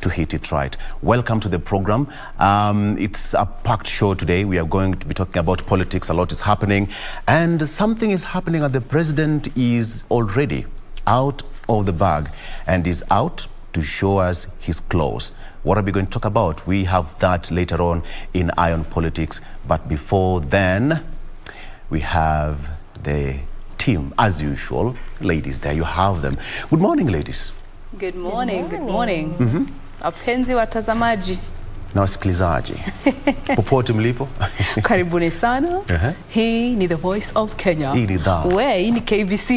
to hit it right. Welcome to the program. It's a packed show today. We are going to be talking about politics. A lot is happening, and something is happening, and the president is already out of the bag and is out to show us his claws. What are we going to talk about? We have that later on in Iron Politics. But before then, we have the team, as usual. Ladies, there you have them. Good morning, ladies. Good morning, good morning. Wapenzi watazamaji na wasikilizaji popote mlipo, karibuni sana. Hii ni The Voice of Kenya. Hii ni KBC.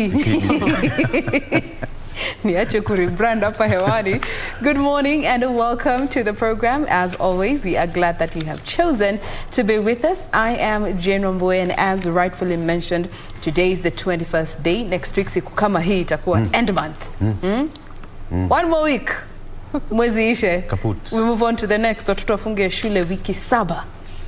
Niache kurebrand hapa hewani. Good morning and welcome to the program. As always, we are glad that you have chosen to be with us. I am Jane Romboy, and as rightfully mentioned, today is the 21st day. Next week siku kama hii itakuwa end month. One more week. Mwezi ishe. Kaput. We move on to the next. Watoto wafunge shule wiki 7.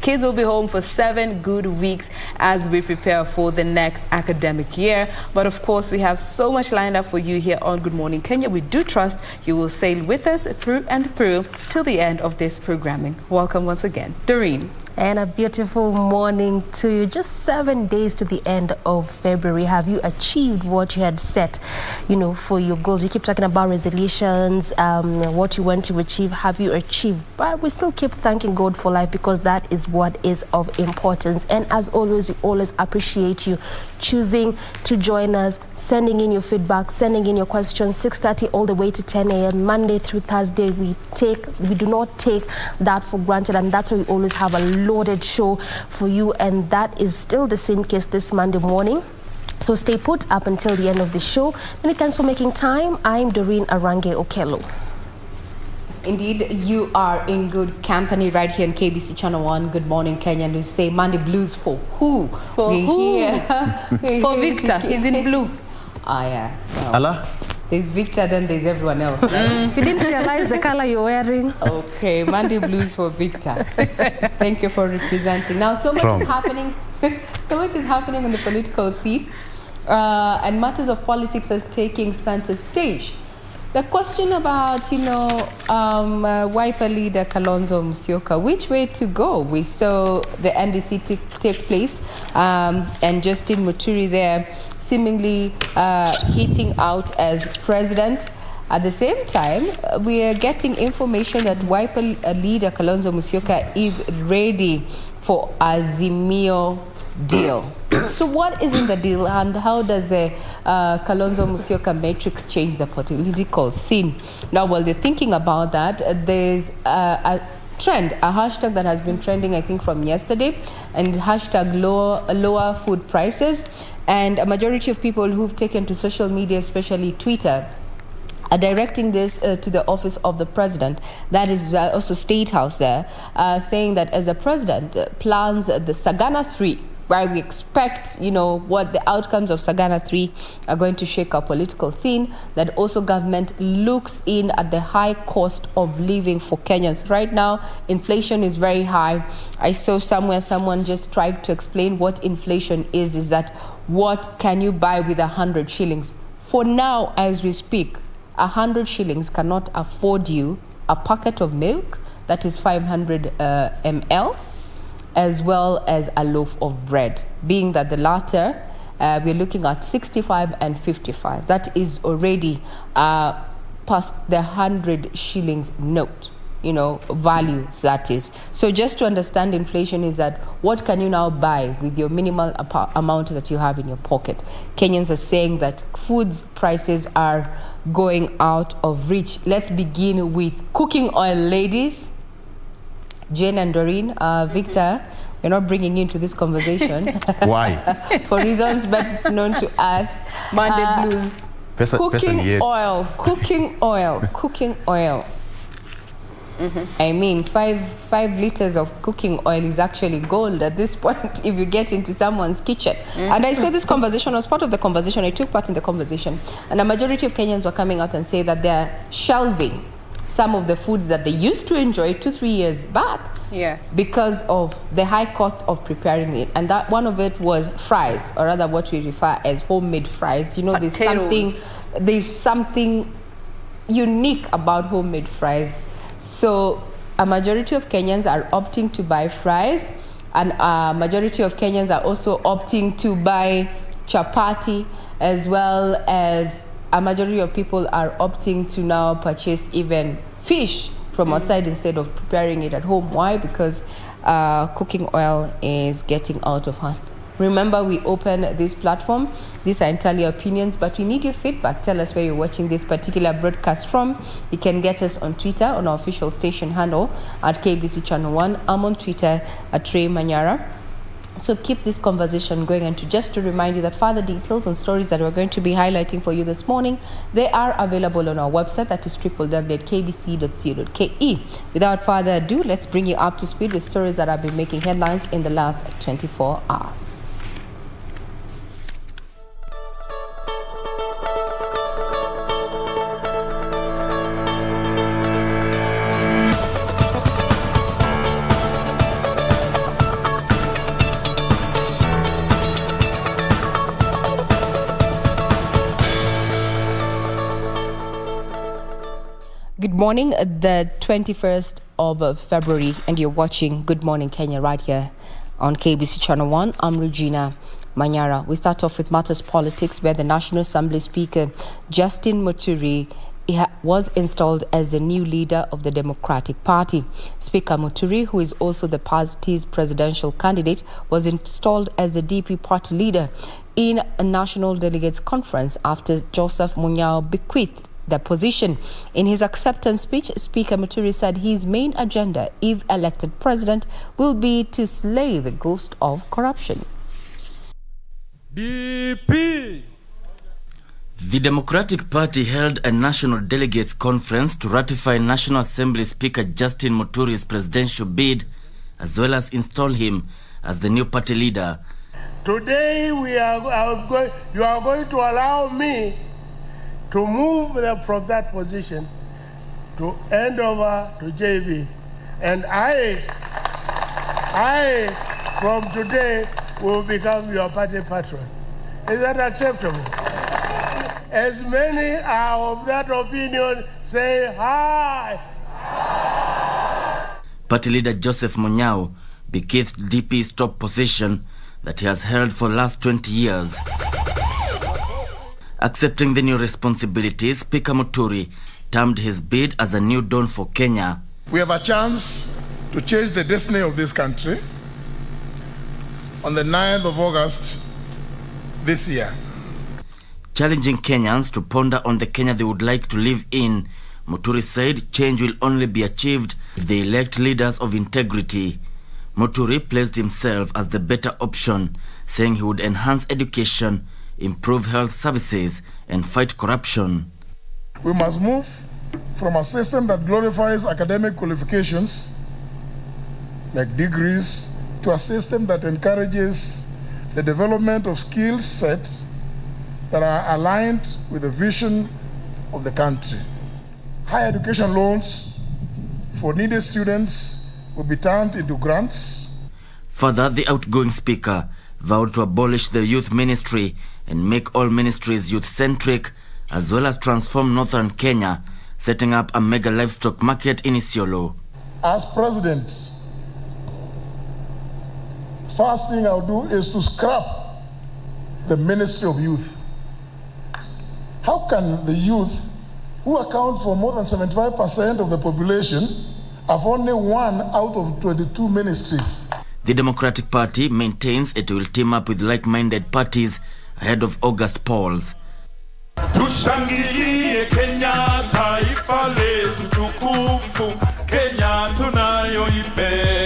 Kids will be home for 7 good weeks as we prepare for the next academic year. But of course, we have so much lined up for you here on Good Morning Kenya. We do trust you will sail with us through and through till the end of this programming. Welcome once again, Doreen. And a beautiful morning to you. Just 7 days to the end of February. Have you achieved what you had set, for your goals? You keep talking about resolutions, what you want to achieve. Have you achieved? But we still keep thanking God for life, because that is what is of importance. And as always, we always appreciate you choosing to join us, sending in your feedback, sending in your questions. 6:30 all the way to 10 a.m. Monday through Thursday. We do not take that for granted, and that's why we always have a loaded show for you, and that is still the same case this Monday morning. So stay put up until the end of the show. Many thanks for making time. I'm Doreen Arange Okello. Indeed, you are in good company right here on KBC Channel 1. Good morning, Kenya. And we say Monday blues for who? For who? For Victor. He's in blue. Ah, yeah. Well, Allah? There's Victor, then there's everyone else. You didn't realize the color you're wearing. Okay, Monday blues for Victor. Thank you for representing. Now, so much is happening. So much is happening on the political scene, and matters of politics are taking center stage. The question about, Wiper leader Kalonzo Musyoka, which way to go? We saw the NDC take place, and Justin Muturi there seemingly hitting out as president. At the same time, we are getting information that Wiper leader Kalonzo Musyoka is ready for Azimio deal. So what is in the deal, and how does the Kalonzo Musyoka matrix change the political scene? Now, while they're thinking about that, there's a trend, a hashtag that has been trending, I think, from yesterday, and hashtag lower food prices. And a majority of people who've taken to social media, especially Twitter, are directing this to the office of the president. That is also State House there, saying that as the president plans the Sagana 3, where we expect, what the outcomes of Sagana 3 are going to shake our political scene, that also government looks in at the high cost of living for Kenyans. Right now, inflation is very high. I saw somewhere someone just tried to explain what inflation is that what can you buy with 100 shillings? For now, as we speak, 100 shillings cannot afford you a packet of milk that is 500 ml, as well as a loaf of bread, being that the latter, we're looking at 65 and 55. That is already past the 100 shillings note, value, that is. So just to understand inflation is that what can you now buy with your minimal amount that you have in your pocket? Kenyans are saying that foods prices are going out of reach. Let's begin with cooking oil, ladies. Jane and Doreen, Victor, we're not bringing you into this conversation. Why? For reasons best known to us. Monday blues. Cooking oil. I mean, 5 liters of cooking oil is actually gold at this point if you get into someone's kitchen. And I saw this conversation, I was part of the conversation, I took part in the conversation, and a majority of Kenyans were coming out and say that they're shelving some of the foods that they used to enjoy 2-3 years back. Yes. Because of the high cost of preparing it. And that one of it was fries, or rather what we refer as homemade fries. There's something unique about homemade fries. So a majority of Kenyans are opting to buy fries, and a majority of Kenyans are also opting to buy chapati, as well as a majority of people are opting to now purchase even fish from outside instead of preparing it at home. Why? Because cooking oil is getting out of hand. Remember, we open this platform. These are entirely opinions, but we need your feedback. Tell us where you're watching this particular broadcast from. You can get us on Twitter on our official station handle at KBC Channel 1. I'm on Twitter at Trey Manyara. So keep this conversation going, and just to remind you that further details and stories that we're going to be highlighting for you this morning, they are available on our website, that is www.kbc.co.ke. Without further ado, let's bring you up to speed with stories that have been making headlines in the last 24 hours. Good morning, the 21st of February, and you're watching Good Morning Kenya right here on KBC Channel 1. I'm Regina Manyara. We start off with matters politics, where the National Assembly Speaker, Justin Muturi, was installed as the new leader of the Democratic Party. Speaker Muturi, who is also the party's presidential candidate, was installed as the DP party leader in a National Delegates Conference after Joseph Munyao bequeathed the position. In his acceptance speech, Speaker Muturi said his main agenda, if elected president, will be to slay the ghost of corruption. DP. The Democratic Party held a National Delegates Conference to ratify National Assembly Speaker Justin Muturi's presidential bid, as well as install him as the new party leader. Today you are going to allow me to move from that position to hand over to JB. And I from today will become your party patron. Is that acceptable? As many are of that opinion, say hi. Party leader Joseph Munyao bequeathed DP's top position that he has held for the last 20 years. Accepting the new responsibilities, Speaker Muturi termed his bid as a new dawn for Kenya. We have a chance to change the destiny of this country on the 9th of August this year. Challenging Kenyans to ponder on the Kenya they would like to live in, Muturi said change will only be achieved if they elect leaders of integrity. Muturi placed himself as the better option, saying he would enhance education, improve health services, and fight corruption. We must move from a system that glorifies academic qualifications, like degrees, to a system that encourages the development of skill sets that are aligned with the vision of the country. Higher education loans for needy students will be turned into grants. Further, the outgoing speaker vowed to abolish the youth ministry and make all ministries youth-centric, as well as transform northern Kenya, setting up a mega livestock market in Isiolo. As president, first thing I'll do is to scrap the Ministry of Youth. How can the youth, who account for more than 75% of the population, have only one out of 22 ministries? The Democratic Party maintains it will team up with like-minded parties ahead of August polls. Tushangilie Kenya, taifa letu tukufu, Kenya tunayoipenda.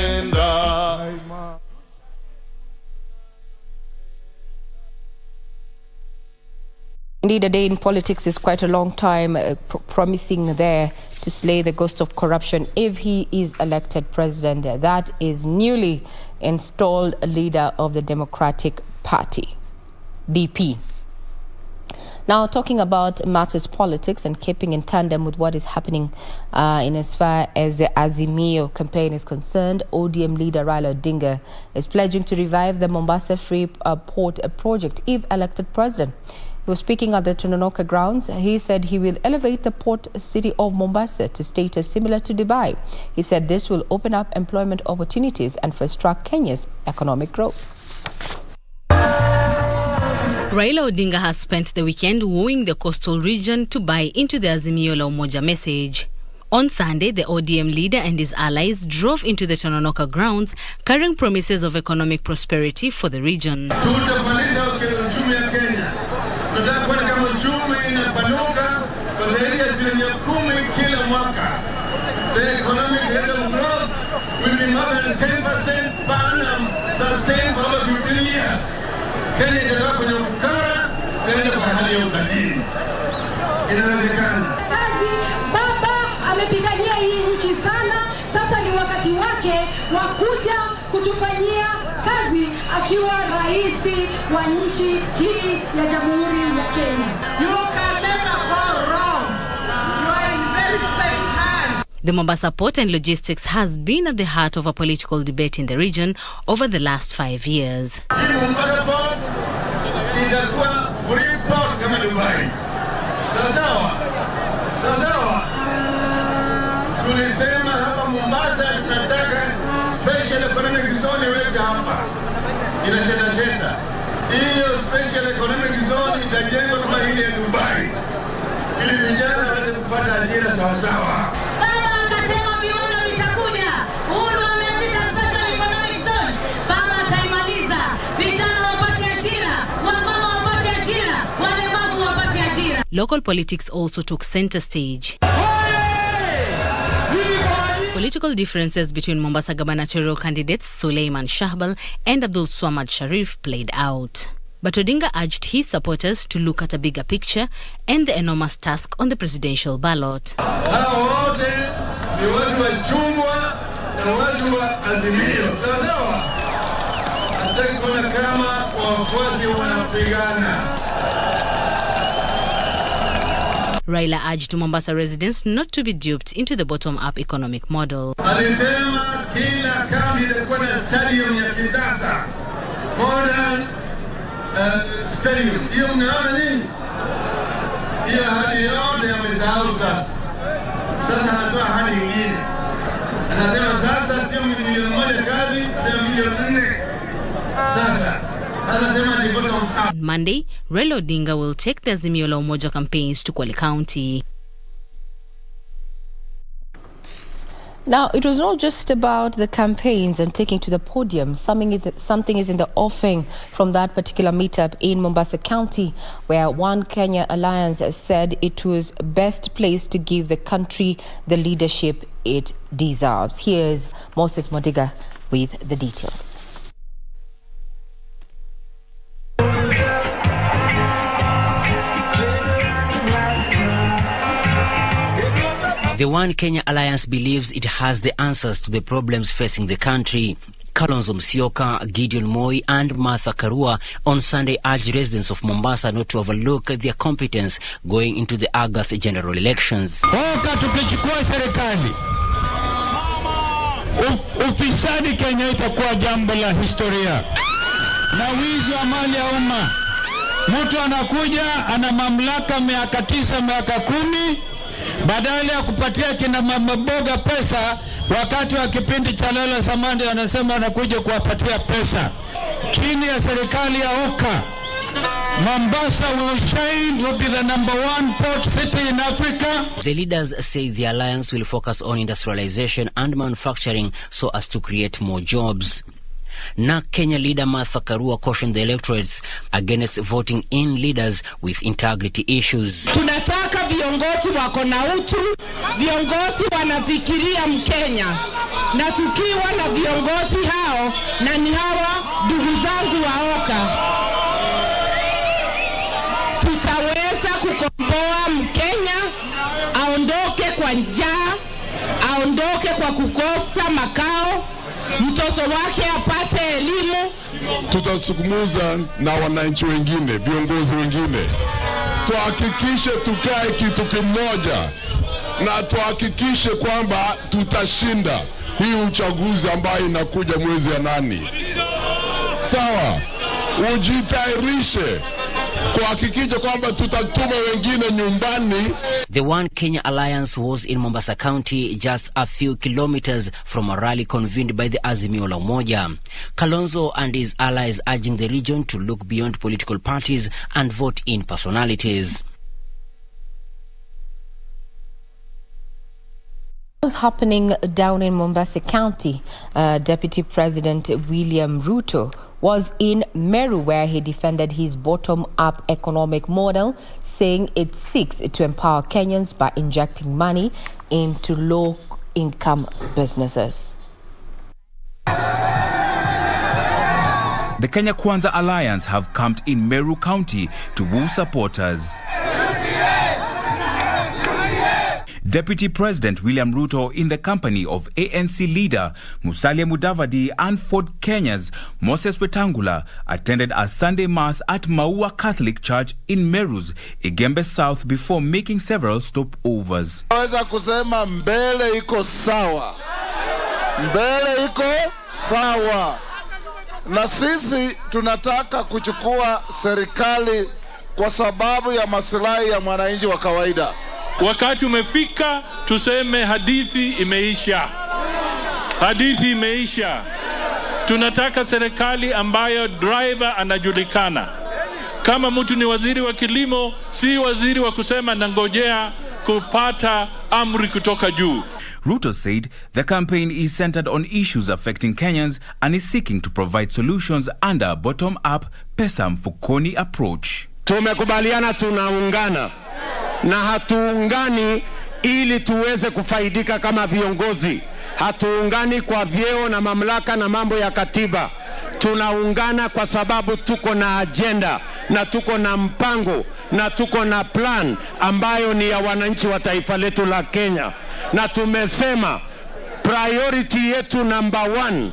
Indeed, a day in politics is quite a long time, promising there to slay the ghost of corruption if he is elected president. That is newly installed leader of the Democratic Party, DP. Now, talking about matters politics and keeping in tandem with what is happening in as far as the Azimio campaign is concerned, ODM leader Raila Odinga is pledging to revive the Mombasa Free Port project if elected president. He was speaking at the Tononoka grounds. He said he will elevate the port city of Mombasa to status similar to Dubai. He said this will open up employment opportunities and fast-track Kenya's economic growth. Raila Odinga has spent the weekend wooing the coastal region to buy into the Azimio la Umoja message. On Sunday, the ODM leader and his allies drove into the Tononoka grounds carrying promises of economic prosperity for the region. The economic rate of growth will be more than 10% per annum, sustained for over 15 years. Kenya itakuwa kwenye ukara, tena kwa hali ya utajiri. Inawezekana. Kazi baba amepigania hii nchi sana, sasa ni wakati wake wa kuja kutufanyia kazi akiwa rais wa nchi hii ya Jamhuri ya Kenya. You can never go wrong. You are in very safe hands. The Mombasa Port and Logistics has been at the heart of a political debate in the region over the last 5 years. Mombasa Port itakuwa free port kama Dubai. Sawa. Tulisema hapa Mombasa tunataka special economic zone iweke hapa. Inashenda. Hiyo special economic zone itajengwa kama ile ya Dubai. Ili vijana waweze kupata ajira sawa. Local politics also took center stage. Political differences between Mombasa gubernatorial candidates Suleiman Shahbal and Abdul Swamad Sharif played out. But Odinga urged his supporters to look at a bigger picture and the enormous task on the presidential ballot. Wote ni watu wa chungwa na watu wa Azimio. Sawa. Hataki kuona kama wafuasi wanapigana. Raila urged Mombasa residents not to be duped into the bottom-up economic model. Alisema kila kaunti itakuwa na stadium ya kisasa. Modern stadium. Hiyo mnaona nini? Hiyo hadi yote yamesahau sasa. Sasa anatoa hadi nyingine. Anasema sasa sio milioni 1 kazi, sio milioni 4. Sasa on Monday, Raila Odinga will take the Azimio la Umoja campaigns to Kwale County. Now, it was not just about the campaigns and taking to the podium. Something is in the offing from that particular meetup in Mombasa County, where One Kenya Alliance said it was best placed to give the country the leadership it deserves. Here's Moses Modiga with the details. The One Kenya Alliance believes it has the answers to the problems facing the country. Kalonzo Musyoka, Gideon Moi and Martha Karua on Sunday urged residents of Mombasa not to overlook their competence going into the August general elections. Tukichukua serikali, ufisadi Kenya itakuwa jambo la historia. Na wizi wa mali ya umma. Mtu anakuja ana mamlaka miaka 9 miaka 10, badala ya kupatia kina mama boga pesa wakati wa kipindi cha Lala Samandi anasema anakuja kuwapatia pesa. Chini ya serikali ya Oka, Mombasa will shine, will be the #1 port city in Africa. The leaders say the alliance will focus on industrialization and manufacturing so as to create more jobs. Na Kenya leader Martha Karua cautioned the electorates against voting in leaders with integrity issues. Tunataka viongozi wako na utu, viongozi wanafikiria Mkenya. Na tukiwa na viongozi hao, na ni hawa ndugu zangu wa Oka, tutaweza kukomboa Mkenya aondoke kwa njaa, aondoke kwa kukosa makao, mtoto wake apate elimu. Tutazungumza na wananchi wengine, viongozi wengine, tuhakikishe tukae kitu kimoja na tuhakikishe kwamba tutashinda hii uchaguzi ambayo inakuja mwezi ya 8. Sawa, ujitayarishe kuhakikisha kwamba tutatuma wengine nyumbani. The One Kenya Alliance was in Mombasa County, just a few kilometers from a rally convened by the Azimio la Umoja. Kalonzo and his allies urging the region to look beyond political parties and vote in personalities. Was happening down in Mombasa County. Deputy President William Ruto was in Meru, where he defended his bottom-up economic model, saying it seeks to empower Kenyans by injecting money into low-income businesses. The Kenya Kwanza Alliance have camped in Meru County to woo supporters. Deputy President William Ruto, in the company of ANC leader Musalia Mudavadi and Ford Kenya's Moses Wetangula, attended a Sunday Mass at Maua Catholic Church in Meru's Igembe South before making several stopovers. Naweza kusema mbele iko sawa. Mbele iko sawa. Na sisi tunataka kuchukua serikali kwa sababu ya maslahi ya mwananchi wa kawaida. Wakati umefika tuseme hadithi imeisha. Hadithi imeisha. Tunataka serikali ambayo driver anajulikana. Kama mtu ni waziri wa kilimo, si waziri wa kusema nangojea kupata amri kutoka juu. Ruto said the campaign is centered on issues affecting Kenyans and is seeking to provide solutions under a bottom-up pesa mfukoni approach. Tumekubaliana tunaungana na hatuungani ili tuweze kufaidika kama viongozi. Hatuungani kwa vyeo na mamlaka na mambo ya katiba. Tunaungana kwa sababu tuko na agenda na tuko na mpango na tuko na plan ambayo ni ya wananchi wa taifa letu la Kenya. Na tumesema priority yetu number 1,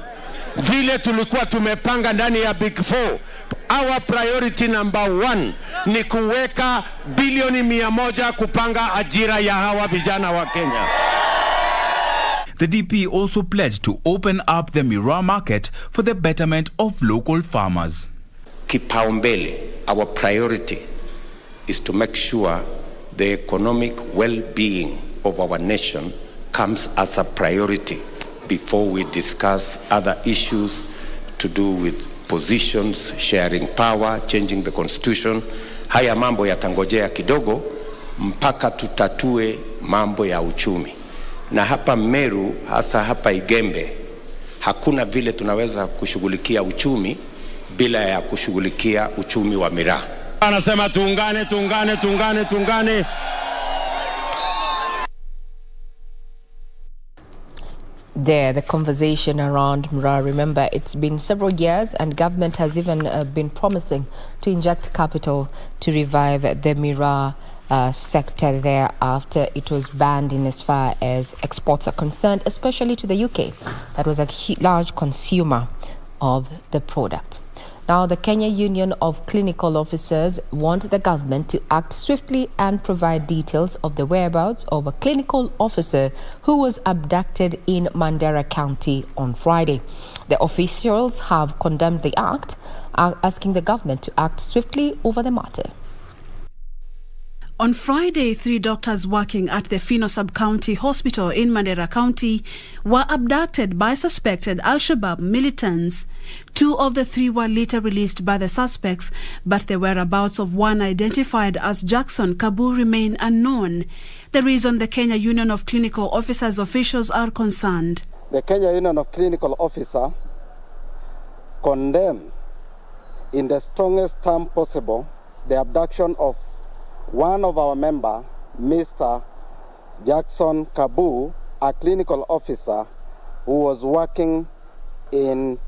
vile tulikuwa tumepanga ndani ya Big Four, our priority number 1 ni kuweka bilioni 100 kupanga ajira ya hawa vijana wa Kenya. The DP also pledged to open up the Miraa market for the betterment of local farmers. Kipaumbele, our priority is to make sure the economic well-being of our nation comes as a priority before we discuss other issues to do with positions, sharing power, changing the constitution. Haya mambo yatangojea kidogo mpaka tutatue mambo ya uchumi. Na hapa Meru, hasa hapa Igembe, hakuna vile tunaweza kushughulikia uchumi bila ya kushughulikia uchumi wa miraa. Anasema tuungane, tuungane, tuungane, tuungane. There, the conversation around Miraa. Remember, it's been several years and government has even been promising to inject capital to revive the Miraa sector there after it was banned in as far as exports are concerned, especially to the UK. That was a large consumer of the product. Now, the Kenya Union of Clinical Officers want the government to act swiftly and provide details of the whereabouts of a clinical officer who was abducted in Mandera County on Friday. The officials have condemned the act, asking the government to act swiftly over the matter. On Friday, 3 doctors working at the Fino Sub-County Hospital in Mandera County were abducted by suspected Al-Shabaab militants. 2 of the 3 were later released by the suspects, but the whereabouts of one identified as Jackson Kabu remain unknown. The reason the Kenya Union of Clinical Officers officials are concerned. The Kenya Union of Clinical Officers condemn in the strongest term possible the abduction of one of our members, Mr. Jackson Kabu, a clinical officer who was working in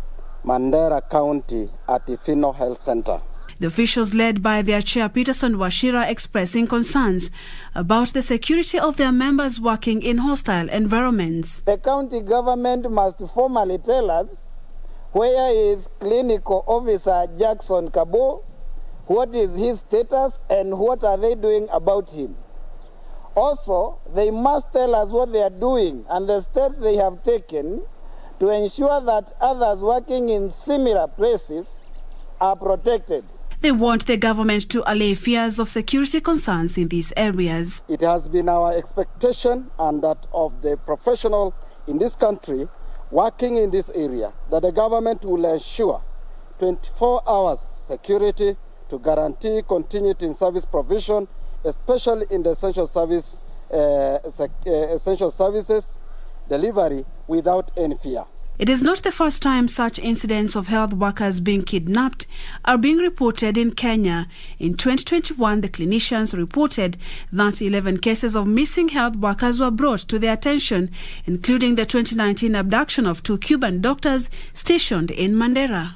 Mandera County at the Fino Health Center. The officials, led by their chair Peterson Washira, expressing concerns about the security of their members working in hostile environments. The county government must formally tell us where is clinical officer Jackson Kabu, what is his status, and what are they doing about him. Also, they must tell us what they are doing and the steps they have taken to ensure that others working in similar places are protected. They want the government to allay fears of security concerns in these areas. It has been our expectation and that of the professional in this country working in this area that the government will ensure 24 hours security to guarantee continuity in service provision, especially in the essential services delivery without any fear. It is not the first time such incidents of health workers being kidnapped are being reported in Kenya. In 2021, the clinicians reported that 11 cases of missing health workers were brought to their attention, including the 2019 abduction of 2 Cuban doctors stationed in Mandera.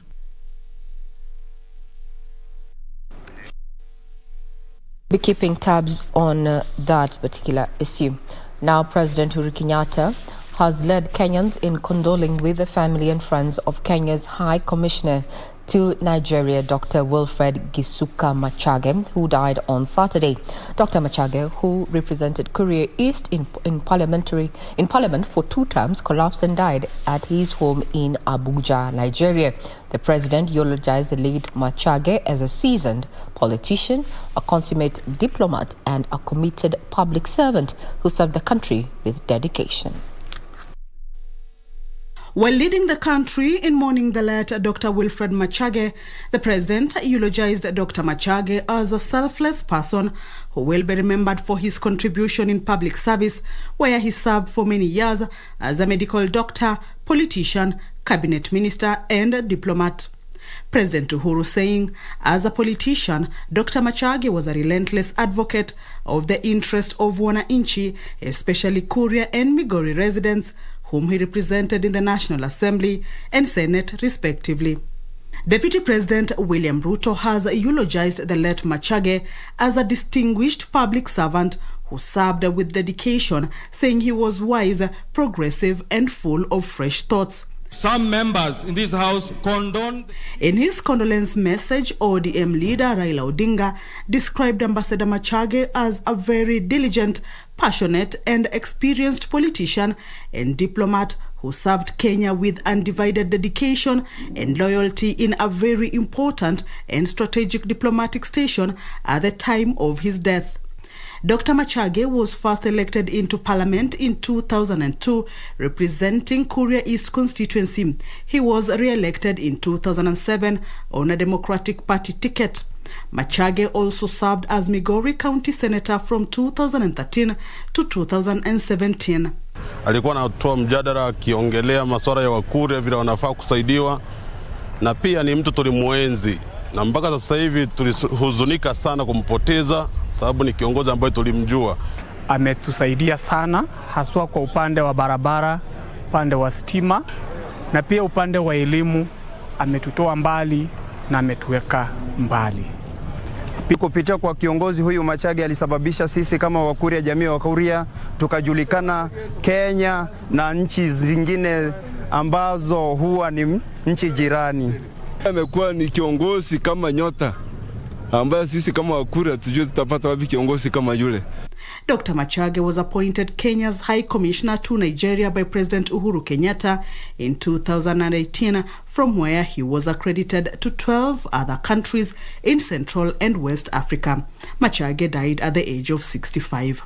Be keeping tabs on that particular issue. Now, President Uhuru Kenyatta has led Kenyans in condoling with the family and friends of Kenya's High Commissioner to Nigeria, Dr. Wilfred Gisuka Machage, who died on Saturday. Dr. Machage, who represented Korea East in Parliament for 2 terms, collapsed and died at his home in Abuja, Nigeria. The president eulogized the late Machage as a seasoned politician, a consummate diplomat, and a committed public servant who served the country with dedication. While leading the country in mourning the late Dr. Wilfred Machage, the president eulogized Dr. Machage as a selfless person who will be remembered for his contribution in public service, where he served for many years as a medical doctor, politician, cabinet minister, and diplomat. President Uhuru saying, as a politician, Dr. Machage was a relentless advocate of the interest of wananchi, especially Kuria and Migori residents, whom he represented in the National Assembly and Senate, respectively. Deputy President William Ruto has eulogized the late Machage as a distinguished public servant who served with dedication, saying he was wise, progressive, and full of fresh thoughts. Some members in this house condoned. In his condolence message, ODM leader Raila Odinga described Ambassador Machage as a very diligent, passionate, and experienced politician and diplomat who served Kenya with undivided dedication and loyalty in a very important and strategic diplomatic station at the time of his death. Dr. Machage was first elected into Parliament in 2002, representing Kuria East constituency. He was re-elected in 2007 on a Democratic Party ticket. Machage also served as Migori County Senator from 2013 to 2017. Alikuwa anatoa mjadala akiongelea masuala ya Wakuria vile wanafaa kusaidiwa, na pia ni mtu tulimuenzi. Na mpaka sasa hivi tulihuzunika sana kumpoteza, sababu ni kiongozi ambaye tulimjua. Ametusaidia sana haswa kwa upande wa barabara, upande wa stima, na pia upande wa elimu. Ametutoa mbali na ametuweka mbali. Kupitia kwa kiongozi huyu Machage alisababisha sisi kama Wakuria, jamii wa Wakuria, tukajulikana Kenya na nchi zingine ambazo huwa ni nchi jirani. Amekuwa ni kiongozi kama nyota ambaye sisi kama Wakuria tujue tutapata wapi kiongozi kama yule. Dr. Machage was appointed Kenya's High Commissioner to Nigeria by President Uhuru Kenyatta in 2018, from where he was accredited to 12 other countries in Central and West Africa. Machage died at the age of 65.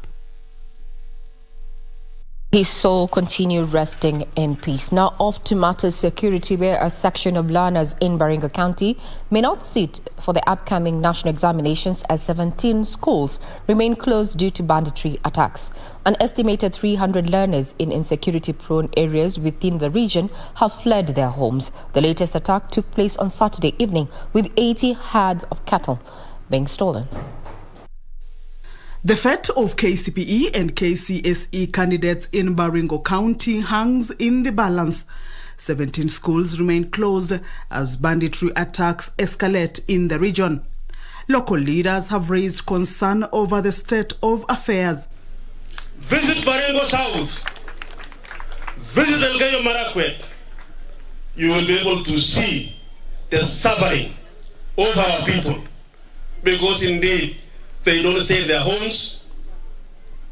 His soul continued resting in peace. Now off to matters security, where a section of learners in Baringa County may not sit for the upcoming national examinations as 17 schools remain closed due to banditry attacks. An estimated 300 learners in insecurity-prone areas within the region have fled their homes. The latest attack took place on Saturday evening, with 80 herds of cattle being stolen. The fate of KCPE and KCSE candidates in Baringo County hangs in the balance. 17 schools remain closed as banditry attacks escalate in the region. Local leaders have raised concern over the state of affairs. Visit Baringo South, visit Elgeyo Marakwet. You will be able to see the suffering of our people, because indeed they don't stay in their homes.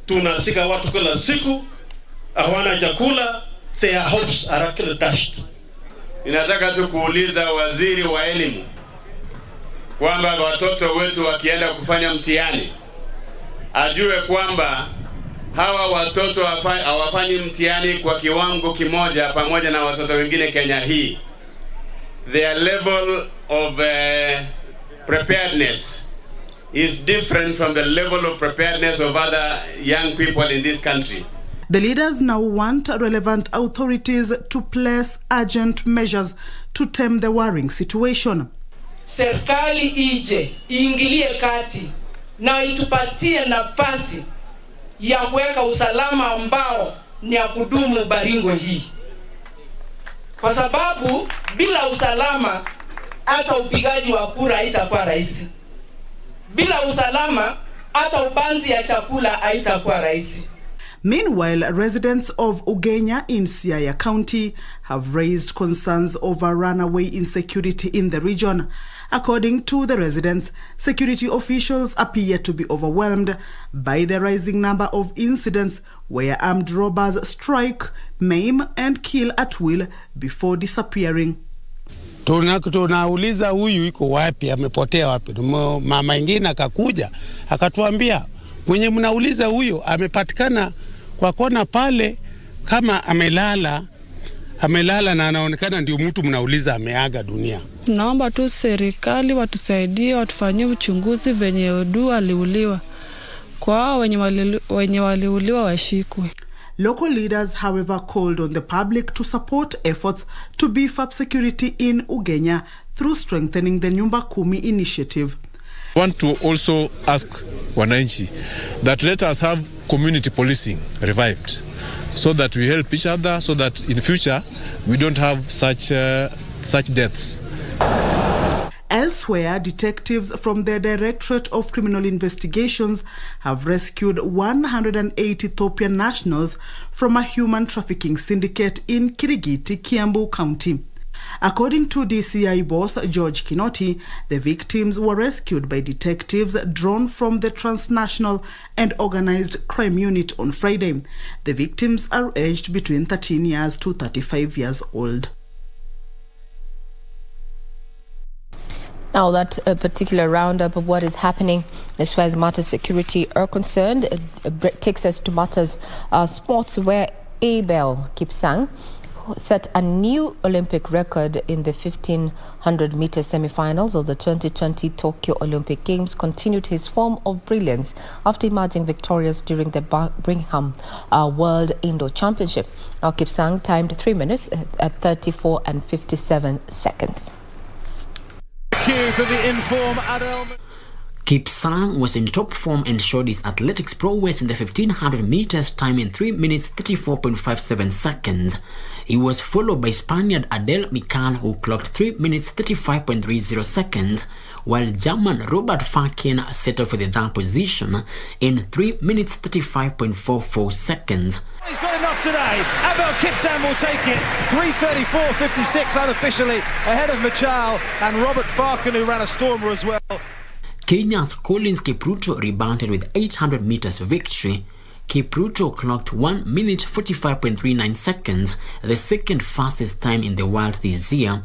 Tunasika watu kila siku, hawana chakula, their hopes are actually dashed. Ninataka tu kuuliza waziri wa elimu, kwamba watoto wetu wakienda kufanya mtihani, ajue kwamba hawa watoto hawafanyi mtihani kwa kiwango kimoja pamoja na watoto wengine Kenya hii. Their level of preparedness is different from the level of preparedness of other young people in this country. The leaders now want relevant authorities to place urgent measures to tame the worrying situation. Serikali ije, iingilie kati na itupatie nafasi ya kuweka usalama ambao ni ya kudumu Baringo hii. Kwa sababu bila usalama hata upigaji wa kura haitakuwa rahisi. Bila usalama hata upanzi ya chakula haitakuwa rahisi. Meanwhile, residents of Ugenya in Siaya County have raised concerns over runaway insecurity in the region. According to the residents, security officials appear to be overwhelmed by the rising number of incidents where armed robbers strike, maim and kill at will before disappearing. Tunauliza huyu iko wapi, amepotea wapi? Mama ingine akakuja akatuambia mwenye mnauliza huyo amepatikana kwa kona pale kama amelala na anaonekana ndio mtu mnauliza ameaga dunia. Naomba tu serikali watusaidie, watufanyie uchunguzi venye Odu aliuliwa. Kwa wenye waliuliwa washikwe. Local leaders, however, called on the public to support efforts to beef up security in Ugenya through strengthening the Nyumba Kumi initiative. I want to also ask wananchi that let us have community policing revived so that we help each other, so that in future we don't have such deaths. Elsewhere, detectives from the Directorate of Criminal Investigations have rescued 108 Ethiopian nationals from a human trafficking syndicate in Kirigiti, Kiambu County. According to DCI boss George Kinoti, the victims were rescued by detectives drawn from the Transnational and Organized Crime Unit on Friday. The victims are aged between 13 years to 35 years old. Now that particular roundup of what is happening as far as matters security are concerned takes us to matters sports, where Abel Kipsang set a new Olympic record in the 1500-meter semi-finals of the 2020 Tokyo Olympic Games, continued his form of brilliance after emerging victorious during the Birmingham World Indoor Championship. Now Kipsang timed 3 minutes at 34 and 57 seconds. For the inform Kipsang was in top form and showed his athletics prowess in the 1500 meters, time in 3 minutes 34.57 seconds. He was followed by Spaniard Adel Mikal, who clocked 3 minutes 35.30 seconds, while German Robert Farkin settled for the third position in 3 minutes 35.44 seconds. He's got enough today. Abel Kipsang will take it. 3:34.56 unofficially ahead of Michal and Robert Farkin, who ran a stormer as well. Kenya's Collins Kipruto rebounded with 800 meters victory. Kipruto clocked 1 minute 45.39 seconds, the second fastest time in the world this year.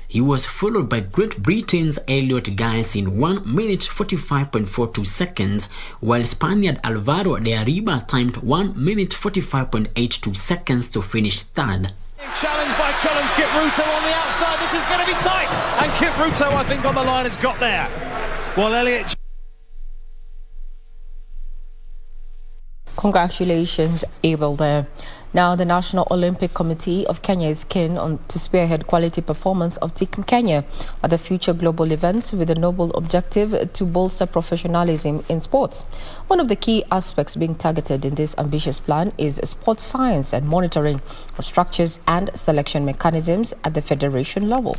He was followed by Great Britain's Elliot Giles in 1 minute 45.42 seconds, while Spaniard Alvaro de Arriba timed 1 minute 45.82 seconds to finish third. Challenged by Collins Kipruto on the outside. This is going to be tight. And Kipruto, I think, on the line has got there. Well, Elliot. Congratulations, Abel there. Now, the National Olympic Committee of Kenya is keen on to spearhead quality performance of Team Kenya at the future global events with a noble objective to bolster professionalism in sports. One of the key aspects being targeted in this ambitious plan is sports science and monitoring of structures and selection mechanisms at the federation level.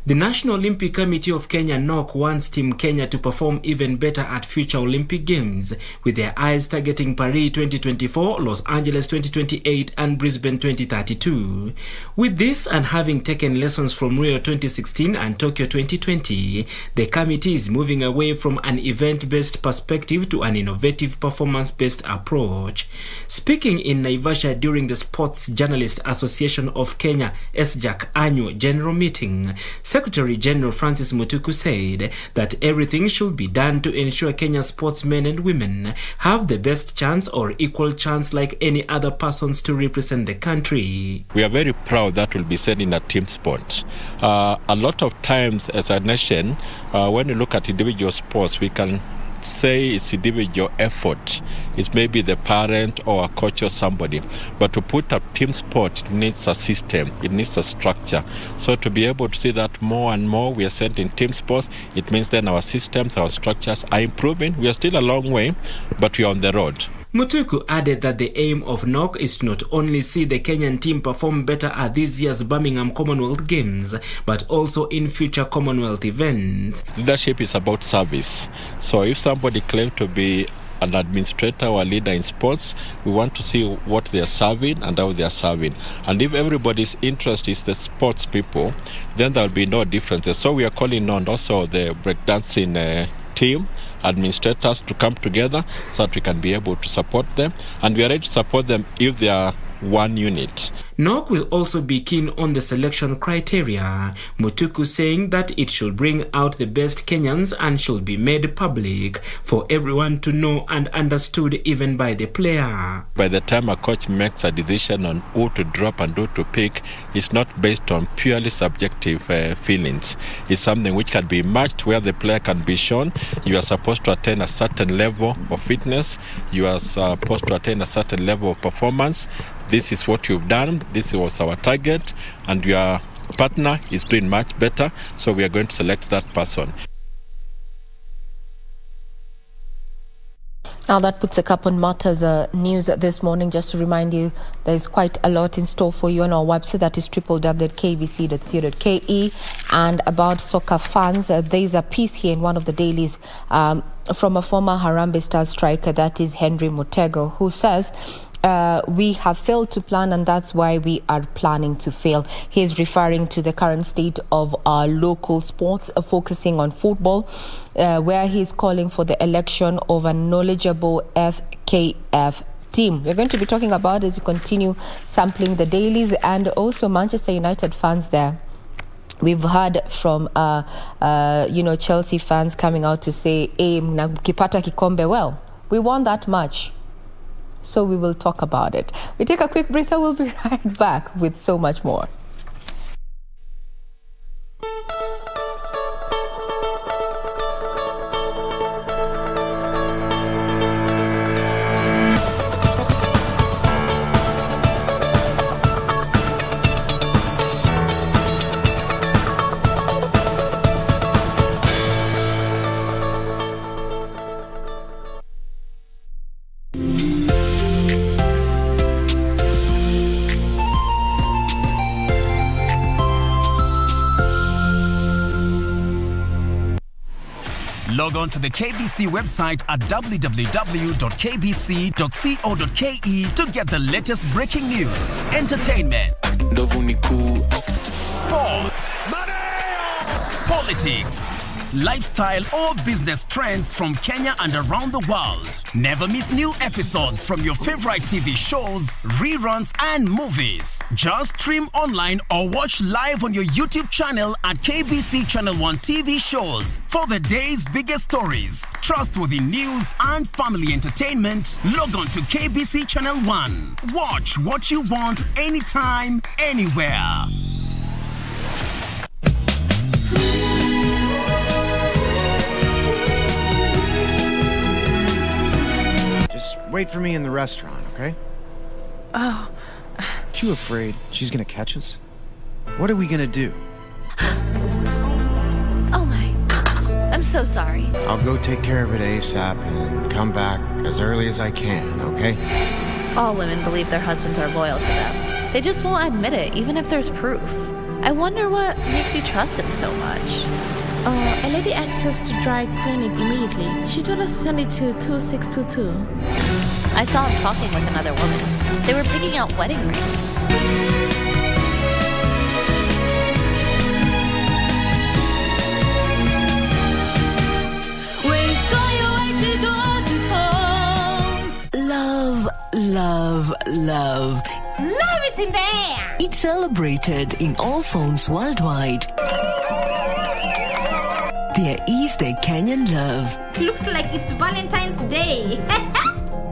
The National Olympic Committee of Kenya (NOC) wants Team Kenya to perform even better at future Olympic Games, with their eyes targeting Paris 2024, Los Angeles 2028 and Brisbane 2032. With this, and having taken lessons from Rio 2016 and Tokyo 2020, the committee is moving away from an event-based perspective to an innovative performance-based approach. Speaking in Naivasha during the Sports Journalists Association of Kenya (SJAC) annual general meeting, Secretary General Francis Mutuku said that everything should be done to ensure Kenya's sportsmen and women have the best chance or equal chance like any other persons to represent the country. We are very proud that will be said in a team sport. A lot of times as a nation, when you look at individual sports, we can say it's individual effort. It's maybe the parent or a coach or somebody. But to put up team sport, it needs a system. It needs a structure. So to be able to see that more and more we are sent in team sports, it means then our systems, our structures are improving. We are still a long way, but we are on the road. Mutuku added that the aim of NOC is to not only see the Kenyan team perform better at this year's Birmingham Commonwealth Games, but also in future Commonwealth events. Leadership is about service. So if somebody claims to be an administrator or a leader in sports, we want to see what they are serving and how they are serving. And if everybody's interest is the sports people, then there will be no differences. So we are calling on also the breakdancing team, administrators to come together so that we can be able to support them, and we are ready to support them if they are one unit. NOC will also be keen on the selection criteria, Mutuku saying that it should bring out the best Kenyans and should be made public for everyone to know and understood even by the player. By the time a coach makes a decision on who to drop and who to pick, it's not based on purely subjective feelings. It's something which can be matched, where the player can be shown you are supposed to attain a certain level of fitness, you are supposed to attain a certain level of performance. This is what you've done, this was our target, and your partner is doing much better, so we are going to select that person. Now that puts a cap on matters news this morning. Just to remind you, there is quite a lot in store for you on our website, that is www.kbc.co.ke. And about soccer fans, there is a piece here in one of the dailies from a former Harambee Stars striker, that is Henry Mutego, who says, we have failed to plan, and that's why we are planning to fail. He's referring to the current state of our local sports, focusing on football, where he's calling for the election of a knowledgeable FKF team. We're going to be talking about it as we continue sampling the dailies, and also Manchester United fans there. We've heard from, Chelsea fans coming out to say, mkipata kikombe, well, we won that much. So we will talk about it. We take a quick breather. We'll be right back with so much more. Log on to the KBC website at www.kbc.co.ke to get the latest breaking news, entertainment, sports, politics, lifestyle or business trends from Kenya and around the world. Never miss new episodes from your favorite TV shows, reruns and movies. Just stream online or watch live on your YouTube channel at KBC Channel 1 TV shows. For the day's biggest stories, trustworthy news and family entertainment, log on to KBC Channel 1. Watch what you want, anytime, anywhere. Wait for me in the restaurant, okay? Oh. You afraid she's gonna catch us? What are we gonna do? Oh my. I'm so sorry. I'll go take care of it ASAP and come back as early as I can, okay? All women believe their husbands are loyal to them. They just won't admit it, even if there's proof. I wonder what makes you trust him so much. A lady asked us to dry clean it immediately. She told us to send it to 2622. I saw him talking with another woman. They were picking out wedding rings. Love, love, love. Love is in there! It's celebrated in all phones worldwide. There is the Kenyan love. Looks like it's Valentine's Day.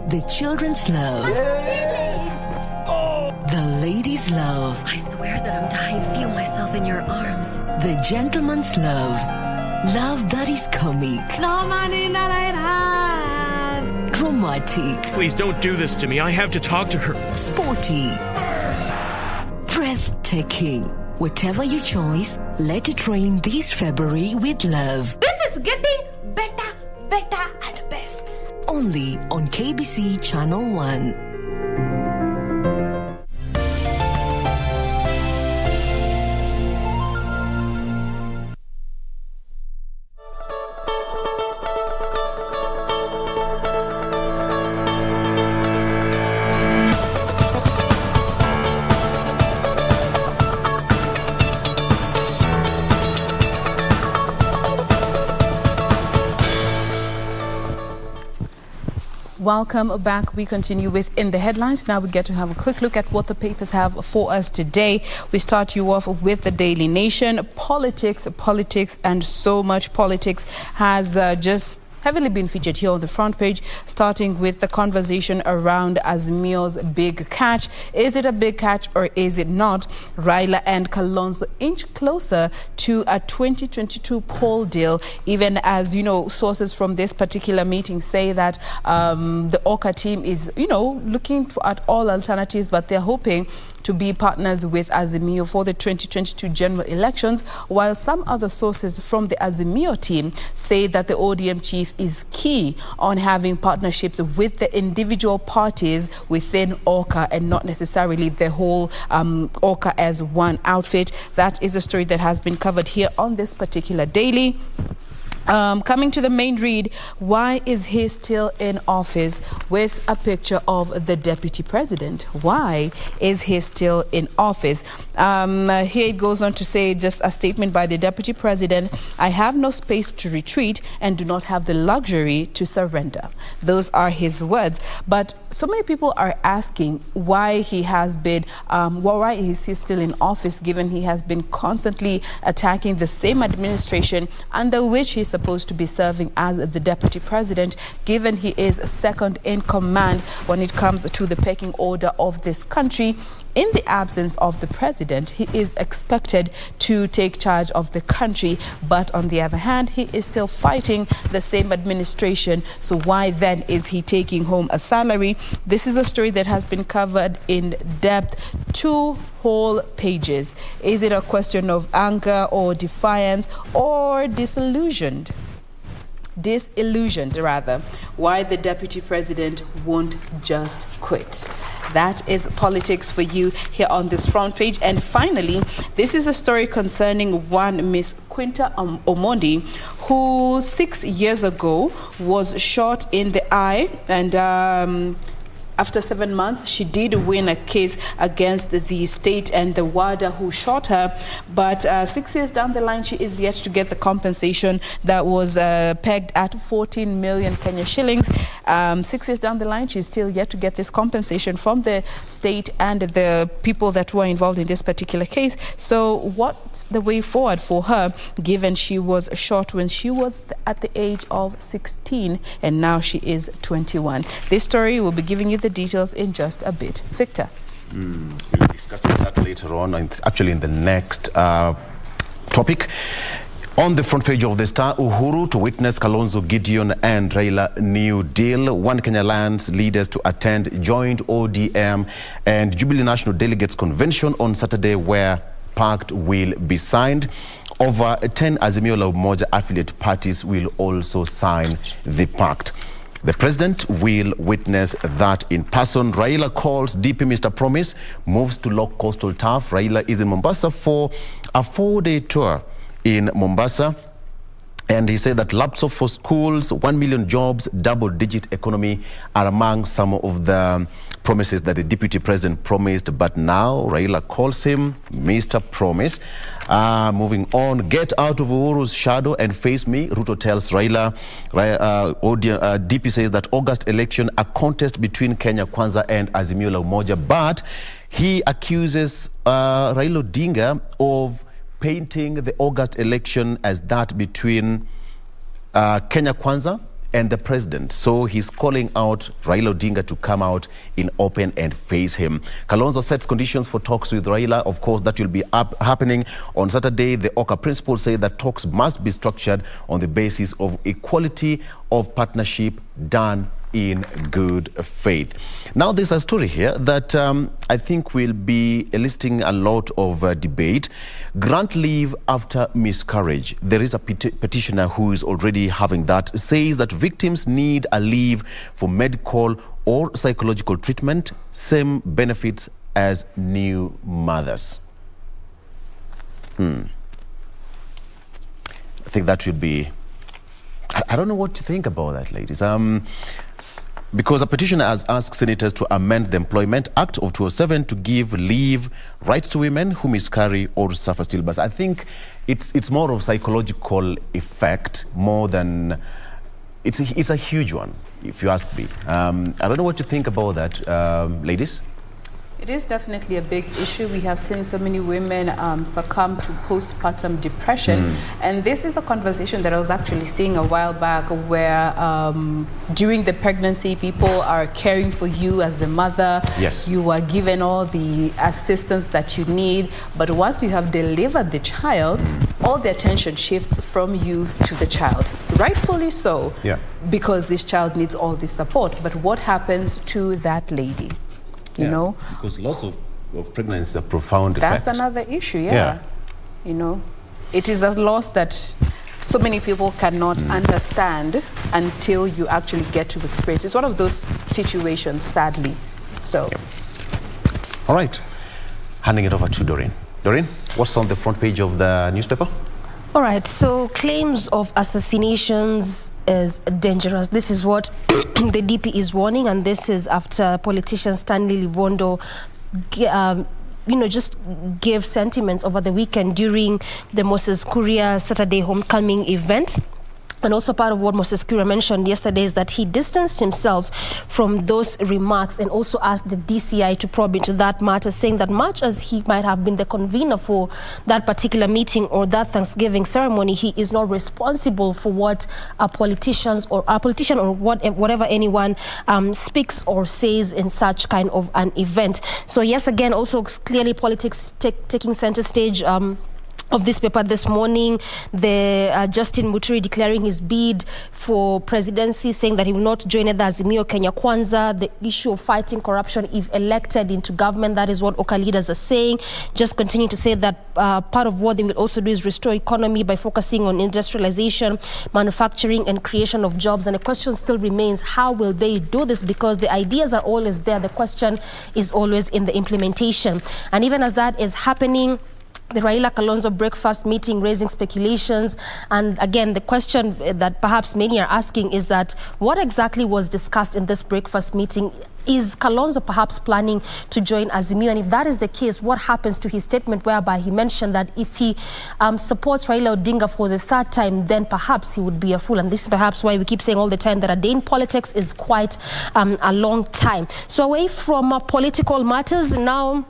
The children's love. The ladies' love. I swear that I'm dying to feel myself in your arms. The gentleman's love. Love that is comic. No money, no Dramatic. Please don't do this to me. I have to talk to her. Sporty. Breathtaking. Whatever your choice, let it rain this February with love. This is getting better, and best. Only on KBC Channel 1. Welcome back. We continue with In the Headlines. Now we get to have a quick look at what the papers have for us today. We start you off with the Daily Nation. Politics, and so much politics has just heavily been featured here on the front page, starting with the conversation around Azimio's big catch. Is it a big catch or is it not? Raila and Kalonzo inch closer to a 2022 poll deal, even as, sources from this particular meeting say that the Oka team is, looking at all alternatives, but they're hoping to be partners with Azimio for the 2022 general elections, while some other sources from the Azimio team say that the ODM chief is key on having partnerships with the individual parties within Oka and not necessarily the whole Oka as one outfit. That is a story that has been covered here on this particular daily. Coming to the main read, why is he still in office, with a picture of the deputy president? Why is he still in office? Here it goes on to say, just a statement by the deputy president: I have no space to retreat and do not have the luxury to surrender. Those are his words. But so many people are asking why he has been, why is he still in office, given he has been constantly attacking the same administration under which he's supposed to be serving as the deputy president, given he is second in command when it comes to the pecking order of this country. In the absence of the president, he is expected to take charge of the country, but on the other hand, he is still fighting the same administration. So why then is he taking home a salary? This is a story that has been covered in depth, 2 whole pages. Is it a question of anger or defiance or disillusioned, rather, why the deputy president won't just quit? That is politics for you here on this front page. And finally, this is a story concerning one Miss Quinta Omondi, who 6 years ago was shot in the eye, and after 7 months, she did win a case against the state and the warder who shot her. But 6 years down the line, she is yet to get the compensation that was pegged at 14 million Kenya shillings. 6 years down the line, she's still yet to get this compensation from the state and the people that were involved in this particular case. So what's the way forward for her, given she was shot when she was at the age of 16 and now she is 21? This story will be giving you the details in just a bit. Victor. We'll be discussing that later on, actually in the next topic. On the front page of the Star, Uhuru to witness Kalonzo, Gideon and Raila New Deal. One Kenya Alliance leaders to attend joint ODM and Jubilee National Delegates Convention on Saturday, where pact will be signed. Over 10 Azimio la Umoja affiliate parties will also sign the pact. The president will witness that in person. Raila calls DP Mr. Promise, moves to lock coastal turf. Raila is in Mombasa for a 4-day tour in Mombasa. And he said that laptops for schools, 1 million jobs, double-digit economy are among some of the promises that the deputy president promised. But now Raila calls him Mr. Promise. Moving on, get out of Uhuru's shadow and face me, Ruto tells Raila. DP says that August election, a contest between Kenya Kwanza and Azimio la Umoja, but he accuses Raila Odinga of painting the August election as that between Kenya Kwanza and the president. So he's calling out Raila Odinga to come out in open and face him. Kalonzo sets conditions for talks with Raila. Of course, that will be happening on Saturday. The Oka principles say that talks must be structured on the basis of equality of partnership done in good faith. Now, there's a story here that I think will be eliciting a lot of debate. Grant leave after miscarriage. There is a petitioner who is already having that. Says that victims need a leave for medical or psychological treatment, same benefits as new mothers. I think that should be... I don't know what to think about that, ladies. Because a petitioner has asked senators to amend the Employment Act of 2007 to give leave rights to women who miscarry or suffer stillbirth. I think it's more of psychological effect more than... It's a huge one, if you ask me. I don't know what you think about that, ladies. It is definitely a big issue. We have seen so many women succumb to postpartum depression. And this is a conversation that I was actually seeing a while back where during the pregnancy, people are caring for you as a mother. Yes. You are given all the assistance that you need. But once you have delivered the child, all the attention shifts from you to the child. Rightfully so, because this child needs all the support. But what happens to that lady? You know, because loss of pregnancy is a profound effect. That's another issue, You know, it is a loss that so many people cannot understand until you actually get to experience. It's one of those situations, sadly. So, all right, handing it over to Doreen. Doreen, what's on the front page of the newspaper? All right, so claims of assassinations is dangerous. This is what the DP is warning, and this is after politician Stanley Livondo just gave sentiments over the weekend during the Moses Kuria Saturday homecoming event. And also part of what Moses Kuria mentioned yesterday is that he distanced himself from those remarks and also asked the DCI to probe into that matter, saying that much as he might have been the convener for that particular meeting or that Thanksgiving ceremony, he is not responsible for what a politician or whatever anyone speaks or says in such kind of an event. So yes, again, also clearly politics taking center stage of this paper this morning. The Justin Muturi declaring his bid for presidency, saying that he will not join either Azimio Kenya Kwanza. The issue of fighting corruption if elected into government, that is what Oka leaders are saying. Just continuing to say that part of what they will also do is restore economy by focusing on industrialization, manufacturing and creation of jobs. And the question still remains, how will they do this? Because the ideas are always there. The question is always in the implementation. And even as that is happening, the Raila Kalonzo breakfast meeting raising speculations. And again, the question that perhaps many are asking is that what exactly was discussed in this breakfast meeting? Is Kalonzo perhaps planning to join Azimio? And if that is the case, what happens to his statement whereby he mentioned that if he supports Raila Odinga for the third time, then perhaps he would be a fool? And this is perhaps why we keep saying all the time that a day in politics is quite a long time. So away from political matters, now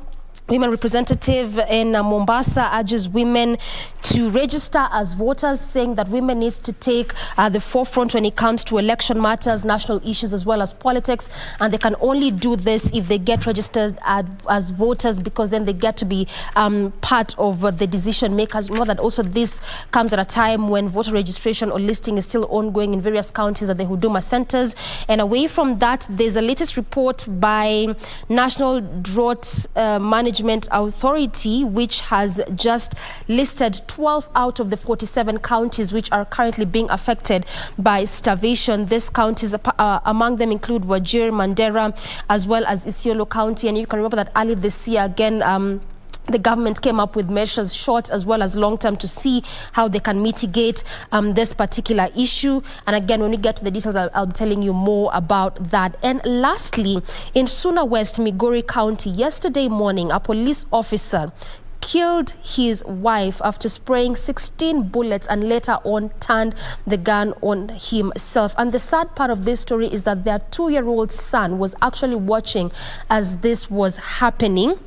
women representative in Mombasa urges women to register as voters, saying that women need to take the forefront when it comes to election matters, national issues, as well as politics. And they can only do this if they get registered as voters, because then they get to be part of the decision makers. You know that also this comes at a time when voter registration or listing is still ongoing in various counties at the Huduma centers. And away from that, there's a latest report by National Drought Management Authority, which has just listed 12 out of the 47 counties which are currently being affected by starvation. These counties, among them include Wajir, Mandera, as well as Isiolo County. And you can remember that early this year, again, the government came up with measures short as well as long term to see how they can mitigate this particular issue. And again, when we get to the details, I'll be telling you more about that. And lastly, in Suna West, Migori County, yesterday morning, a police officer killed his wife after spraying 16 bullets and later on turned the gun on himself. And the sad part of this story is that their 2-year-old son was actually watching as this was happening.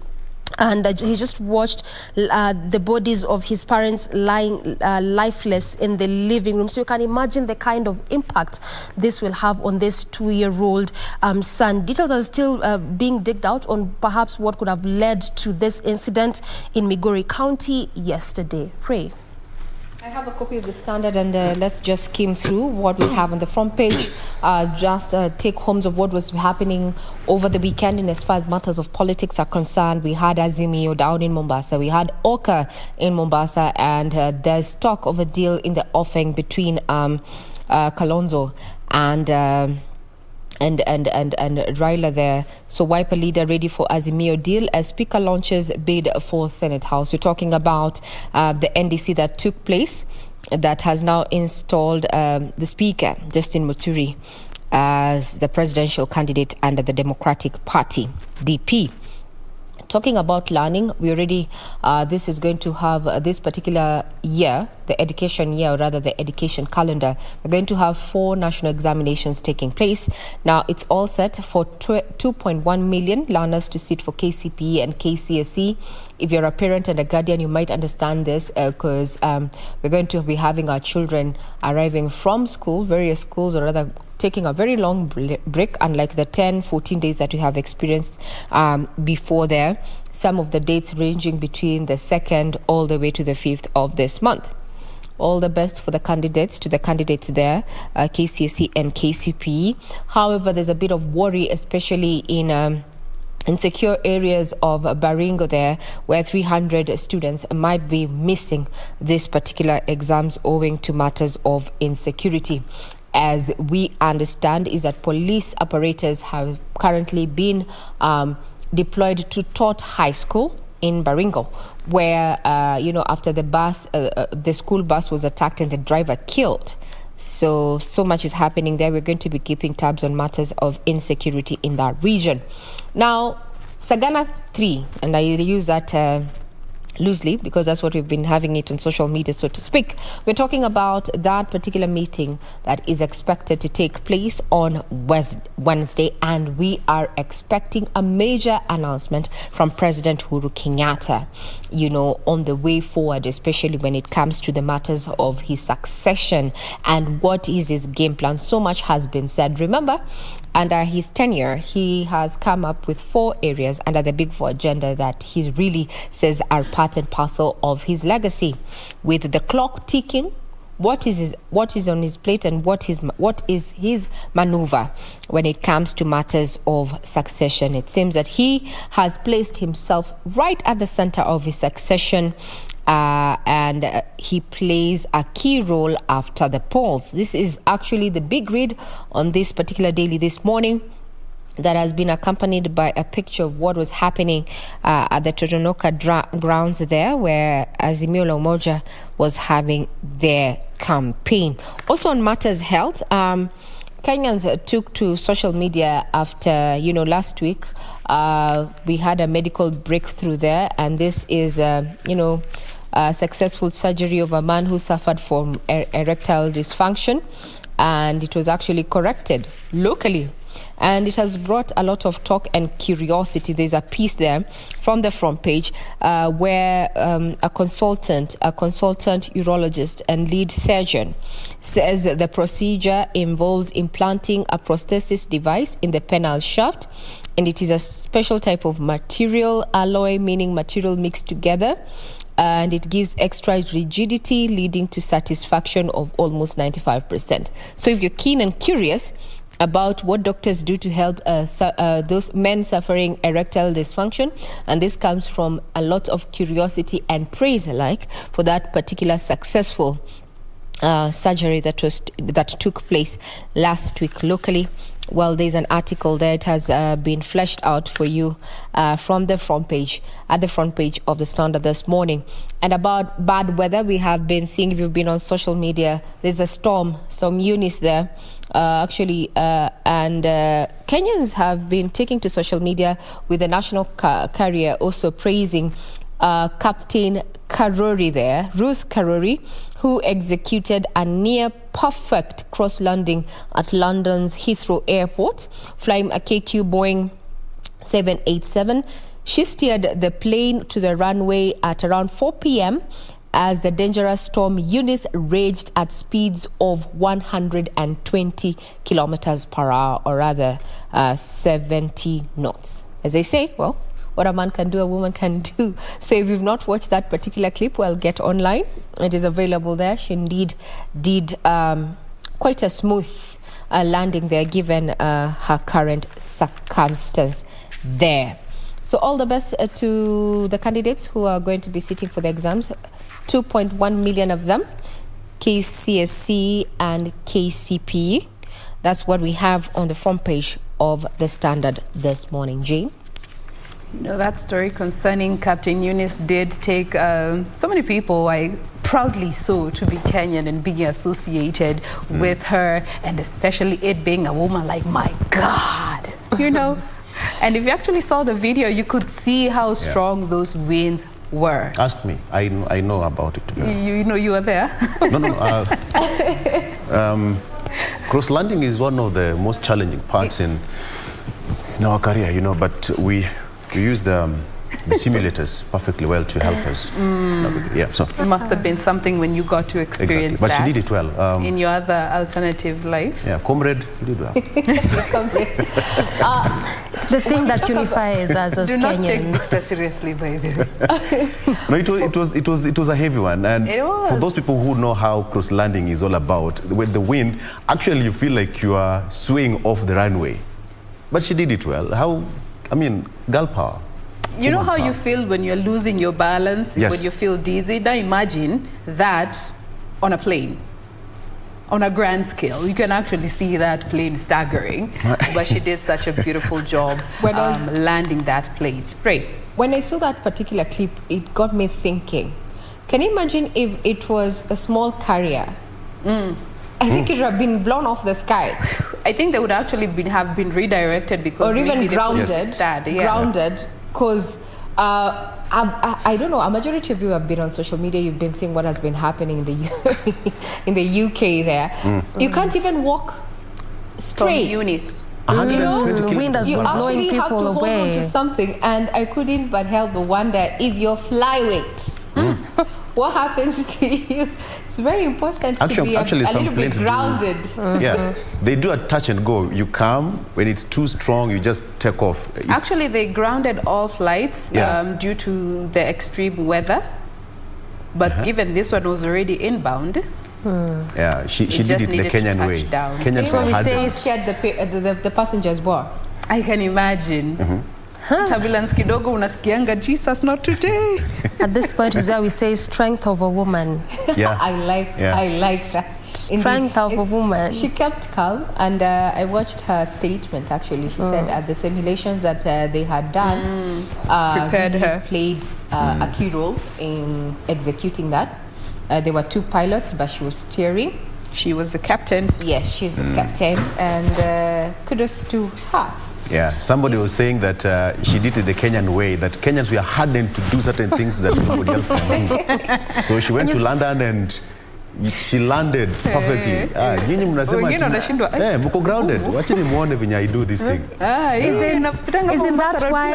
And he just watched the bodies of his parents lying lifeless in the living room. So you can imagine the kind of impact this will have on this 2-year-old son. Details are still being digged out on perhaps what could have led to this incident in Migori County yesterday. Ray. I have a copy of the Standard, and let's just skim through what we have on the front page. Just take homes of what was happening over the weekend. And as far as matters of politics are concerned, we had Azimio down in Mombasa. We had Oka in Mombasa, and there's talk of a deal in the offing between Kalonzo and Raila there. So Wiper leader ready for Azimio deal as Speaker launches bid for Senate House. We're talking about the NDC that took place, that has now installed the Speaker, Justin Muturi, as the presidential candidate under the Democratic Party, DP. Talking about learning, we already, this is going to have this particular year, the education year, or rather the education calendar. We're going to have 4 national examinations taking place. Now, it's all set for 2.1 million learners to sit for KCPE and KCSE. If you're a parent and a guardian, you might understand this because we're going to be having our children arriving from school, various schools, or rather taking a very long break, unlike the 10-14 days that we have experienced before there. Some of the dates ranging between the 2nd all the way to the 5th of this month. All the best for the candidates, there, KCSE and KCPE. However, there's a bit of worry, especially in secure areas of Baringo there, where 300 students might be missing these particular exams owing to matters of insecurity. As we understand, is that police apparatus have currently been deployed to Tot High School in Baringo, where, after the school bus was attacked and the driver killed. So much is happening there. We're going to be keeping tabs on matters of insecurity in that region. Now, Sagana 3, and I use that loosely because that's what we've been having it on social media, so to speak. We're talking about that particular meeting that is expected to take place on Wednesday, and we are expecting a major announcement from President Uhuru Kenyatta, on the way forward, especially when it comes to the matters of his succession and what is his game plan. So much has been said. Remember, under his tenure, he has come up with 4 areas under the Big 4 agenda that he really says are part and parcel of his legacy. With the clock ticking, what is on his plate and what is his maneuver when it comes to matters of succession? It seems that he has placed himself right at the center of his succession, and he plays a key role after the polls. This is actually the big read on this particular daily this morning, that has been accompanied by a picture of what was happening at the Totonoka grounds there, where Azimio la Umoja was having their campaign. Also on matters health, Kenyans took to social media after, last week we had a medical breakthrough there, and this is, a successful surgery of a man who suffered from erectile dysfunction, and it was actually corrected locally. And it has brought a lot of talk and curiosity. There's a piece there from the front page where a consultant urologist and lead surgeon says the procedure involves implanting a prosthesis device in the penile shaft, and it is a special type of material, alloy meaning material mixed together, and it gives extra rigidity, leading to satisfaction of almost 95%. So if you're keen and curious about what doctors do to help those men suffering erectile dysfunction, and this comes from a lot of curiosity and praise alike for that particular successful surgery that took place last week locally. Well, there's an article there. It has been fleshed out for you from the front page, at the front page of the Standard this morning. And about bad weather, we have been seeing, if you've been on social media, there's a storm Eunice there, and Kenyans have been taking to social media with the national carrier also praising Captain Karori there, Ruth Karori, who executed a near-perfect cross-landing at London's Heathrow Airport, flying a KQ Boeing 787. She steered the plane to the runway at around 4 p.m. as the dangerous storm Eunice raged at speeds of 120 kilometers per hour, or rather 70 knots. As they say, well, what a man can do, a woman can do. So if you've not watched that particular clip, well, get online. It is available there. She indeed did quite a smooth landing there, given her current circumstance there. So all the best to the candidates who are going to be sitting for the exams. 2.1 million of them, KCSE and KCPE. That's what we have on the front page of the Standard this morning. Jane? That story concerning Captain Eunice did take so many people, proudly so, to be Kenyan and being associated with her, and especially it being a woman, like, my God, And if you actually saw the video, you could see how strong those winds were. Ask me. I know about it. You were there? No. Cross landing is one of the most challenging parts in our career, but we use the simulators perfectly well to help us. Yeah, so it must have been something when you got to experience But that. she did it well. In your other alternative life. Yeah, comrade, you did well. It's the thing that unifies us as Do not Kenyans. take Victor seriously, by the way. No, it was a heavy one, and It was. for those people who know how cross landing is all about, with the wind, actually you feel like you are swaying off the runway. But she did it well. Girl power. You know how you feel when you're losing your balance, Yes. when you feel dizzy? Now imagine that on a plane, on a grand scale. You can actually see that plane staggering, but she did such a beautiful job landing that plane. Great. When I saw that particular clip, it got me thinking, can you imagine if it was a small carrier? I think it would have been blown off the sky. I think they would actually have been redirected because or even maybe grounded. They stand, Grounded, because I don't know. A majority of you have been on social media. You've been seeing what has been happening in the in the UK. There, you can't even walk straight. From Eunice. The wind has You been blowing actually have to people hold on away. to something, and I couldn't but help but wonder if you're flyweight. What happens to you? It's very important to be a little bit grounded. Yeah, they do a touch and go. You come, when it's too strong, you just take off. Actually, they grounded all flights due to the extreme weather. But given this one was already inbound, yeah, she did it the Kenyan way. That's what we say. Scared the passengers more. I can imagine. Turbulence kidogo unasikianga, Jesus, not today. At this point is where we say strength of a woman. Yeah. I like that. Strength of a woman. She kept calm, and I watched her statement. Actually, she said the simulations that they had done prepared her, played a key role in executing that. There were two pilots, but she was steering. She was the captain. Yes, she's the captain, and kudos to her. Yeah, somebody was saying that she did it the Kenyan way, that Kenyans were hardened to do certain things that nobody else can do. So she went to London and she landed perfectly. Nyinyi mnasema mko grounded. Wacheni muone venye I do this thing. Isn't that why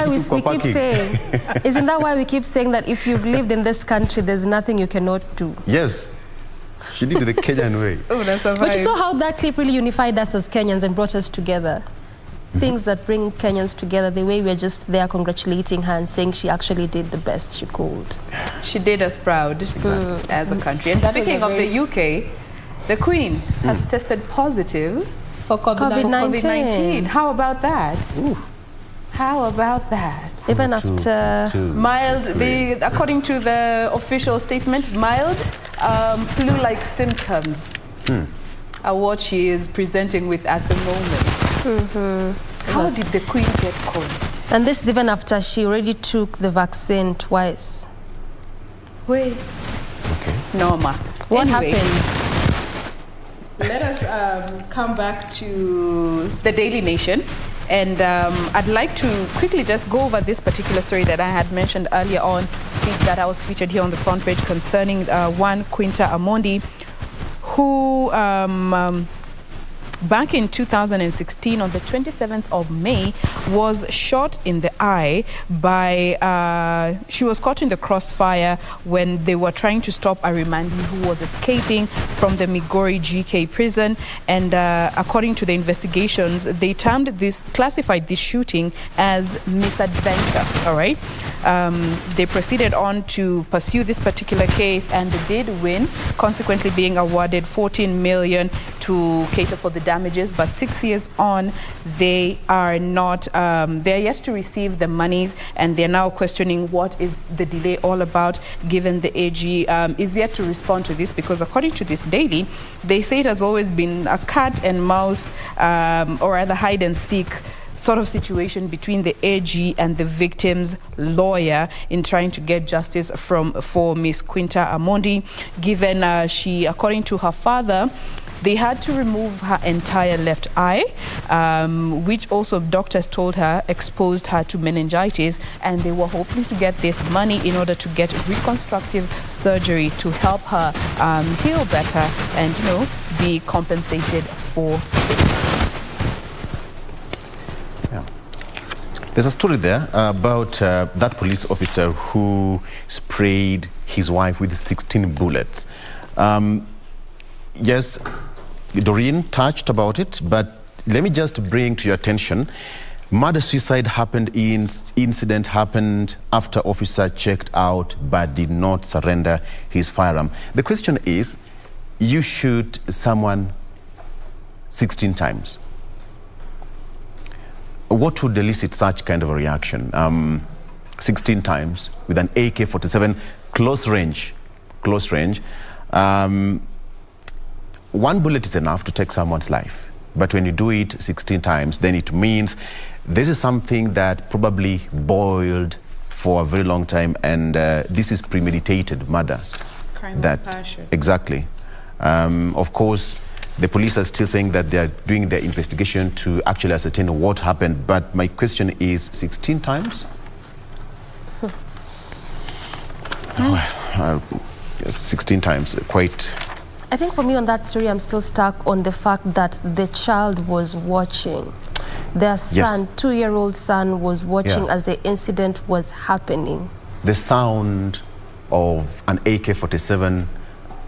we keep saying? Isn't that why we keep saying that if you've lived in this country, there's nothing you cannot do? Yes. She did it the Kenyan way. But you saw how that clip really unified us as Kenyans and brought us together. Things that bring Kenyans together, the way we're just there congratulating her and saying she actually did the best she could. She did us proud as a country. And speaking of the UK, the Queen has tested positive for COVID-19. How about that? How about that? Even after mild, according to the official statement, mild flu-like symptoms are what she is presenting with at the moment. How did the Queen get COVID? And this is even after she already took the vaccine twice. Wait. Norma. What happened? Let us come back to the Daily Nation. And I'd like to quickly just go over this particular story that I had mentioned earlier on, that I was featured here on the front page concerning one Quinta Amondi, who back in 2016 on the 27th of May was shot in the eye by, she was caught in the crossfire when they were trying to stop a remandee who was escaping from the Migori GK prison. And according to the investigations, they classified this shooting as misadventure, all right? They proceeded on to pursue this particular case and they did win, consequently being awarded 14 million to cater for the damages. But 6 years on, they are not, they're yet to receive the monies, and they're now questioning what is the delay all about, given the AG is yet to respond to this, because according to this daily, they say it has always been a cat and mouse, or rather hide and seek sort of situation between the AG and the victim's lawyer in trying to get justice for Miss Quinta Amondi, given she, according to her father, they had to remove her entire left eye, which also doctors told her exposed her to meningitis, and they were hoping to get this money in order to get reconstructive surgery to help her heal better and, you know, be compensated for this. There's a story there about that police officer who sprayed his wife with 16 bullets. Yes, Doreen touched about it, but let me just bring to your attention, murder-suicide incident happened after officer checked out but did not surrender his firearm. The question is, you shoot someone 16 times. What would elicit such kind of a reaction? 16 times with an AK-47, close range. One bullet is enough to take someone's life. But when you do it 16 times, then it means this is something that probably boiled for a very long time, and this is premeditated murder. Crime of passion. Exactly. Of course, the police are still saying that they are doing their investigation to actually ascertain what happened. But my question is, 16 times? Well, 16 times, quite. I think for me on that story, I'm still stuck on the fact that the child was watching. Their son, yes. 2-year-old son, was watching as the incident was happening. The sound of an AK-47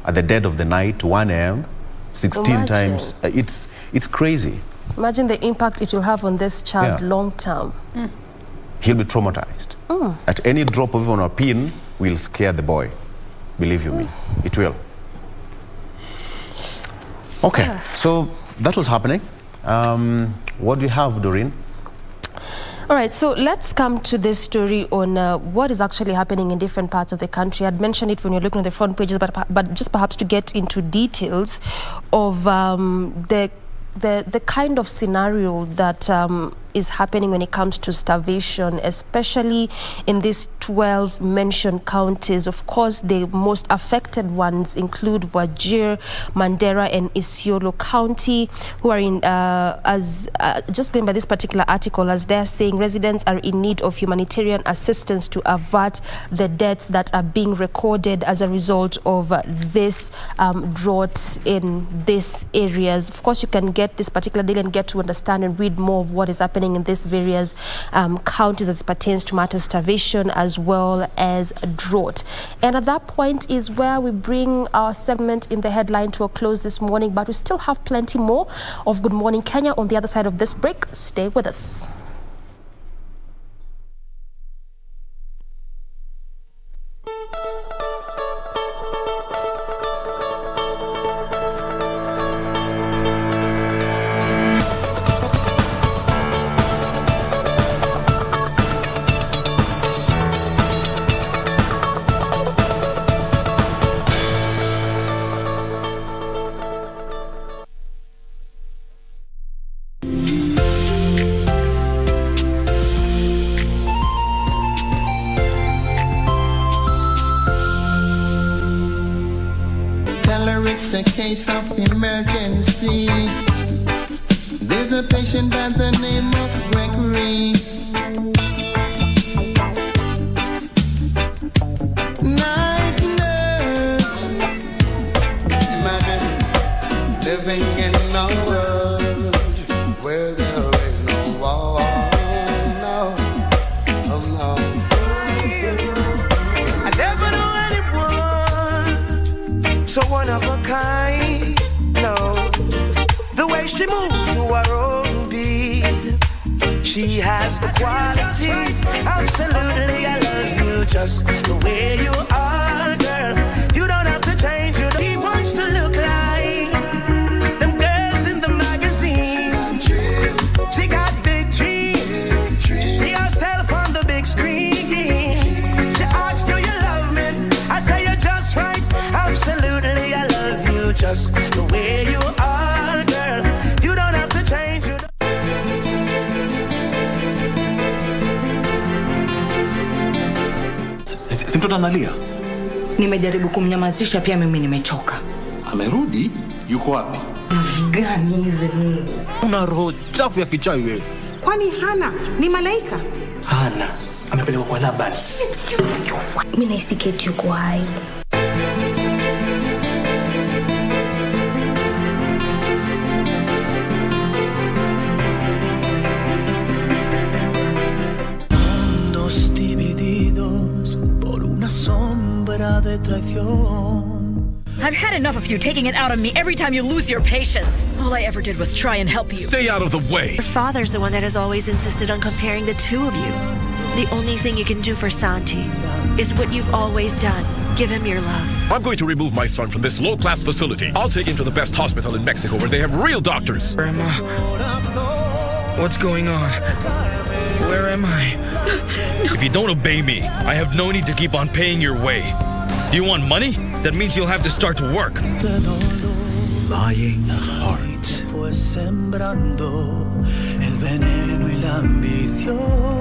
at the dead of the night, 1 a.m., 16 times, it's crazy. Imagine the impact it will have on this child long term. He'll be traumatized. At any drop of even a pin will scare the boy. Believe you me, it will. Okay, so that was happening. What do you have, Doreen? All right, so let's come to this story on what is actually happening in different parts of the country. I'd mentioned it when you're looking at the front pages, but just perhaps to get into details of the kind of scenario that is happening when it comes to starvation, especially in these 12 mentioned counties. Of course, the most affected ones include Wajir, Mandera, and Isiolo County, who are in, just going by this particular article, as they're saying residents are in need of humanitarian assistance to avert the deaths that are being recorded as a result of this drought in these areas. Of course, you can get this particular deal and get to understand and read more of what is happening in these various counties as it pertains to matters starvation as well as drought. And at that point is where we bring our segment in the headline to a close this morning, but we still have plenty more of Good Morning Kenya on the other side of this break. Stay with us. It's a case of emergency. There's a patient by the name of Gregory. Night nurse. Imagine living in a world so one of a kind. No, the way she moves to her own beat, she has the qualities. Absolutely, I love you just the way you are, girl. You don't have to change. He wants to look like them girls in the magazine. She got big dreams. She see herself on the big screen. She asks, do you love me? I say you're just right. Absolutely, I love you just the way you are, girl. You don't have to change. Si mtoto analia? Nimejaribu kumnyamazisha, pia mimi nimechoka. Amerudi? Yuko wapi? Gani hizi Mungu? Una roho chafu ya kichawi wewe. Kwani Hana ni malaika? Hana amepelekwa kwa Laban. Mimi naisiketi yuko hai. Mundos divididos por una sombra de traición. I've had enough of you taking it out on me every time you lose your patience. All I ever did was try and help you. Stay out of the way. Your father's the one that has always insisted on comparing the two of you. The only thing you can do for Santi is what you've always done. Give him your love. I'm going to remove my son from this low-class facility. I'll take him to the best hospital in Mexico where they have real doctors. Grandma, what's going on? Where am I? If you don't obey me, I have no need to keep on paying your way. Do you want money? That means you'll have to start to work. Lying heart. Fue sembrando el veneno y la ambición.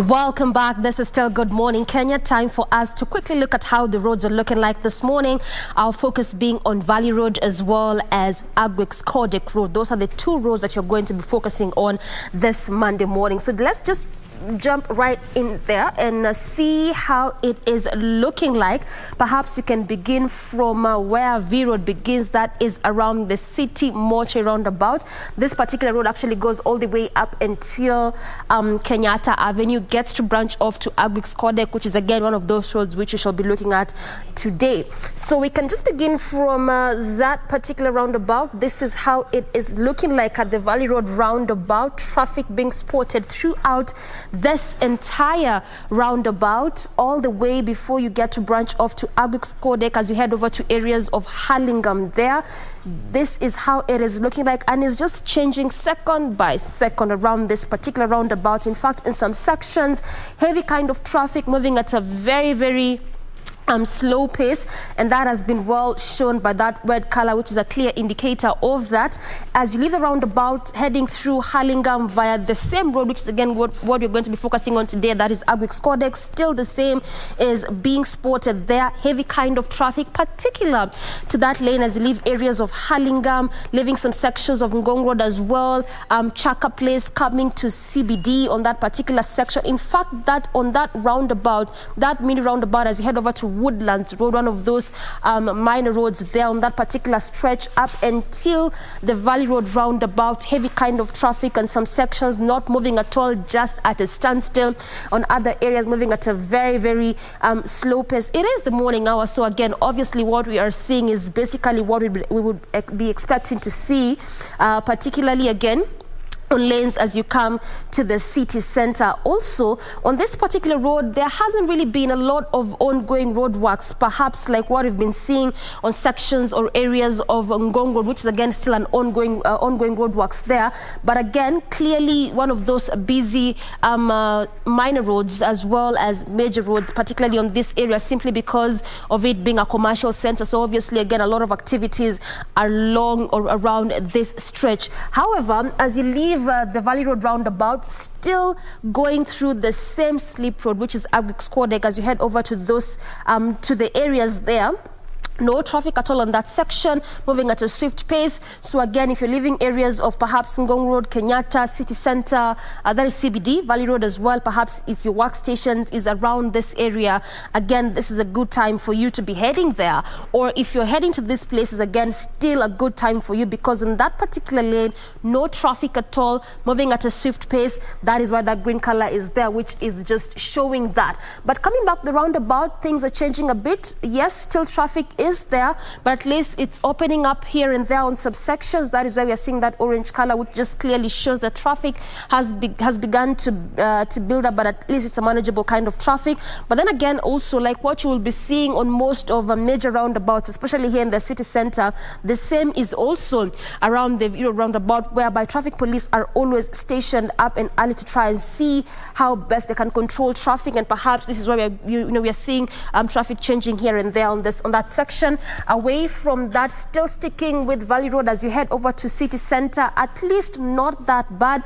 Welcome back. This is still Good Morning Kenya. Time for us to quickly look at how the roads are looking like this morning. Our focus being on Valley Road as well as Agwix Kodek Road. Those are the two roads that you're going to be focusing on this Monday morning. So let's just jump right in there and see how it is looking like. Perhaps you can begin from where V Road begins, that is around the City Moche roundabout. This particular road actually goes all the way up until Kenyatta Avenue, gets to branch off to Agwix Kodek, which is again one of those roads which we shall be looking at today. So we can just begin from that particular roundabout. This is how it is looking like at the Valley Road roundabout. Traffic being spotted throughout this entire roundabout, all the way before you get to branch off to Agwix Kodek as you head over to areas of Hurlingham there. This is how it is looking like, and it's just changing second by second around this particular roundabout. In fact, in some sections, heavy kind of traffic moving at a very, very slow pace, and that has been well shown by that red color, which is a clear indicator of that. As you leave the roundabout heading through Hurlingham via the same road, which is again what you're going to be focusing on today, that is Agwix Kodek, still the same is being spotted there. Heavy kind of traffic particular to that lane as you leave areas of Hurlingham, leaving some sections of Ngong Road as well. Chaka Place coming to CBD on that particular section. In fact, that on that roundabout, that mini roundabout, as you head over to Woodlands Road, one of those minor roads there on that particular stretch up until the Valley Road roundabout, heavy kind of traffic and some sections not moving at all, just at a standstill. On other areas moving at a very, very slow pace. It is the morning hour, so again, obviously what we are seeing is basically what we would be expecting to see, particularly again on lanes as you come to the city center. Also, on this particular road, there hasn't really been a lot of ongoing road works, perhaps like what we've been seeing on sections or areas of Ngong Road, which is again still an ongoing road works there. But again, clearly one of those busy minor roads as well as major roads, particularly on this area, simply because of it being a commercial center. So obviously, again, a lot of activities are along or around this stretch. However, as you leave the Valley Road roundabout, still going through the same slip road, which is Agwix Kodek, as you head over to those to the areas there. No traffic at all on that section, moving at a swift pace. So again, if you're leaving areas of perhaps Ngong Road, Kenyatta, City Center, that is CBD, Valley Road as well, perhaps if your workstation is around this area, again, this is a good time for you to be heading there. Or if you're heading to these places, again, still a good time for you, because in that particular lane, no traffic at all, moving at a swift pace. That is why that green color is there, which is just showing that. But coming back the roundabout, things are changing a bit. Yes, still traffic is there, but at least it's opening up here and there on subsections. That is why we are seeing that orange color, which just clearly shows that traffic has begun to build up, but at least it's a manageable kind of traffic. But then again, also like what you will be seeing on most of major roundabouts, especially here in the city center, the same is also around the roundabout, whereby traffic police are always stationed up and early to try and see how best they can control traffic. And perhaps this is why we are seeing traffic changing here and there on that section. Away from that, still sticking with Valley Road as you head over to City Center, at least not that bad.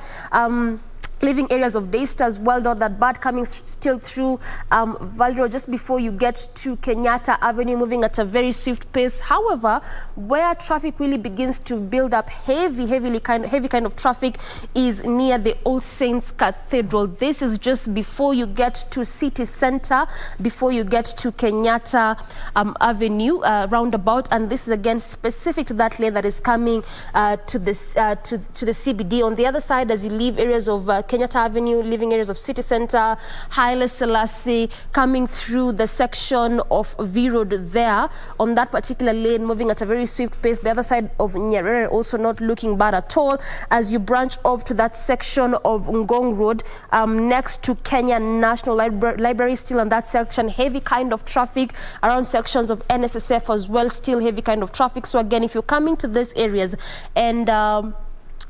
Living areas of Daystar as well, not that bad, coming still through Valley Road just before you get to Kenyatta Avenue, moving at a very swift pace. However, where traffic really begins to build up heavy kind of traffic is near the All Saints Cathedral. This is just before you get to City Center, before you get to Kenyatta Avenue roundabout, and this is again specific to that lane that is coming to the CBD. On the other side, as you leave areas of Kenyatta Avenue, living areas of City Center, Haile Selassie, coming through the section of V Road there, on that particular lane, moving at a very swift pace. The other side of Nyerere also not looking bad at all. As you branch off to that section of Ngong Road, next to Kenya National Library, still on that section, heavy kind of traffic around sections of NSSF as well, still heavy kind of traffic. So again, if you're coming to these areas and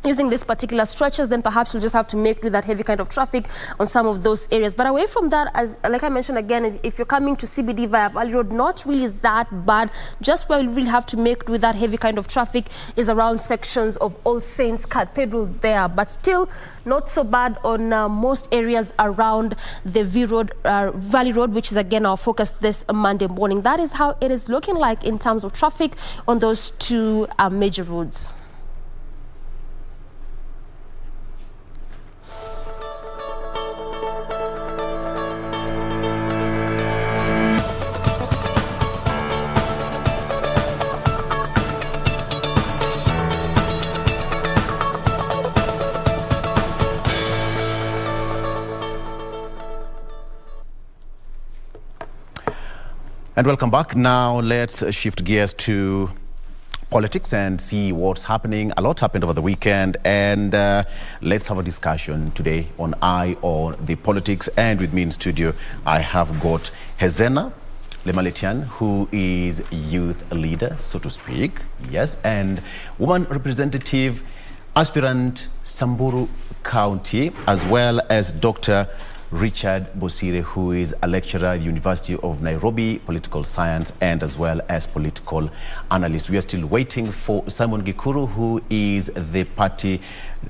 using these particular stretches, then perhaps you'll just have to make do that heavy kind of traffic on some of those areas. But away from that, as like I mentioned again, is if you're coming to CBD via Valley Road, not really that bad. Just where you really have to make do with that heavy kind of traffic is around sections of All Saints Cathedral there, but still not so bad on most areas around the Valley Road, which is again our focus this Monday morning. That is how it is looking like in terms of traffic on those two major roads. And welcome back. Now let's shift gears to politics and see what's happening. A lot happened over the weekend, and let's have a discussion today on Eye on the Politics. And with me in studio, I have got Hezena Lemaletian, who is youth leader, so to speak, yes, and woman representative, aspirant Samburu County, as well as Dr. Richard Bosire, who is a lecturer at the University of Nairobi, political science, and as well as political analyst. We are still waiting for Simon Gikuru, who is the party,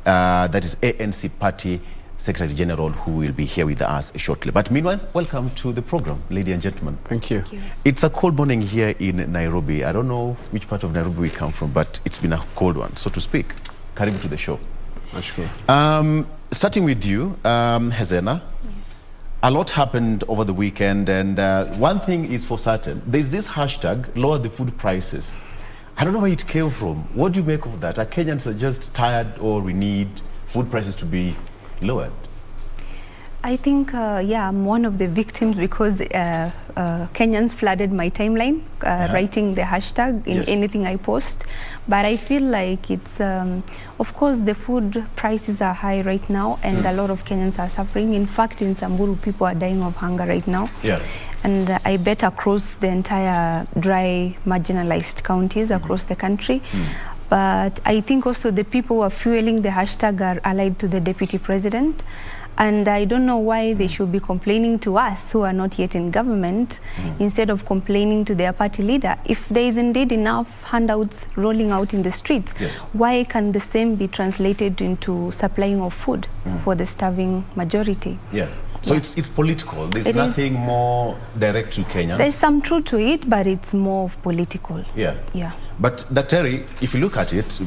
that is ANC party Secretary General, who will be here with us shortly. But meanwhile, welcome to the program, ladies and gentlemen. Thank you. It's a cold morning here in Nairobi. I don't know which part of Nairobi we come from, but it's been a cold one, so to speak. Karibu to the show. That's cool. Starting with you, Hezena. Yes. A lot happened over the weekend, and one thing is for certain. There's this hashtag, lower the food prices. I don't know where it came from. What do you make of that? Are Kenyans just tired, or we need food prices to be lowered? I think, yeah, I'm one of the victims because Kenyans flooded my timeline, writing the hashtag in anything I post. But I feel like it's, of course, the food prices are high right now, and a lot of Kenyans are suffering. In fact, in Samburu, people are dying of hunger right now. Yeah. And I bet across the entire dry, marginalized counties across the country. But I think also the people who are fueling the hashtag are allied to the deputy president. And I don't know why they should be complaining to us who are not yet in government instead of complaining to their party leader. If there is indeed enough handouts rolling out in the streets, why can the same be translated into supplying of food for the starving majority? Yeah. So it's political. There's nothing more direct to Kenya. There's some truth to it, but it's more of political. Yeah. Yeah. But Dr. if you look at it,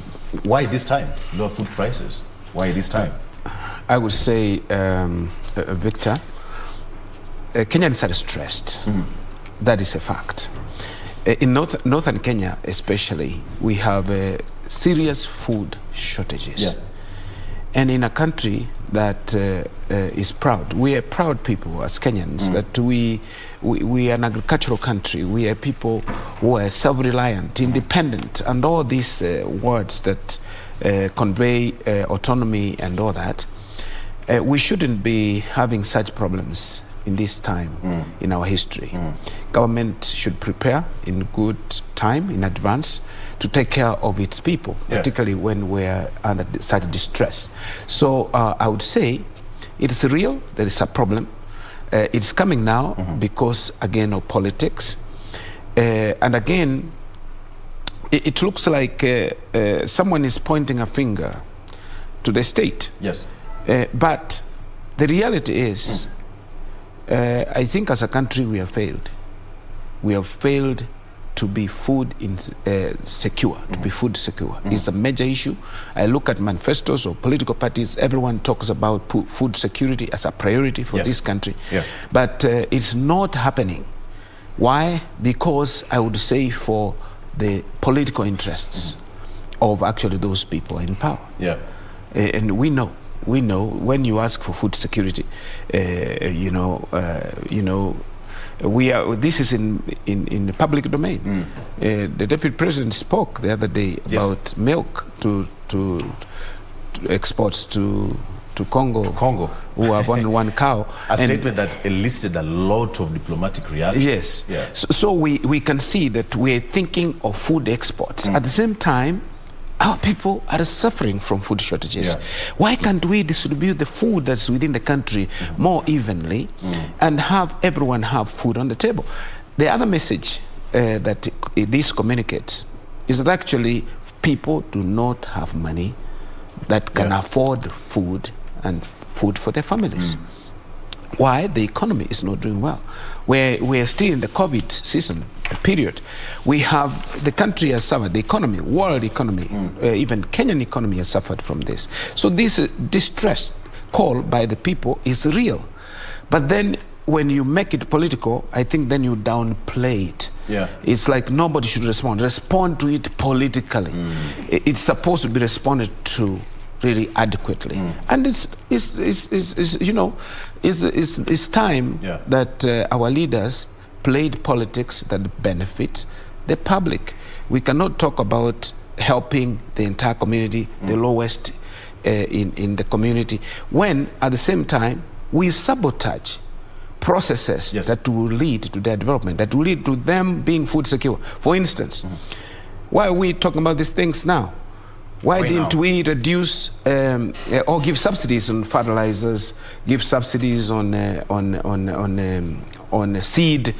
why this time? Lower food prices. Why this time? I would say, Victor, Kenyans are stressed. That is a fact. In northern Kenya especially, we have serious food shortages. Yeah. And in a country that is proud, we are proud people as Kenyans, that we are an agricultural country. We are people who are self-reliant, independent, and all these words that convey autonomy and all that. We shouldn't be having such problems in this time in our history. Government should prepare in good time, in advance, to take care of its people, particularly when we're under such distress. So I would say it's real, there is a problem. It's coming now because, again, of politics. And again, it looks like someone is pointing a finger to the state. Yes. But the reality is, I think as a country we have failed. We have failed to be food secure, to be food secure. It's a major issue. I look at manifestos of political parties, everyone talks about food security as a priority for this country. Yeah. But it's not happening. Why? Because I would say for the political interests of actually those people in power. Yeah. And we know when you ask for food security, this is in the public domain. The deputy president spoke the other day about milk to exports to Congo, who have only one cow. A statement that elicited a lot of diplomatic reaction. Yes. Yeah. So we can see that we're thinking of food exports. At the same time, our people are suffering from food shortages. Yeah. Why can't we distribute the food that's within the country more evenly and have everyone have food on the table? The other message that this communicates is that actually people do not have money that can afford food and food for their families. Why? The economy is not doing well. We're still in the COVID season period. We have, the country has suffered, the economy, world economy, even Kenyan economy has suffered from this. So this distress call by the people is real. But then when you make it political, I think then you downplay it. Yeah. It's like nobody should respond. Respond to it politically. It's supposed to be responded to really adequately, and it's time that our leaders played politics that benefit the public. We cannot talk about helping the entire community, the lowest in the community, when at the same time we sabotage processes that will lead to their development, that will lead to them being food secure. For instance, why are we talking about these things now? Why didn't we reduce or give subsidies on fertilizers, give subsidies on seed,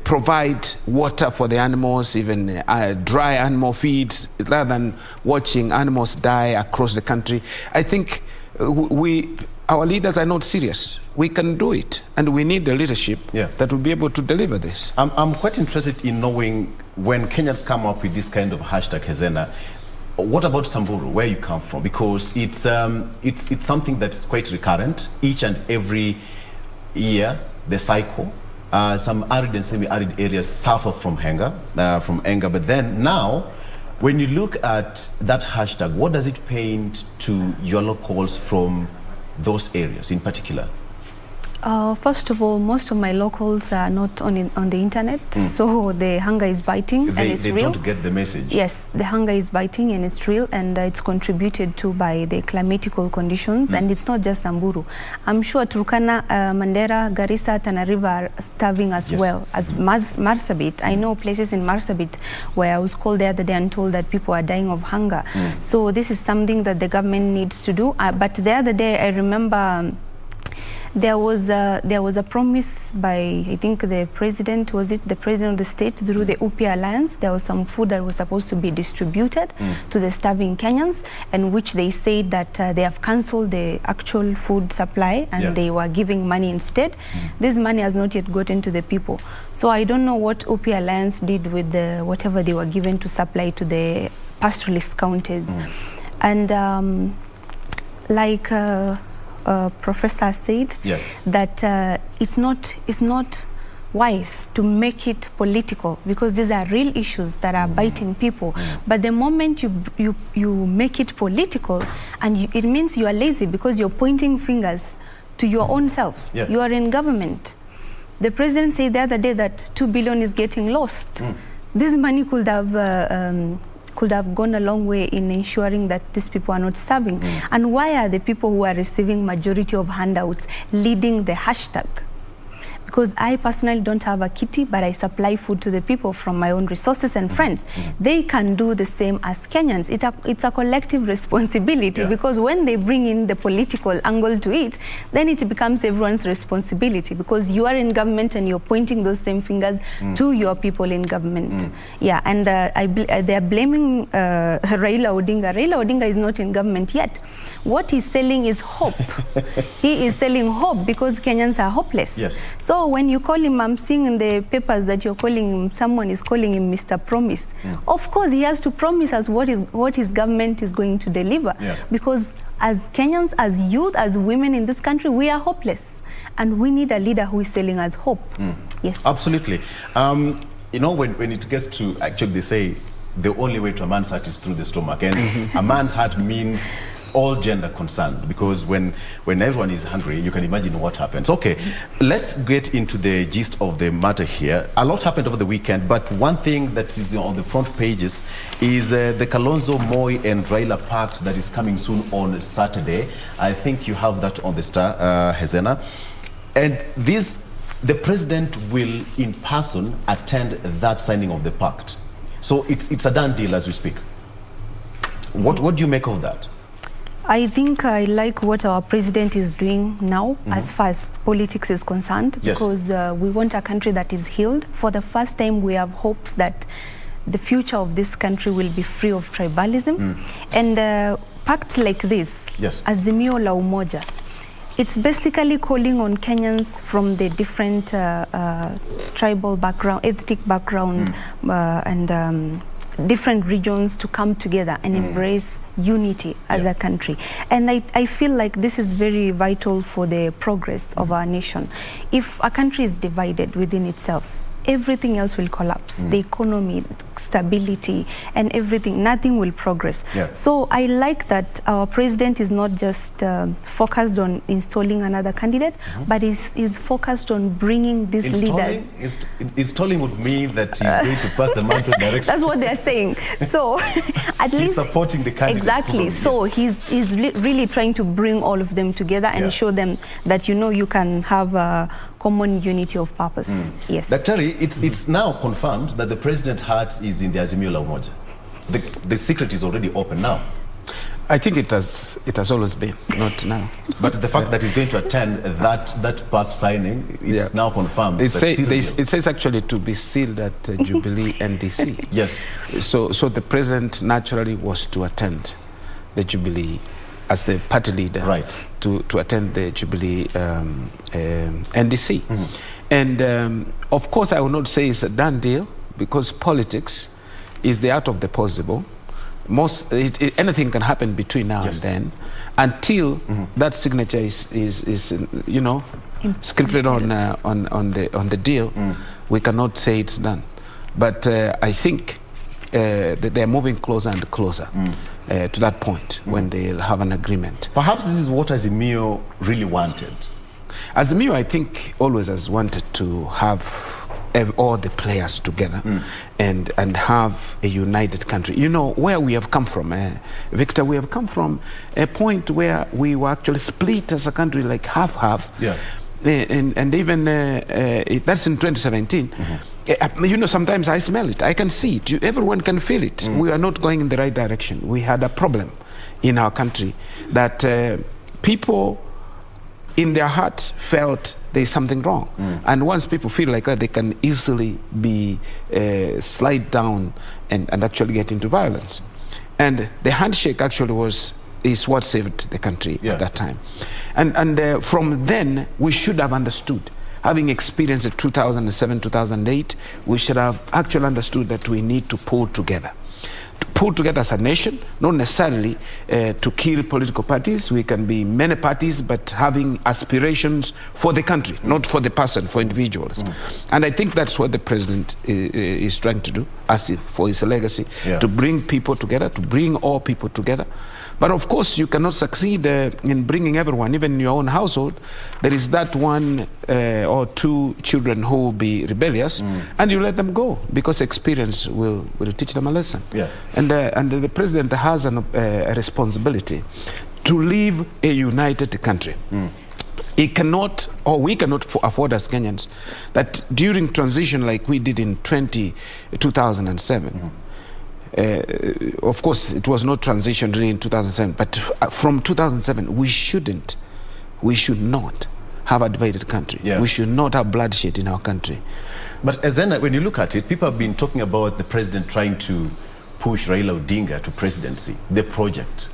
provide water for the animals, even dry animal feeds, rather than watching animals die across the country? I think our leaders are not serious. We can do it, and we need the leadership that will be able to deliver this. I'm quite interested in knowing, when Kenyans come up with this kind of hashtag, Hezena, what about Samburu, where you come from? Because it's something that's quite recurrent each and every year. The cycle, some arid and semi-arid areas suffer from hunger, But then now, when you look at that hashtag, what does it paint to your locals from those areas in particular? First of all, most of my locals are not on the internet, so the hunger is biting and it's real. They don't get the message. Yes, the hunger is biting and it's real, and it's contributed to by the climatical conditions, and it's not just Samburu. I'm sure Turkana, Mandera, Garissa, Tana River are starving as well as Marsabit. I know places in Marsabit where I was called the other day and told that people are dying of hunger. So this is something that the government needs to do. But the other day I remember There was a promise by, I think, the president, was it the president of the state, through the UPI Alliance. There was some food that was supposed to be distributed to the starving Kenyans, and which they said that they have cancelled the actual food supply and they were giving money instead. This money has not yet gotten to the people. So I don't know what UPI Alliance did with the whatever they were given to supply to the pastoralist counties. And like Professor said, that it's not wise to make it political, because these are real issues that are biting people. But the moment you make it political, and it means you are lazy, because you're pointing fingers to your own self. You are in government. The president said the other day that 2 billion is getting lost. This money could have gone a long way in ensuring that these people are not starving. And why are the people who are receiving majority of handouts leading the hashtag? Because I personally don't have a kitty, but I supply food to the people from my own resources and friends. They can do the same as Kenyans. It's a collective responsibility, because when they bring in the political angle to it, then it becomes everyone's responsibility, because you are in government and you're pointing those same fingers to your people in government. And they are blaming Raila Odinga. Raila Odinga is not in government yet. What he's selling is hope. He is selling hope because Kenyans are hopeless. So when you call him, I'm seeing in the papers that you're calling him, someone is calling him Mr. Promise. Of course, he has to promise us what his government is going to deliver. Because as Kenyans, as youth, as women in this country, we are hopeless. And we need a leader who is selling us hope. Yes. Absolutely. You know, when it gets to, actually they say, the only way to a man's heart is through the stomach. And a man's heart means all gender concerned, because when everyone is hungry, you can imagine what happens. Okay, let's get into the gist of the matter here. A lot happened over the weekend, but one thing that is on the front pages is the Kalonzo, Moi and Raila Pact that is coming soon on Saturday. I think you have that on the Star, Hezena. And the president will in person attend that signing of the pact. So it's a done deal as we speak. What do you make of that? I think I like what our president is doing now as far as politics is concerned, because we want a country that is healed. For the first time, we have hopes that the future of this country will be free of tribalism. And pacts like this, Azimio la Umoja, it's basically calling on Kenyans from the different tribal background, ethnic background, and different regions to come together and embrace unity as a country. And I feel like this is very vital for the progress of our nation. If a country is divided within itself, everything else will collapse. The economy, stability, and everything, nothing will progress. So I like that our president is not just focused on installing another candidate, but is focused on bringing these leaders. Installing would mean that he's going to pass the mantle direction. That's what they're saying. So at least he's supporting the candidate. Exactly. So he's really trying to bring all of them together and show them that, you know, you can have a common unity of purpose. Yes. Daktari, it's now confirmed that the president's heart is in the Azimio la Umoja. The secret is already open now. I think it has always been, not now. But the fact that he's going to attend that pact signing, it's now confirmed. It says actually to be sealed at Jubilee NDC. Yes. So the president naturally was to attend the Jubilee as the party leader, to attend the Jubilee NDC. And of course, I will not say it's a done deal, because politics is the art of the possible. Anything can happen between now and then, until that signature is you know, scripted on the deal. We cannot say it's done, but I think that they're moving closer and closer to that point when they'll have an agreement. Perhaps this is what Azimio really wanted. Azimio, I think, always has wanted to have all the players together and have a united country. You know, where we have come from, Victor, we have come from a point where we were actually split as a country, like half-half. And even, that's in 2017. You know, sometimes I smell it, I can see it, everyone can feel it. We are not going in the right direction. We had a problem in our country that people in their heart felt there's something wrong. And once people feel like that, they can easily be slide down and actually get into violence. And the handshake actually is what saved the country at that time. And from then, we should have understood. Having experienced it 2007, 2008, we should have actually understood that we need to pull together. To pull together as a nation, not necessarily to kill political parties. We can be many parties, but having aspirations for the country, not for the person, for individuals. And I think that's what the president is trying to do for his legacy, to bring people together, to bring all people together. But of course, you cannot succeed in bringing everyone, even in your own household. There is that one or two children who will be rebellious, and you let them go, because experience will teach them a lesson. And the president has a responsibility to leave a united country. He cannot, or we cannot afford as Kenyans, that during transition like we did in 2007, of course, it was not transition really in 2007, but from 2007, we should not have a divided country. We should not have bloodshed in our country. But as then, when you look at it, people have been talking about the president trying to push Raila Odinga to presidency, the project.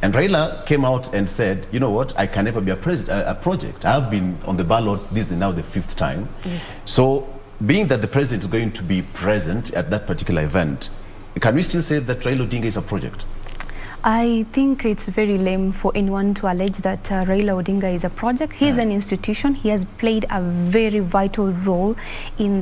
And Raila came out and said, you know what, I can never be a project. I have been on the ballot, this is now the 5th time. So, being that the president is going to be present at that particular event, can we still say that Raila Odinga is a project? I think it's very lame for anyone to allege that Raila Odinga is a project. He is an institution. He has played a very vital role in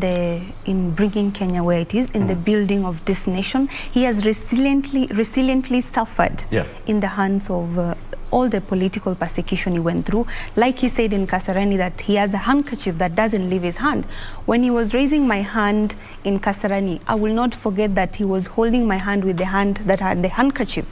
bringing Kenya where it is, in the building of this nation. He has resiliently suffered in the hands of all the political persecution he went through. Like he said in Kasarani, that he has a handkerchief that doesn't leave his hand. When he was raising my hand in Kasarani, I will not forget that he was holding my hand with the hand that had the handkerchief.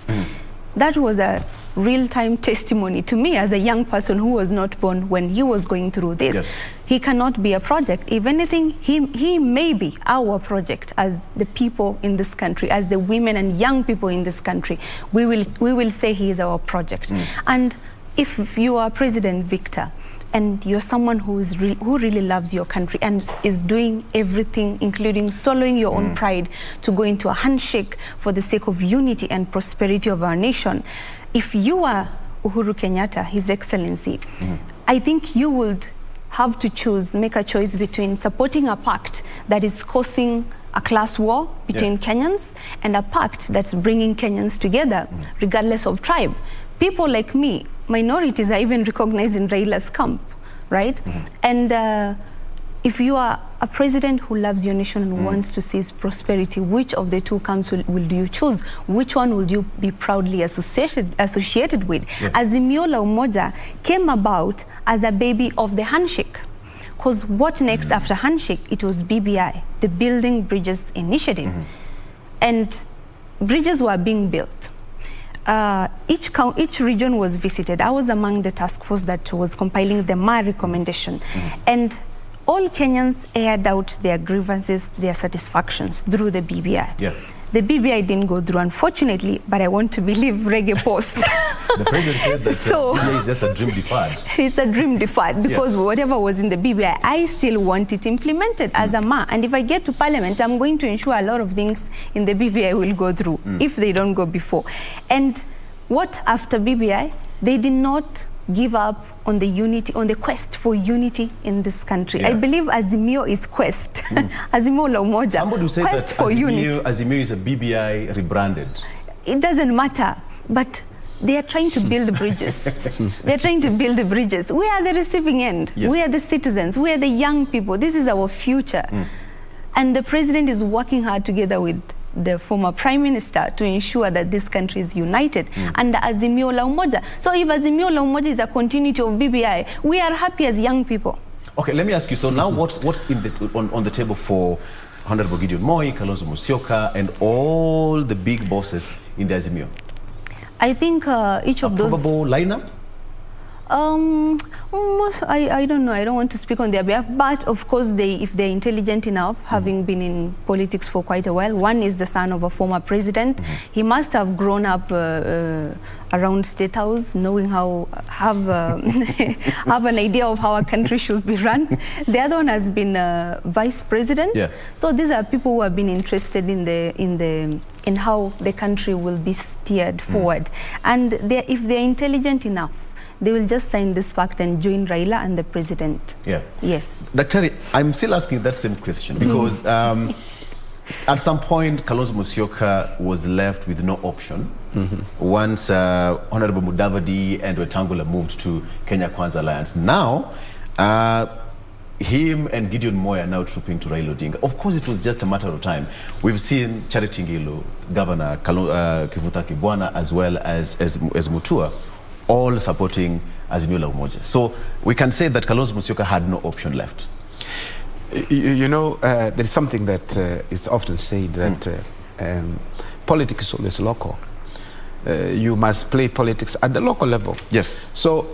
That was a real-time testimony to me as a young person who was not born when he was going through this. He cannot be a project. If anything, he may be our project as the people in this country, as the women and young people in this country. We will say he is our project. And if you are President Victor, and you're someone who really loves your country and is doing everything, including swallowing your own pride, to go into a handshake for the sake of unity and prosperity of our nation, if you are Uhuru Kenyatta, His Excellency, I think you would have to make a choice between supporting a pact that is causing a class war between Kenyans and a pact that's bringing Kenyans together, regardless of tribe. People like me, minorities, are even recognized in Raila's camp, right? And if you are a president who loves your nation and wants to see its prosperity, which of the two camps will you choose? Which one will you be proudly associated with? Azimio la Umoja came about as a baby of the handshake. Because what next after handshake? It was BBI, the Building Bridges Initiative. And bridges were being built. Each region was visited. I was among the task force that was compiling the MA recommendation. And all Kenyans aired out their grievances, their satisfactions through the BBI. The BBI didn't go through, unfortunately, but I want to believe Reggae Post. The president said that BBI is just a dream deferred. It's a dream deferred, because whatever was in the BBI, I still want it implemented as a MA. And if I get to Parliament, I'm going to ensure a lot of things in the BBI will go through, if they don't go before. And what after BBI? They did not give up on the quest for unity in this country. I believe Azimio is quest. Azimio la Umoja. Somebody who said quest that for unity. Azimio is a BBI rebranded. It doesn't matter, but they are trying to build bridges. They're trying to build the bridges. We are the receiving end. We are the citizens. We are the young people. This is our future. And the president is working hard together with the former prime minister to ensure that this country is united under Azimio la Umoja. So if Azimio la Umoja is a continuity of BBI, we are happy as young people. Okay, let me ask you, so now what's on the table for Honorable Gideon Moi, Kalonzo Musyoka, and all the big bosses in the Azimio? I think each of those... probable lineup? I don't know. I don't want to speak on their behalf, but of course, if they're intelligent enough, having been in politics for quite a while. One is the son of a former president. He must have grown up around State House, knowing how have an idea of how a country should be run. The other one has been vice president. Yeah. So these are people who have been interested in how the country will be steered forward, and if they're intelligent enough, they will just sign this pact and join Raila and the president. Yeah. Yes. Dr. I'm still asking that same question because at some point, Kalonzo Musyoka was left with no option once Honorable Mudavadi and Wetangula moved to Kenya Kwanza Alliance. Now, him and Gideon Moi are now trooping to Raila Odinga. Of course, it was just a matter of time. We've seen Charity Ngilu, Governor Kivuta Kibwana, as well as Mutua, all supporting Azimio la Umoja. So we can say that Kalonzo Musyoka had no option left. You know, there's something that is often said that politics is always local. You must play politics at the local level. Yes. So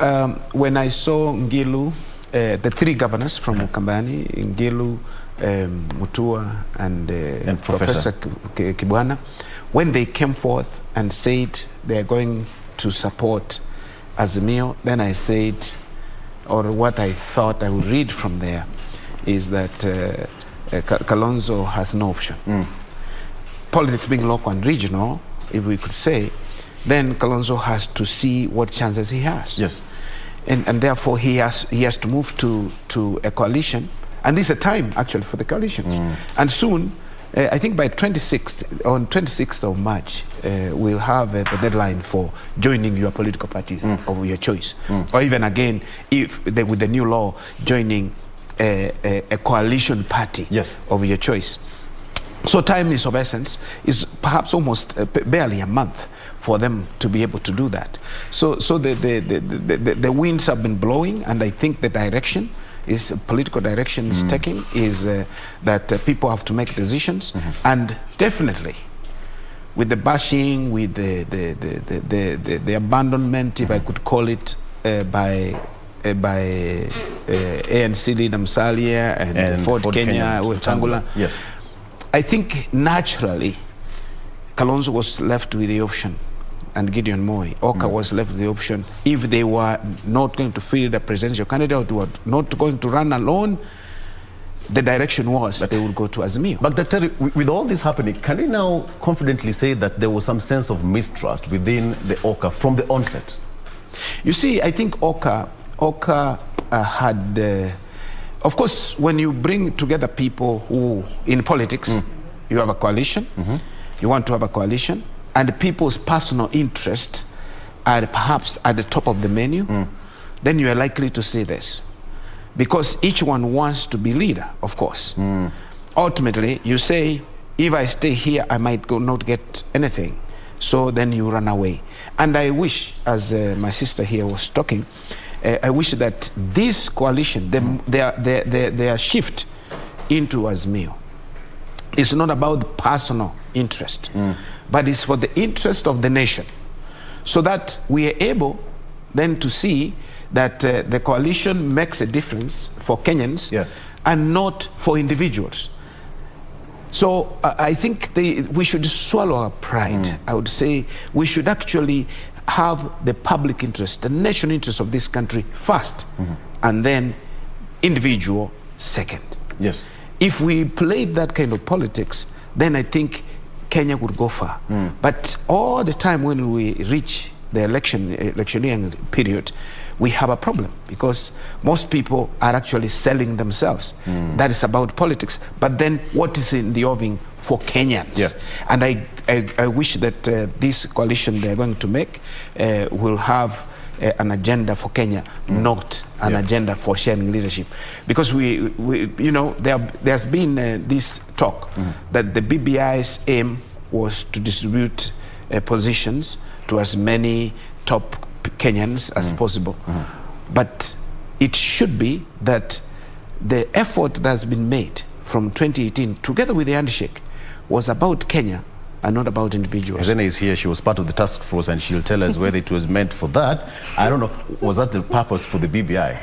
when I saw Ngilu, the three governors from Ukambani, Ngilu, Mutua, and Professor Kibwana, when they came forth and said they're going to support Azimio, then I said, or what I thought I would read from there, is that Kalonzo has no option. Politics being local and regional, if we could say, then Kalonzo has to see what chances he has. Yes. And therefore he has to move to a coalition, and this is a time actually for the coalitions. And soon, I think by 26th of March, we'll have the deadline for joining your political parties of your choice, or even again, if with the new law, joining a coalition party of your choice. So time is of essence. Is perhaps almost barely a month for them to be able to do that. So the winds have been blowing, and I think the direction is political direction is taking is that people have to make decisions, and definitely with the bashing, with the abandonment, if I could call it, by ANC leader Musalia and Ford Kenya, Wetangula. Yes, I think naturally Kalonzo was left with the option, and Gideon Moi, Oka was left with the option. If they were not going to field a presidential candidate, or were not going to run alone, the direction was they would go to Azimio. But Dr. with all this happening, can we now confidently say that there was some sense of mistrust within the Oka from the onset? You see, I think Oka had, of course, when you bring together people who, in politics, you have a coalition, you want to have a coalition, and people's personal interests are perhaps at the top of the menu, then you are likely to see this. Because each one wants to be leader, of course. Ultimately, you say, if I stay here, I might not get anything. So then you run away. And I wish, as my sister here was talking, I wish that this coalition, their shift into Azimio, is not about personal interest, but it's for the interest of the nation, so that we are able then to see that the coalition makes a difference for Kenyans and not for individuals. So I think we should swallow our pride. I would say we should actually have the public interest, the national interest of this country first, and then individual second. Yes. If we played that kind of politics, then I think Kenya would go far. But all the time when we reach the electioneering period, we have a problem, because most people are actually selling themselves. That is about politics. But then what is in the offing for Kenyans? Yeah. And I wish that this coalition they're going to make will have an agenda for Kenya, not an agenda for sharing leadership. Because we you know, there's been this talk that the BBI's aim was to distribute positions to as many top Kenyans as possible. But it should be that the effort that has been made from 2018, together with the handshake, was about Kenya and not about individuals. Zena is here. She was part of the task force, and she'll tell us whether it was meant for that. I don't know. Was that the purpose for the BBI?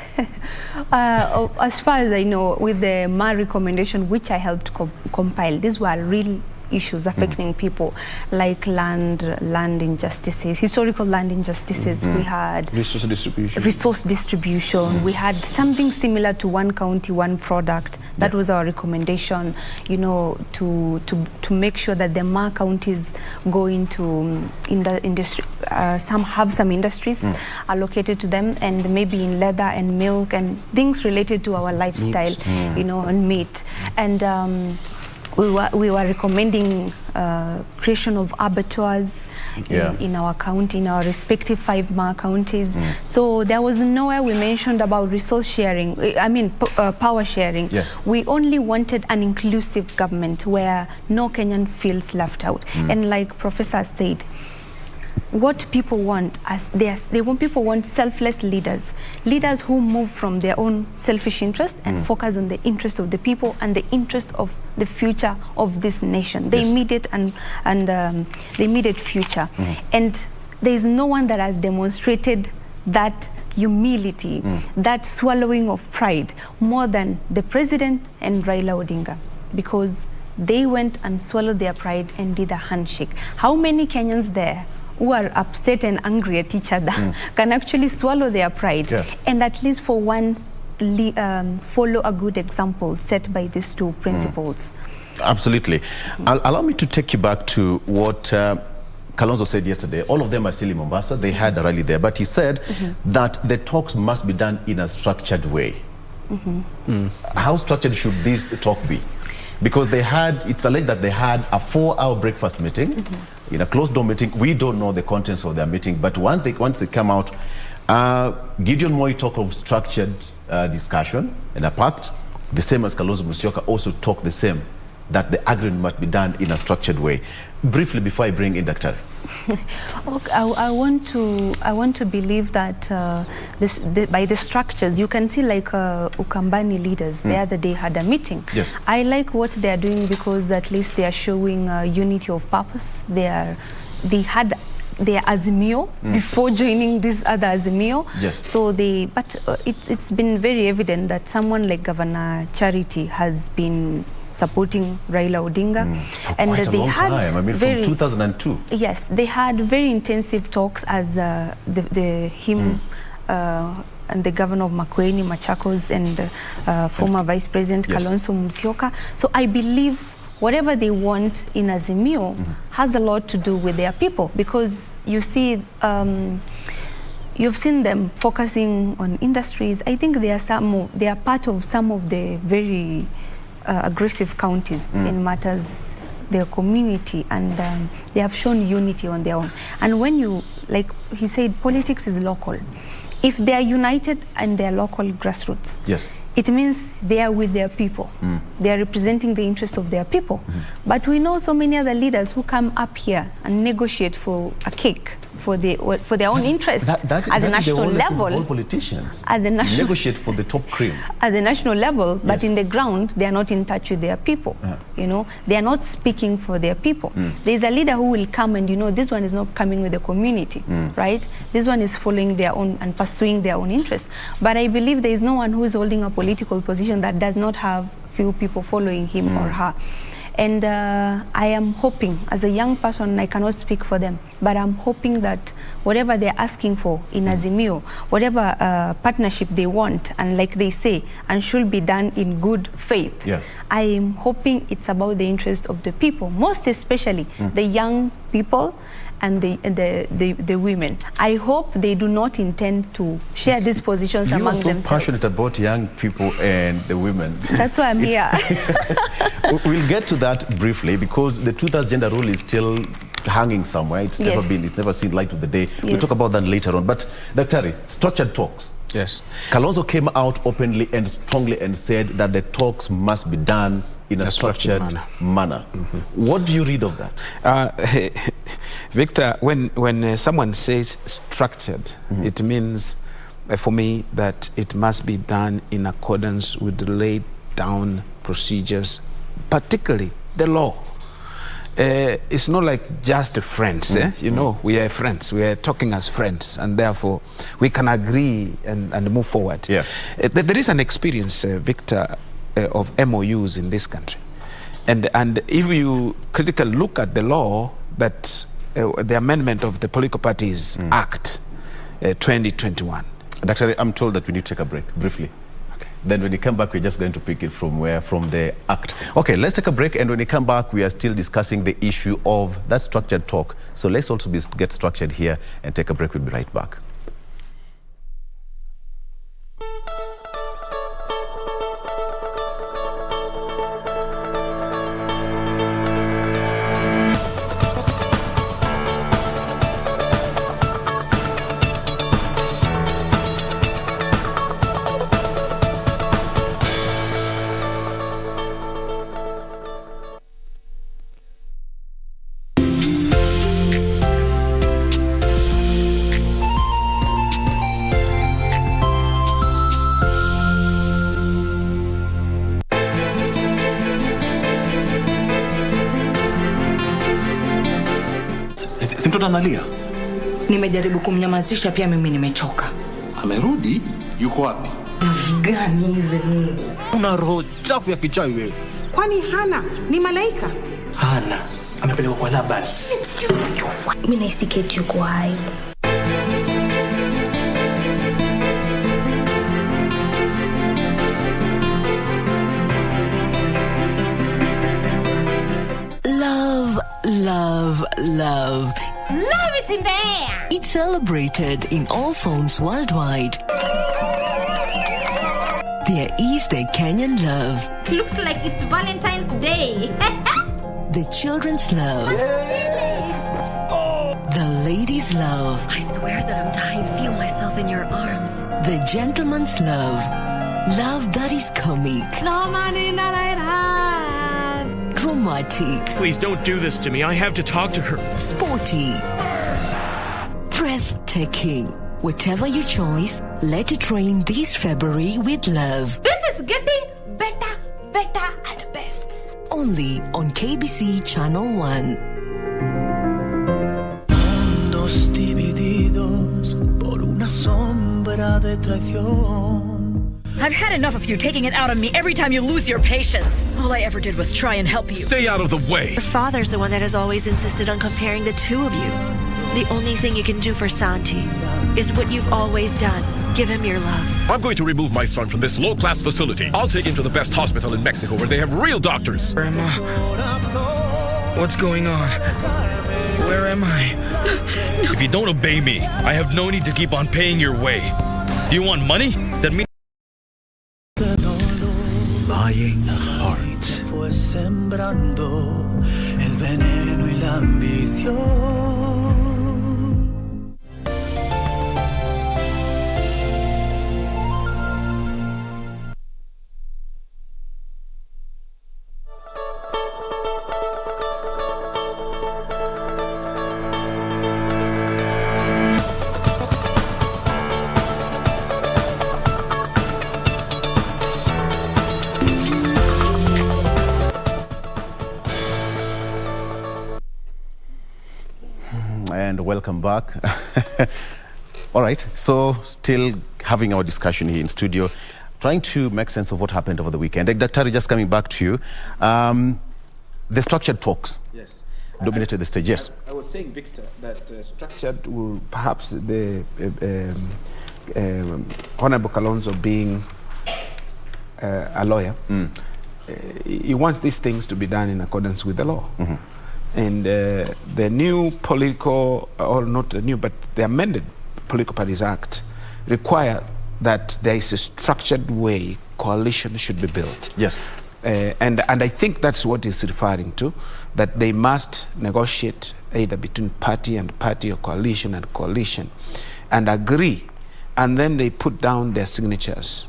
As far as I know, with the MAR recommendation, which I helped compile, these were real issues affecting people, like land injustices, historical land injustices. We had resource distribution. We had something similar to one county, one product. That was our recommendation, you know, to make sure that the MAR counties go into industry, have some industries allocated to them, and maybe in leather and milk and things related to our lifestyle, you know, and meat. And we were recommending creation of abattoirs in our county, in our respective 5 MAR counties. So there was nowhere we mentioned about resource sharing, power sharing. We only wanted an inclusive government where no Kenyan feels left out. And like Professor said, what people want, people want selfless leaders who move from their own selfish interest and focus on the interest of the people and the interest of the future of this nation, the immediate and the immediate future. And there is no one that has demonstrated that humility, that swallowing of pride, more than the president and Raila Odinga, because they went and swallowed their pride and did a handshake. How many Kenyans there who are upset and angry at each other can actually swallow their pride and at least for once follow a good example set by these two principles? Absolutely. Allow me to take you back to what Kalonzo said yesterday. All of them are still in Mombasa. They had a rally there, but he said that the talks must be done in a structured way. How structured should this talk be? Because it's alleged that they had a 4-hour breakfast meeting, in a closed-door meeting. We don't know the contents of their meeting, but once they come out, Gideon Moi talked of structured discussion and a pact. The same as Kalonzo Musyoka also talked the same, that the agreement must be done in a structured way. Briefly, before I bring in Dr. I want to believe that by the structures, you can see like Ukambani leaders the other day had a meeting. Yes. I like what they are doing because at least they are showing unity of purpose. They had their Azimio before joining this other Azimio. Yes. So it's been very evident that someone like Governor Charity has been supporting Raila Odinga, for quite a long time. I mean, from 2002. Yes, they had very intensive talks as him and the governor of Makueni, Machakos, and former Vice President Kalonzo Musyoka. So I believe whatever they want in Azimio has a lot to do with their people, because you see, you've seen them focusing on industries. I think they are part of some of the very aggressive counties in matters their community, and they have shown unity on their own. And when you, like he said, politics is local. If they are united and they are local grassroots, it means they are with their people. They are representing the interests of their people. But we know so many other leaders who come up here and negotiate for a cake for their own interests at the national level. All politicians at the national negotiate for the top cream at the national level, but in the ground they are not in touch with their people. You know, they are not speaking for their people. There is a leader who will come and, you know, this one is not coming with the community, right? This one is following their own and pursuing their own interests. But I believe there is no one who is holding a political position that does not have few people following him or her. And I am hoping, as a young person, I cannot speak for them, but I'm hoping that whatever they're asking for in Azimio, whatever partnership they want, and like they say, and should be done in good faith, I am hoping it's about the interest of the people, most especially the young people and the women. I hope they do not intend to share these positions among themselves. You are so passionate about young people and the women. That's why I'm here. We'll get to that briefly, because the two-thirds gender rule is still hanging somewhere. It's never seen light of the day. We'll talk about that later on. But Dr. structured talks. Yes. Kalonzo came out openly and strongly and said that the talks must be done in a structured manner. What do you read of that? Victor, when someone says structured, it means for me that it must be done in accordance with the laid down procedures, particularly the law. it's not like just friends. You know, we are friends. We are talking as friends, and therefore we can agree and move forward. Yeah. There is an experience, Victor, of MOUs in this country, and if you critically look at the law that the amendment of the Political Parties Act 2021. Actually, I'm told that we need to take a break briefly. Then when we come back, we're just going to pick it from the act. Okay, let's take a break, and when we come back, we are still discussing the issue of that structured talk. So let's also get structured here and take a break. We'll be right back. Si mtoto analia? Nimejaribu kumnyamazisha, pia mimi nimechoka. Amerudi? Yuko wapi? Gani hizi Mungu? Una roho chafu ya kichawi wewe. Kwani Hana ni malaika? Hana amepelekwa kwa Laban. Mimi naisiketi yuko hai. Love, love, love. Love is in the air. It's celebrated in all phones worldwide. There is the Kenyan love. Looks like it's Valentine's Day. The children's love. The ladies' love. I swear that I'm dying to feel myself in your arms. The gentleman's love. Love that is comic. No money, not Dramatic. Please don't do this to me. I have to talk to her. Sporty. Breathtaking. Whatever your choice, let it rain this February with love. This is getting better, better and best. Only on KBC Channel 1. Mundos divididos por una sombra de traición. I've had enough of you taking it out on me every time you lose your patience. All I ever did was try and help you. Stay out of the way. Your father's the one that has always insisted on comparing the two of you. The only thing you can do for Santi is what you've always done. Give him your love. I'm going to remove my son from this low-class facility. I'll take him to the best hospital in Mexico where they have real doctors. Grandma, what's going on? Where am I? If you don't obey me, I have no need to keep on paying your way. Do you want money? That means... Lying heart fue sembrando el veneno y la ambición. And welcome back. All right, so still having our discussion here in studio, trying to make sense of what happened over the weekend. Dr. just coming back to you. The structured talks dominated the stage, yes. I was saying, Victor, that structured will perhaps the Honorable Kalonzo being a lawyer, he wants these things to be done in accordance with the law. And the new political, or not the new, but the amended Political Parties Act require that there is a structured way coalition should be built. Yes. And I think that's what he's referring to, that they must negotiate either between party and party or coalition and coalition and agree, and then they put down their signatures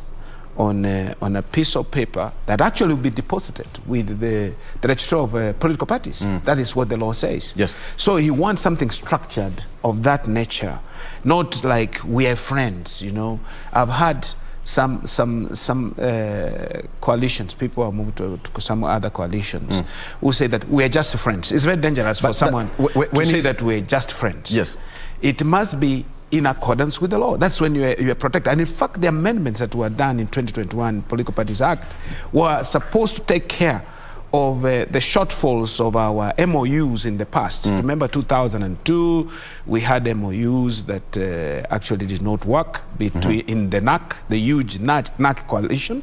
on a piece of paper that actually will be deposited with the registrar of political parties. That is what the law says. Yes. So he wants something structured of that nature, not like we are friends, you know. I've had some coalitions, people have moved to some other coalitions who say that we are just friends. It's very dangerous for someone to say that we're just friends. Yes. It must be in accordance with the law. That's when you are protected. And in fact, the amendments that were done in 2021 Political Parties Act were supposed to take care of the shortfalls of our MOUs in the past. Remember 2002, we had MOUs that actually did not work between in the NAC, the huge NAC coalition.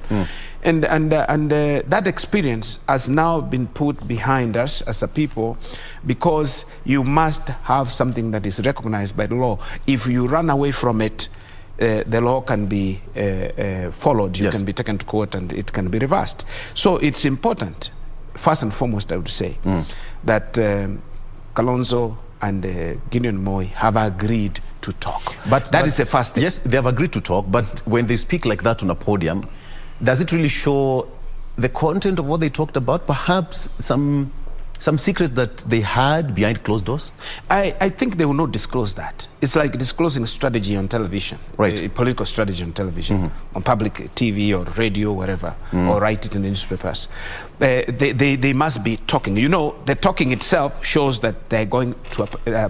And that experience has now been put behind us as a people, because you must have something that is recognized by the law. If you run away from it, the law can be followed. You can be taken to court and it can be reversed. So it's important, first and foremost, I would say, that Kalonzo and Gideon Moi have agreed to talk. But that is the first thing. Yes, they have agreed to talk, but when they speak like that on a podium, does it really show the content of what they talked about? Perhaps some secrets that they had behind closed doors? I think they will not disclose that. It's like disclosing strategy on television, right? Political strategy on television, on public TV or radio, wherever, or write it in the newspapers. They must be talking. You know, the talking itself shows that they're going to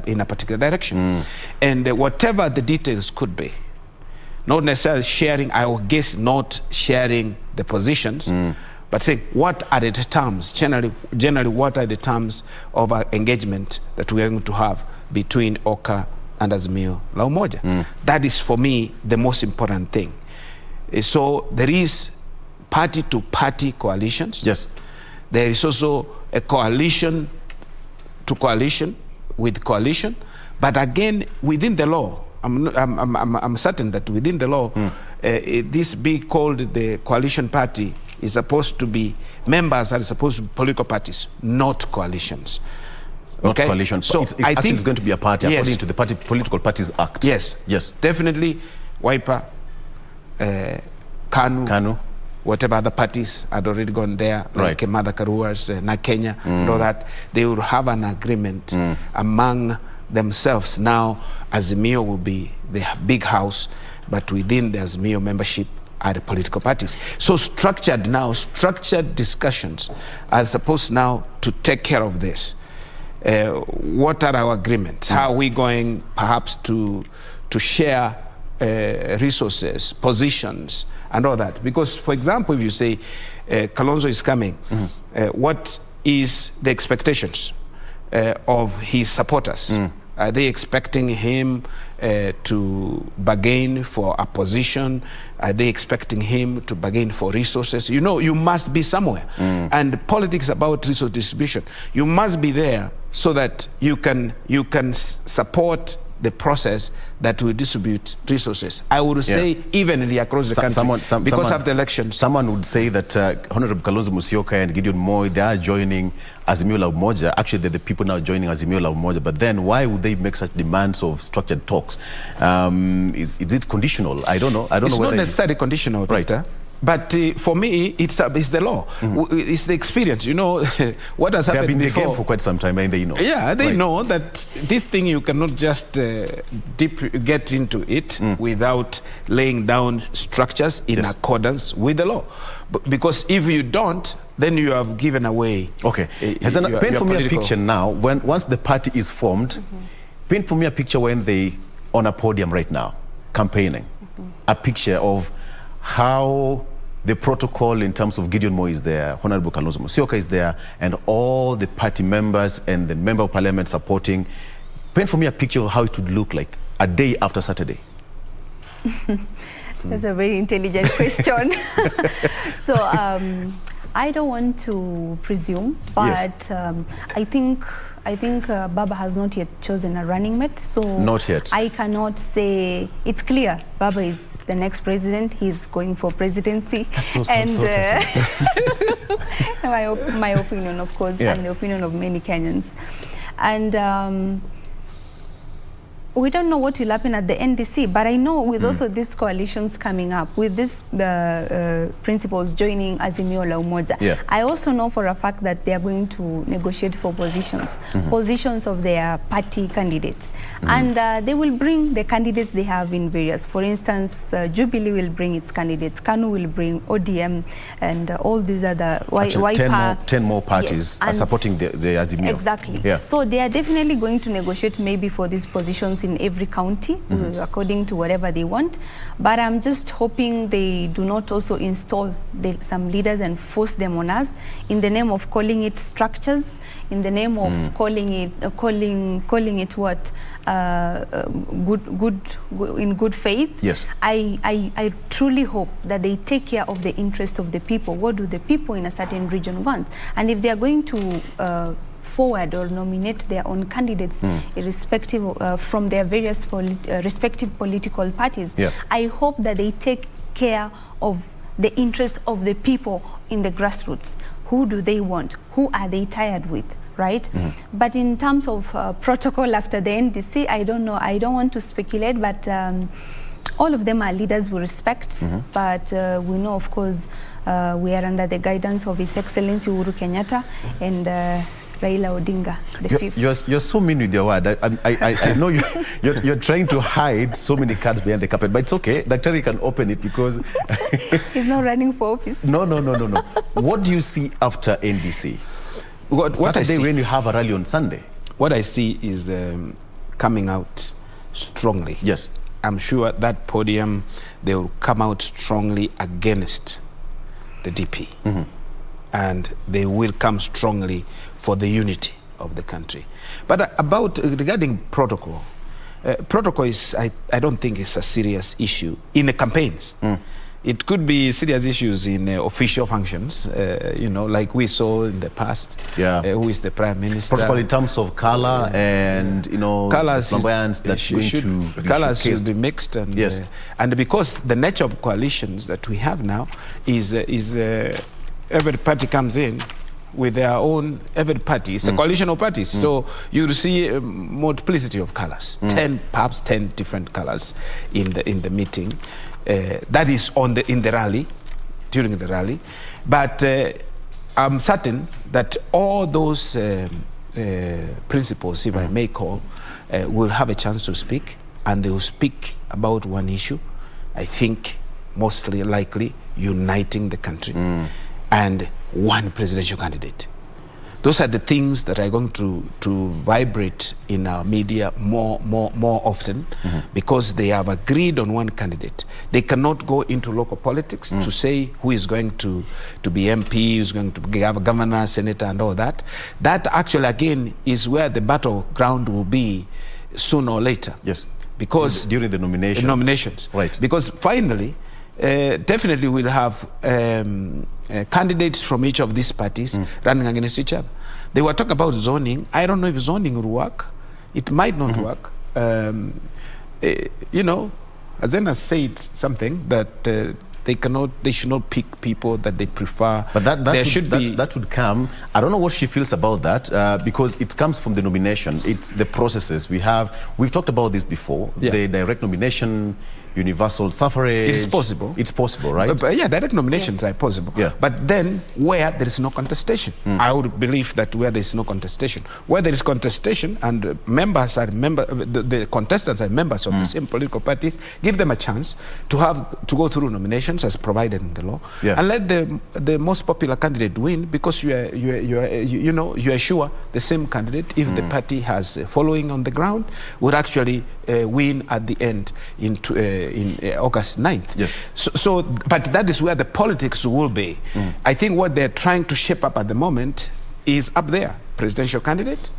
in a particular direction. And whatever the details could be, not necessarily sharing, I would guess not sharing the positions, but saying what are the terms, generally what are the terms of our engagement that we are going to have between Oka and Azimio la Umoja. That is for me the most important thing. So there is party-to-party coalitions. Yes. There is also a coalition to coalition with coalition, but again within the law, I'm certain that within the law, this be called the coalition party is supposed to be, members are supposed to be political parties, not coalitions. Not coalition. So I think it's going to be a party according to the Political Parties Act. Yes. Yes. Definitely, Wiper, KANU, whatever other parties had already gone there, like Mother Karua's, Na Kenya, and all that, they will have an agreement among themselves. Now, Azimio will be the big house, but within the Azimio membership are the political parties. So structured discussions are supposed now to take care of this. What are our agreements? How are we going perhaps to share resources, positions, and all that? Because, for example, if you say Kalonzo is coming, what is the expectations of his supporters? Are they expecting him to bargain for a position? Are they expecting him to bargain for resources? You know, you must be somewhere. And politics about resource distribution. You must be there so that you can support the process that will distribute resources. I would say evenly across the country because of the elections. Someone would say that Honorable Kalonzo Musyoka and Gideon Moi, they are joining Azimio la Umoja. Actually, they're the people now joining Azimio la Umoja. But then why would they make such demands of structured talks? Is it conditional? I don't know. It's not necessarily conditional, Victor. But for me, it's the law. It's the experience. You know, what has happened before. They've been in the game for quite some time, and they know. Yeah, they know that this thing you cannot just get into it without laying down structures in accordance with the law. Because if you don't, then you have given away. Okay. Paint for me a picture now. Once the party is formed, paint for me a picture when they on a podium right now, campaigning. A picture of how the protocol in terms of Gideon Moi is there, Honorable Kalonzo Musyoka is there, and all the party members and the member of parliament supporting. Paint for me a picture of how it would look like a day after Saturday. That's a very intelligent question. So I don't want to presume, but I think Baba has not yet chosen a running mate, so not yet. I cannot say. It's clear Baba is the next president. He's going for presidency. That's so and my opinion, of course, and the opinion of many Kenyans. And we don't know what will happen at the NDC, but I know with also these coalitions coming up, with these principals joining Azimio la Umoja, I also know for a fact that they are going to negotiate for positions, positions of their party candidates. And they will bring the candidates they have in various. For instance, Jubilee will bring its candidates, KANU will bring ODM, and all these other... Actually, 10 more parties are supporting the Azimio. Exactly. So they are definitely going to negotiate maybe for these positions in every county, according to whatever they want. But I'm just hoping they do not also install some leaders and force them on us in the name of calling it structures, in the name of calling it what? In good faith. Yes. I truly hope that they take care of the interest of the people. What do the people in a certain region want? And if they are going to forward or nominate their own candidates, irrespective from their various respective political parties, I hope that they take care of the interest of the people in the grassroots. Who do they want? Who are they tired with? Right? But in terms of protocol after the NDC, I don't know. I don't want to speculate, but all of them are leaders we respect. But we know, of course, we are under the guidance of His Excellency Uhuru Kenyatta and Raila Odinga, the fifth. You're so mean with your word. I know you're trying to hide so many cards behind the carpet, but it's okay. Daktari can open it because... He's not running for office. No. What do you see after NDC? What Saturday, I see, when you have a rally on Sunday? What I see is coming out strongly. Yes. I'm sure at that podium, they will come out strongly against the DP. And they will come strongly for the unity of the country. But regarding protocol, protocol is, I don't think it's a serious issue in the campaigns. It could be serious issues in official functions, like we saw in the past. Who is the Prime Minister? Protocol in terms of color and, colors flamboyance that colors should be mixed. And, and because the nature of coalitions that we have now is every party comes in with their own, every party. It's a coalition of parties. So you'll see a multiplicity of colors, perhaps 10 different colors in the meeting. That is in the rally, during the rally. But I'm certain that all those principles, if I may call, will have a chance to speak, and they will speak about one issue, I think mostly likely uniting the country and one presidential candidate. Those are the things that are going to vibrate in our media more often, because they have agreed on one candidate. They cannot go into local politics to say who is going to be MP, who's going to have a governor, senator, and all that. That actually, again, is where the battleground will be sooner or later. Yes. Because during the nominations. Right. Because finally, definitely we'll have candidates from each of these parties running against each other. They were talking about zoning. I don't know if zoning will work. It might not work. Azena said something that they should not pick people that they prefer. But that would come. I don't know what she feels about that, because it comes from the nomination. It's the processes we've talked about this before. The direct nomination, universal suffrage. It's possible. It's possible, right? Direct nominations are possible. But then where there is no contestation, I would believe that where there is no contestation, where there is contestation and the contestants are members of the same political parties, give them a chance to go through nominations as provided in the law, and let the most popular candidate win, because you are sure the same candidate, if the party has a following on the ground, would actually win at the end in August 9th. Yes. So, but that is where the politics will be. I think what they're trying to shape up at the moment is up there, presidential candidate,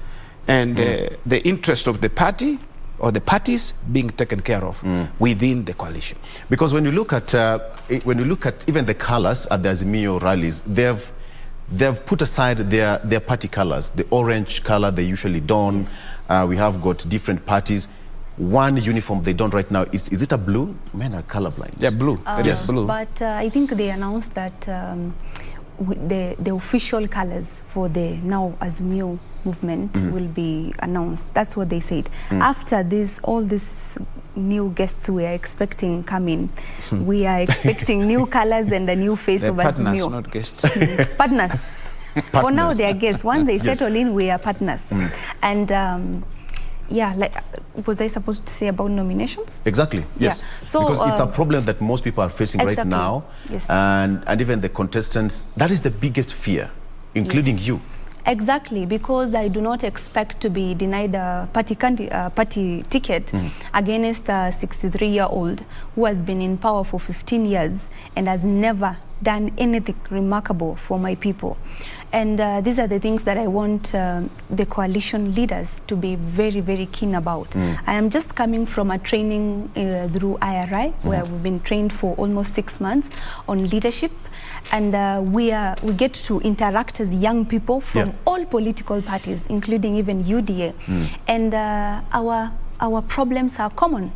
and the interest of the party or the parties being taken care of within the coalition. Because when you look at even the colors at the Azimio rallies, they've put aside their party colors, the orange color they usually don. We have got different parties. One uniform they don't right now, is it a blue? Men are colorblind. Yeah, blue. It is blue. But I think they announced that the official colors for the now Azimio movement will be announced. That's what they said. After this, all these new guests we are expecting come in, we are expecting new colors and a new face of partners, Azimio. not guests. Partners. For now, they are guests. Once they settle in, we are partners. And yeah, like, was I supposed to say about nominations? Exactly, yes. Yeah. So, because it's a problem that most people are facing right now. Yes. And even the contestants, that is the biggest fear, including you. Exactly, because I do not expect to be denied a party ticket against a 63-year-old who has been in power for 15 years and has never done anything remarkable for my people. And these are the things that I want the coalition leaders to be very, very keen about. I am just coming from a training through IRI, where we've been trained for almost 6 months on leadership. And we get to interact as young people from all political parties, including even UDA. And our problems are common.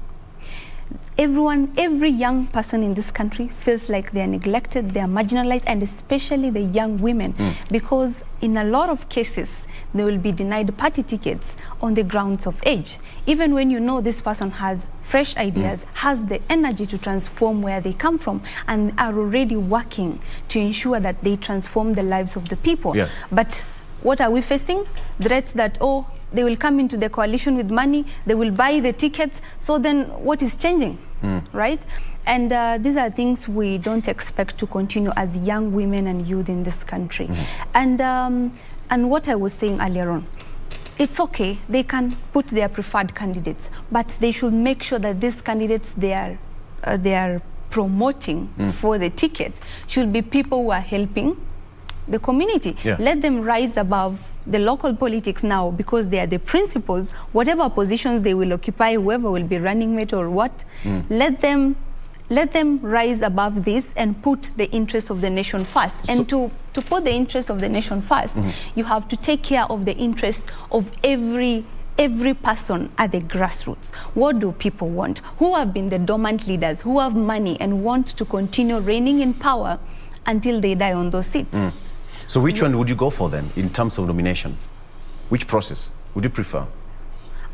Every young person in this country feels like they are neglected, they are marginalized, and especially the young women, because in a lot of cases, they will be denied party tickets on the grounds of age. Even when you know this person has fresh ideas, has the energy to transform where they come from, and are already working to ensure that they transform the lives of the people. But what are we facing? Threats that, oh, they will come into the coalition with money, they will buy the tickets, so then what is changing, right? And these are things we don't expect to continue as young women and youth in this country. And what I was saying earlier on, it's okay, they can put their preferred candidates, but they should make sure that these candidates they are promoting for the ticket should be people who are helping the community. Let them rise above the local politics now, because they are the principals. Whatever positions they will occupy, whoever will be running mate or what, let them rise above this and put the interests of the nation first. And to put the interests of the nation first, you have to take care of the interests of every person at the grassroots. What do people want? Who have been the dormant leaders, who have money and want to continue reigning in power until they die on those seats? So which one would you go for then, in terms of nomination? Which process would you prefer?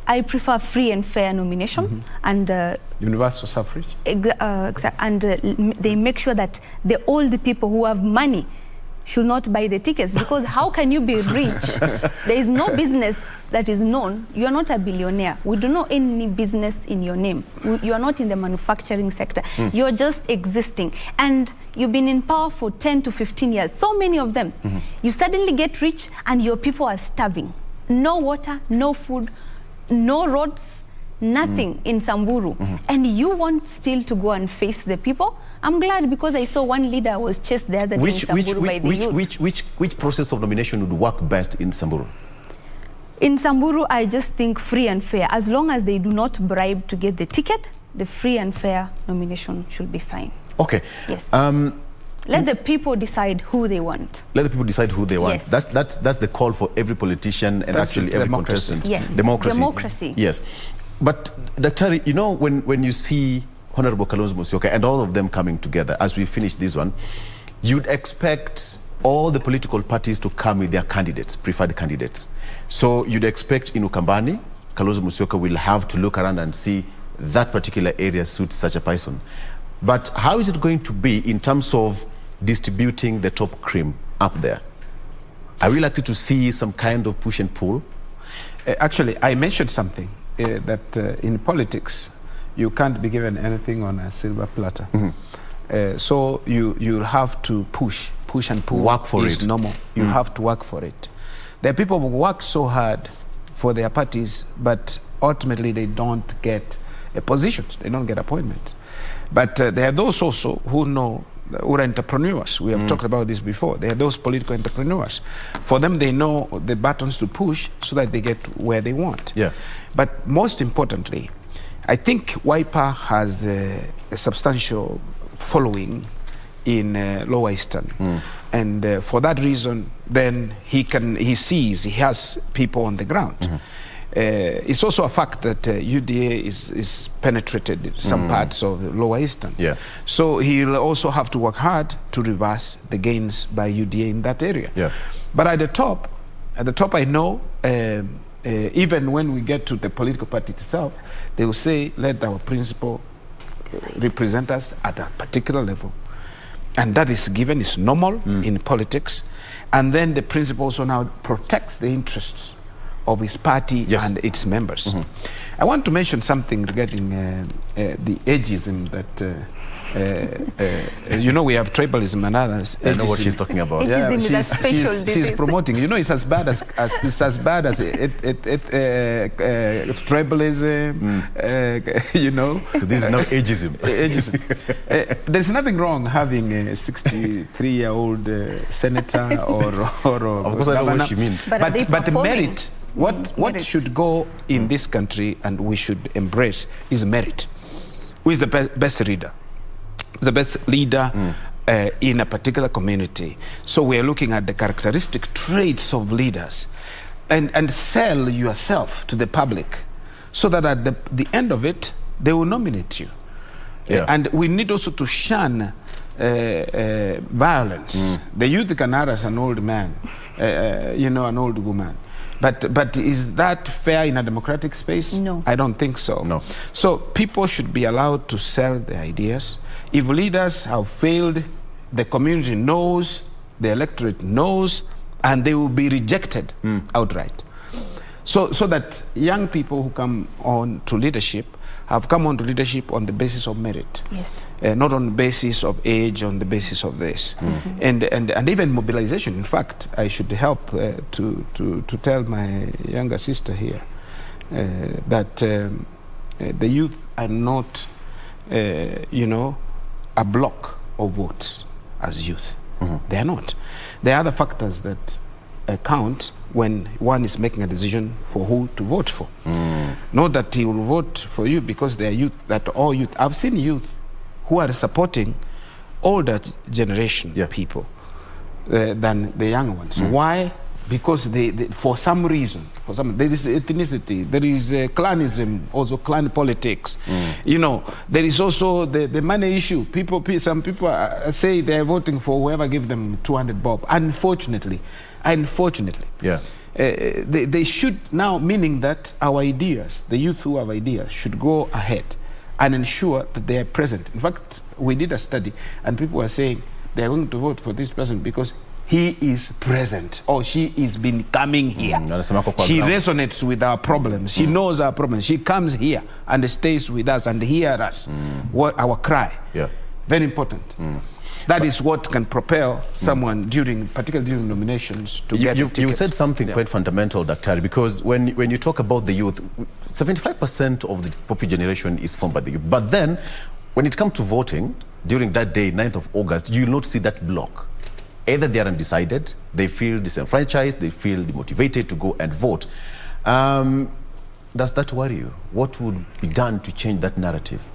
I prefer free and fair nomination, and universal suffrage. And they make sure that all the people who have money should not buy the tickets, because how can you be rich? There is no business that is known. You are not a billionaire. We don't know any business in your name. You are not in the manufacturing sector. You are just existing. And you've been in power for 10 to 15 years, so many of them. You suddenly get rich and your people are starving. No water, no food, no roads, nothing in Samburu. And you want still to go and face the people? I'm glad, because I saw one leader was chased the other day in Samburu by the youth. Which process of nomination would work best in Samburu? In Samburu, I just think free and fair. As long as they do not bribe to get the ticket, the free and fair nomination should be fine. Okay. Yes. Let the people decide who they want. Let the people decide who they want. Yes. That's the call for every politician and actually every contestant. Yes. Democracy. Yes. But Dr. You know, when you see Honorable Kalonzo Musyoka and all of them coming together, as we finish this one, you'd expect all the political parties to come with their candidates, preferred candidates. So you'd expect in Ukambani, Kalonzo Musyoka will have to look around and see that particular area suits such a person. But how is it going to be in terms of distributing the top cream up there? Are we likely to see some kind of push and pull? Actually, I mentioned something that in politics, you can't be given anything on a silver platter. So you have to push and pull. Work for it. It's normal. You have to work for it. There are people who work so hard for their parties, but ultimately they don't get positions. They don't get appointments. But there are those also who know, who are entrepreneurs. We have talked about this before. They are those political entrepreneurs. For them, they know the buttons to push so that they get where they want. But most importantly, I think Wiper has a substantial following in Lower Eastern. And for that reason, then he sees he has people on the ground. It's also a fact that UDA is penetrated in some parts of the Lower Eastern. Yeah. So he'll also have to work hard to reverse the gains by UDA in that area. Yeah. But at the top I know, even when we get to the political party itself, they will say, let our principal represent us at a particular level. And that is given, it's normal in politics. And then the principal also now protects the interests of his party and its members. I want to mention something regarding the ageism that you know, we have tribalism and others. I know what she's talking about. Ageism is a special disease. She's promoting. You know, it's as bad as tribalism. You know. So this is now ageism. Ageism. There's nothing wrong having a 63-year-old senator or of course, I know what she means. But merit. What should go in this country and we should embrace is merit. Who is the best leader? The best leader in a particular community. So we are looking at the characteristic traits of leaders and sell yourself to the public so that at the end of it, they will nominate you. Yeah. And we need also to shun violence. The youth can harass an old man, you know, an old woman. But is that fair in a democratic space? No. I don't think so. No. So people should be allowed to sell their ideas. If leaders have failed, the community knows, the electorate knows, and they will be rejected outright. So that young people who come on to leadership have come on to leadership on the basis of merit. Yes. Not on the basis of age, on the basis of this. And even mobilization. In fact, I should help to tell my younger sister here that the youth are not, you know, a block of votes as youth. They are not. There are other factors that count when one is making a decision for who to vote for. Not that he will vote for you because they are youth, that all youth. I've seen youth who are supporting older generation people than the younger ones. Why? Because they for some reason, there is ethnicity, there is clanism, also clan politics. You know, there is also the money issue. Some people say they are voting for whoever give them 200 bob. Unfortunately, yeah. They should now, meaning that our ideas, the youth who have ideas, should go ahead and ensure that they are present. In fact, we did a study and people were saying they are going to vote for this person because he is present or she is been coming here. She resonates with our problems. She knows our problems. She comes here and stays with us and hears us, what our cry. Yeah. Very important. That is what can propel someone particularly during nominations to get a ticket. You said something quite fundamental, Dr. because when you talk about the youth, 75% of the popular generation is formed by the youth. But then, when it comes to voting, during that day, 9th of August, you will not see that block. Either they are undecided, they feel disenfranchised, they feel demotivated to go and vote. Does that worry you? What would be done to change that narrative?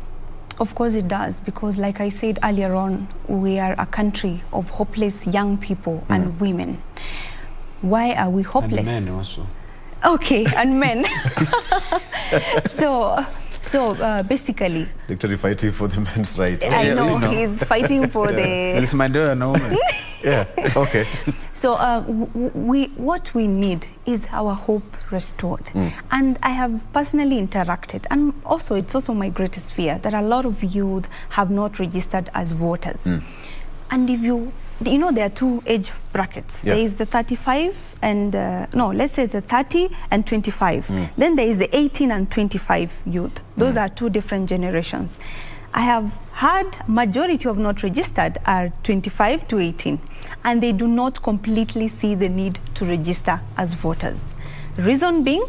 Of course it does, because like I said earlier on, we are a country of hopeless young people and women. Why are we hopeless? And men also. Okay, and men. So basically... Literally fighting for the men's right. I know, he's fighting for the... It's my daughter, no woman. Yeah, okay. So what we need is our hope restored. And I have personally interacted, and also it's also my greatest fear that a lot of youth have not registered as voters. And if you know, there are two age brackets. There is the 35 and, no, let's say the 30 and 25. Then there is the 18 and 25 youth. Those are two different generations. I have heard majority of not registered are 25 to 18, and they do not completely see the need to register as voters. Reason being,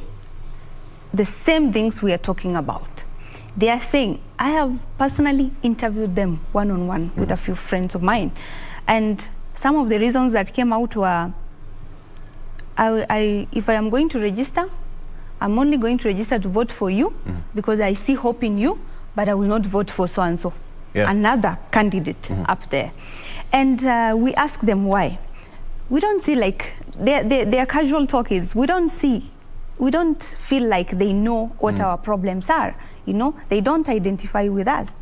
the same things we are talking about. They are saying, I have personally interviewed them one-on-one with a few friends of mine, and some of the reasons that came out were, if I am going to register, I'm only going to register to vote for you because I see hope in you, but I will not vote for so-and-so, another candidate up there. And we ask them why. We don't see, like, their casual talk is, we don't see we don't feel like they know what our problems are. You know, they don't identify with us.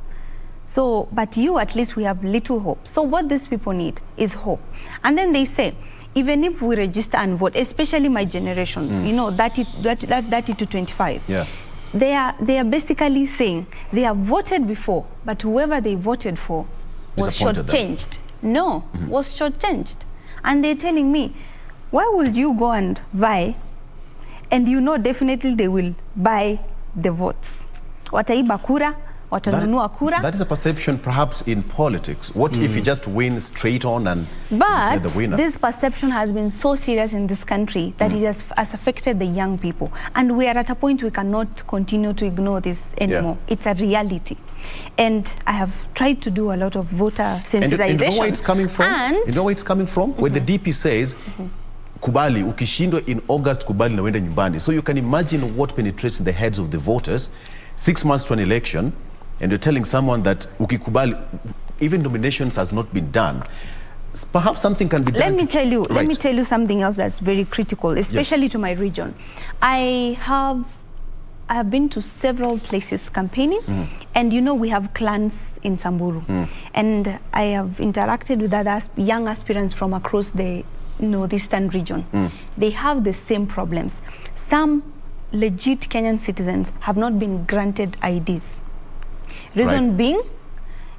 So, but you, at least we have little hope. So what these people need is hope. And then they say, even if we register and vote, especially my generation, you know, 30 to 25, they are basically saying they have voted before, but whoever they voted for was shortchanged. No, was shortchanged. And they're telling me, why would you go and vie, and you know definitely they will buy the votes? Wataiba kura, watanunua kura. That is a perception perhaps in politics. What if you just win straight on and but the winner? This perception has been so serious in this country that it has affected the young people. And we are at a point we cannot continue to ignore this anymore. It's a reality. And I have tried to do a lot of voter sensitization. And you know where it's coming from? And you know where it's coming from? Where the DP says, kubali, ukishindwa in August, kubali na wenda nyumbani. So you can imagine what penetrates in the heads of the voters 6 months to an election, and you're telling someone that ukikubali, even nominations has not been done. Perhaps something can be done. Let me tell you something else that's very critical, especially to my region. I have been to several places campaigning, and you know we have clans in Samburu, and I have interacted with other young aspirants from across the northeastern region. They have the same problems. Some legit Kenyan citizens have not been granted IDs. Reason being,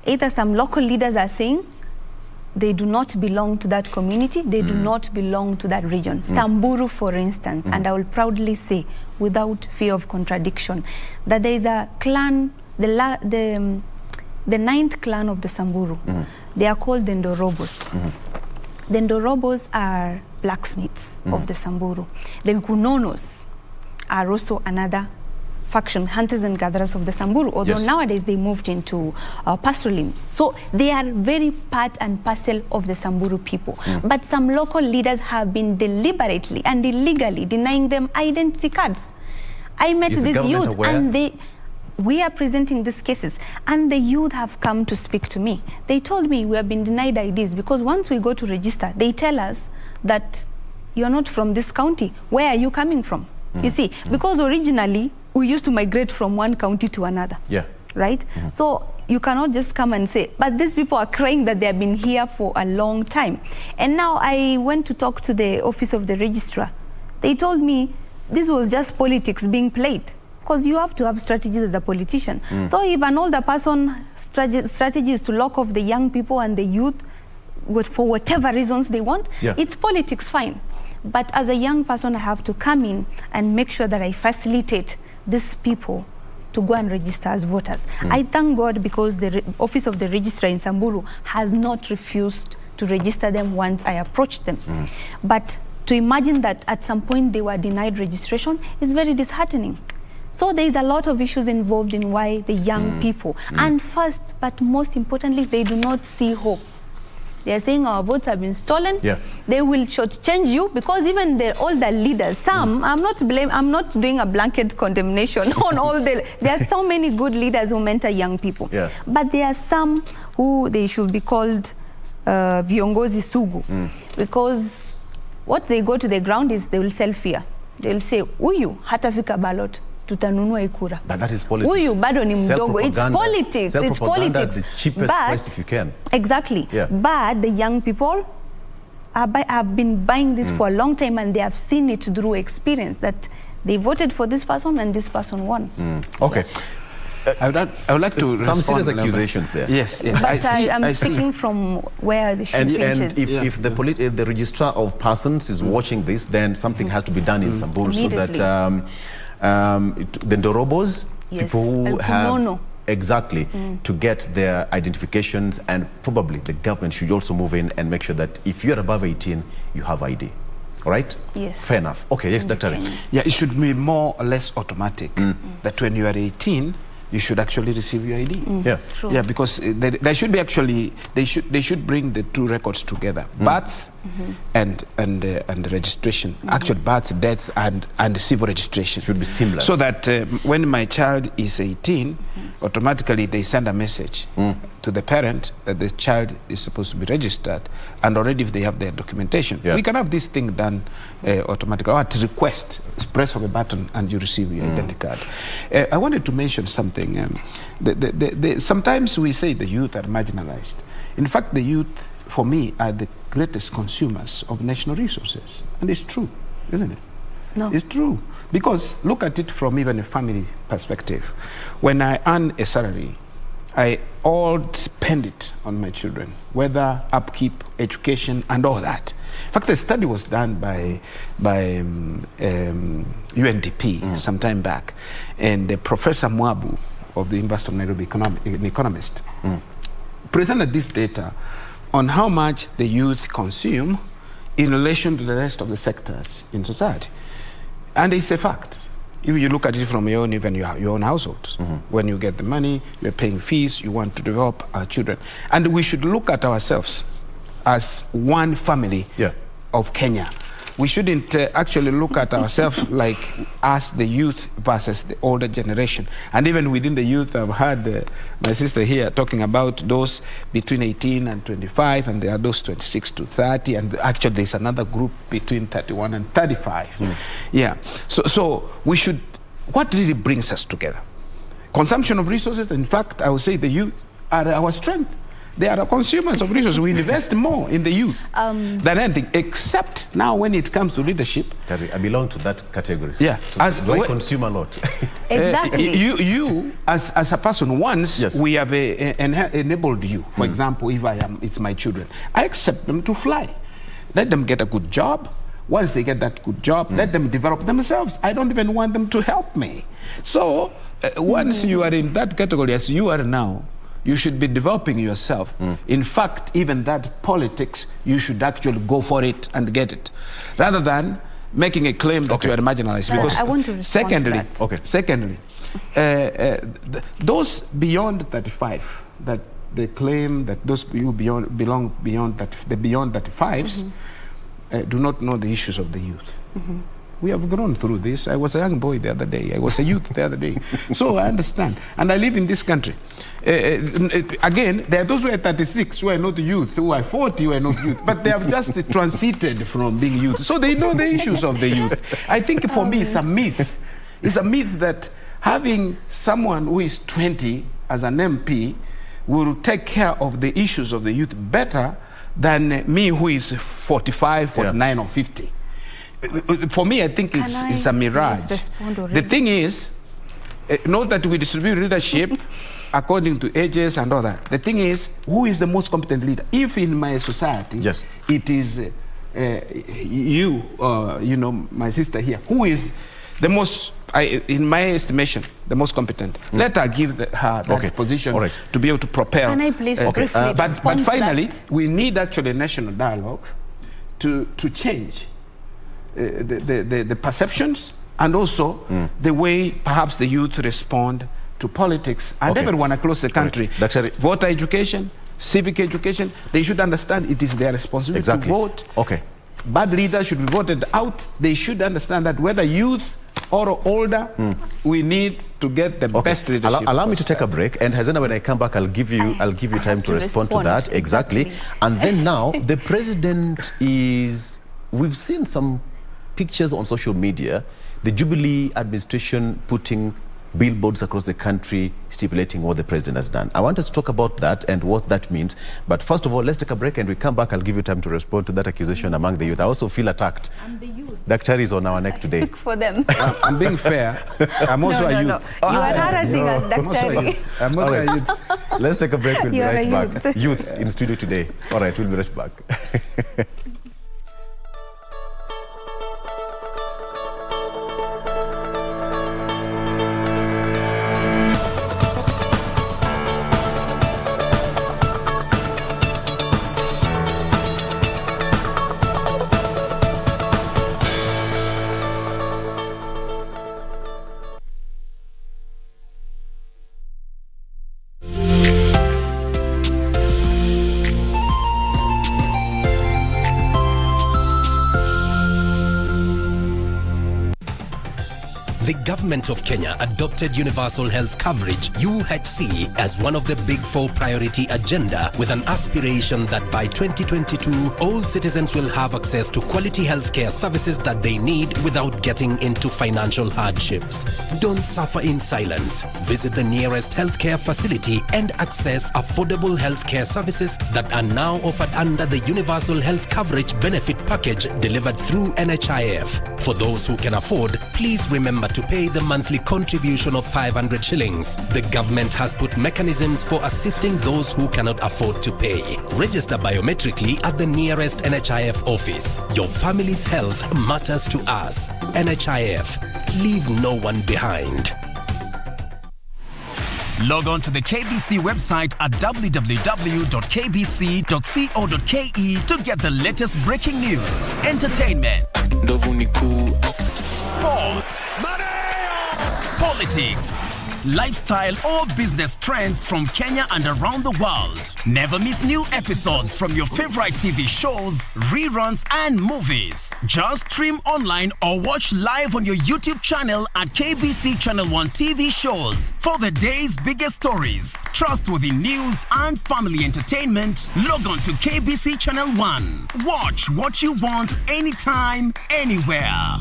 either some local leaders are saying they do not belong to that community, they do not belong to that region. Samburu, for instance, and I will proudly say, without fear of contradiction, that there is a clan, the 9th clan of the Samburu. They are called the Ndorobos. The Ndorobos are blacksmiths of the Samburu. The Gunonos are also another faction, hunters and gatherers of the Samburu, although nowadays they moved into pastoralism. So they are very part and parcel of the Samburu people. But some local leaders have been deliberately and illegally denying them identity cards. I met this youth and we are presenting these cases, and the youth have come to speak to me. They told me we have been denied IDs because once we go to register, they tell us that you're not from this county. Where are you coming from? You see, because originally we used to migrate from one county to another. Right? So you cannot just come and say, but these people are crying that they have been here for a long time. And now I went to talk to the office of the registrar. They told me this was just politics being played, because you have to have strategies as a politician. So if an older person strategy is to lock off the young people and the youth for whatever reasons they want, it's politics, fine. But as a young person, I have to come in and make sure that I facilitate these people to go and register as voters. I thank God because the office of the registrar in Samburu has not refused to register them once I approached them. But to imagine that at some point they were denied registration is very disheartening. So there is a lot of issues involved in why the young people, and first but most importantly, they do not see hope. They are saying our votes have been stolen. They will shortchange you because even the older leaders, some, I'm not doing a blanket condemnation on all there are so many good leaders who mentor young people. But there are some who they should be called viongozi sugu, because what they go to the ground is they will sell fear. They will say, uyu hatafika ballot, tutanunua ikura. But that is politics. Huyu bado ni mdogo. It's politics. It's politics. The cheapest price if you can. Exactly. But the young people have been buying this for a long time, and they have seen it through experience that they voted for this person and this person won. Okay. I would like to some respond serious accusations there. Yes. But I'm speaking from where the shoe pinches. And if the registrar of persons is watching this, then something has to be done in Samburu so that the Ndorobos, people who have to get their identifications, and probably the government should also move in and make sure that if you're above 18, you have ID. All right? Yes. Fair enough. Okay, yes, Dr. Yeah, it should be more or less automatic that when you are 18, you should actually receive your ID. True. Yeah, because they should be actually, they should bring the two records together. But and registration, actual births, deaths, and civil registration should be similar, so that when my child is 18, automatically they send a message to the parent that the child is supposed to be registered, and already if they have their documentation, we can have this thing done automatically, or at request, press of a button and you receive your identity card. I wanted to mention something. Sometimes we say the youth are marginalized. In fact, the youth, for me, are the greatest consumers of national resources. And it's true, isn't it? No. It's true. Because look at it from even a family perspective. When I earn a salary, I all spend it on my children, whether upkeep, education, and all that. In fact, a study was done by UNDP some time back, and Professor Mwabu of the University of Nairobi, an economist, presented this data on how much the youth consume in relation to the rest of the sectors in society. And it's a fact. If you look at it from your own household, when you get the money, you're paying fees, you want to develop our children. And we should look at ourselves as one family of Kenya. We shouldn't actually look at ourselves like as the youth versus the older generation. And even within the youth, I've heard my sister here talking about those between 18 and 25, and there are those 26 to 30, and actually there's another group between 31 and 35. Yeah, so we should, what really brings us together? Consumption of resources. In fact, I would say the youth are our strength. They are the consumers of resources. We invest more in the youth than anything, except now when it comes to leadership. Terry, I belong to that category. Yeah. So I consume a lot? Exactly. You as a person, once we have enabled you, for example, if it's my children, I accept them to fly. Let them get a good job. Once they get that good job, let them develop themselves. I don't even want them to help me. So once you are in that category, as you are now, you should be developing yourself. In fact, even that politics, you should actually go for it and get it, rather than making a claim that you are marginalized. Because I want to respond to that. Secondly, those beyond 35, that they claim that those who belong beyond that, the beyond 35s do not know the issues of the youth. We have grown through this. I was a young boy the other day. I was a youth the other day. So I understand. And I live in this country. Again, there are those who are 36 who are not youth, who are 40 who are not youth, but they have just transited from being youth. So they know the issues of the youth. I think for me it's a myth. It's a myth that having someone who is 20 as an MP will take care of the issues of the youth better than me who is 45, 49 or 50. For me, I think it's a mirage. The thing is, not that we distribute leadership according to ages and all that. The thing is, who is the most competent leader? If in my society, it is you, my sister here, who is the most, in my estimation, the most competent. Let her give her that position to be able to propel. Can I please briefly but finally, we need actually a national dialogue to change the perceptions and also the way perhaps the youth respond to politics and everyone across the country. Voter education, civic education, they should understand it is their responsibility to vote. Bad leaders should be voted out. They should understand that whether youth or older, we need to get the best leadership. Allow me to take a break, and Hazena, when I come back, I'll give you time to respond to that. Exactly. And then now the president is, we've seen some pictures on social media, the Jubilee administration putting billboards across the country stipulating what the president has done. I want us to talk about that and what that means. But first of all, let's take a break, and we come back, I'll give you time to respond to that accusation among the youth. I also feel attacked. I'm the youth. Dr. is on our neck today. Speak for them. I'm being fair. I'm also a youth. No. You are harassing us, Dr. I'm also a youth. Let's take a break. We'll be You're right back. Youth in studio today. All right, we'll be right back. the Government of Kenya adopted universal health coverage (UHC) as one of the Big Four priority agenda, with an aspiration that by 2022, all citizens will have access to quality healthcare services that they need without getting into financial hardships. Don't suffer in silence. Visit the nearest healthcare facility and access affordable healthcare services that are now offered under the Universal Health Coverage Benefit Package delivered through NHIF. For those who can afford, please remember to pay the monthly contribution of 500 shillings. The government has put mechanisms for assisting those who cannot afford to pay. Register biometrically at the nearest NHIF office. Your family's health matters to us. NHIF. Leave no one behind. Log on to the KBC website at www.kbc.co.ke to get the latest breaking news, entertainment, sports, politics, lifestyle or business trends from Kenya and around the world. Never miss new episodes from your favorite TV shows, reruns and movies. Just stream online or watch live on your YouTube channel at KBC Channel 1 TV shows. For the day's biggest stories, trustworthy news and family entertainment, log on to KBC Channel 1. Watch what you want anytime, anywhere.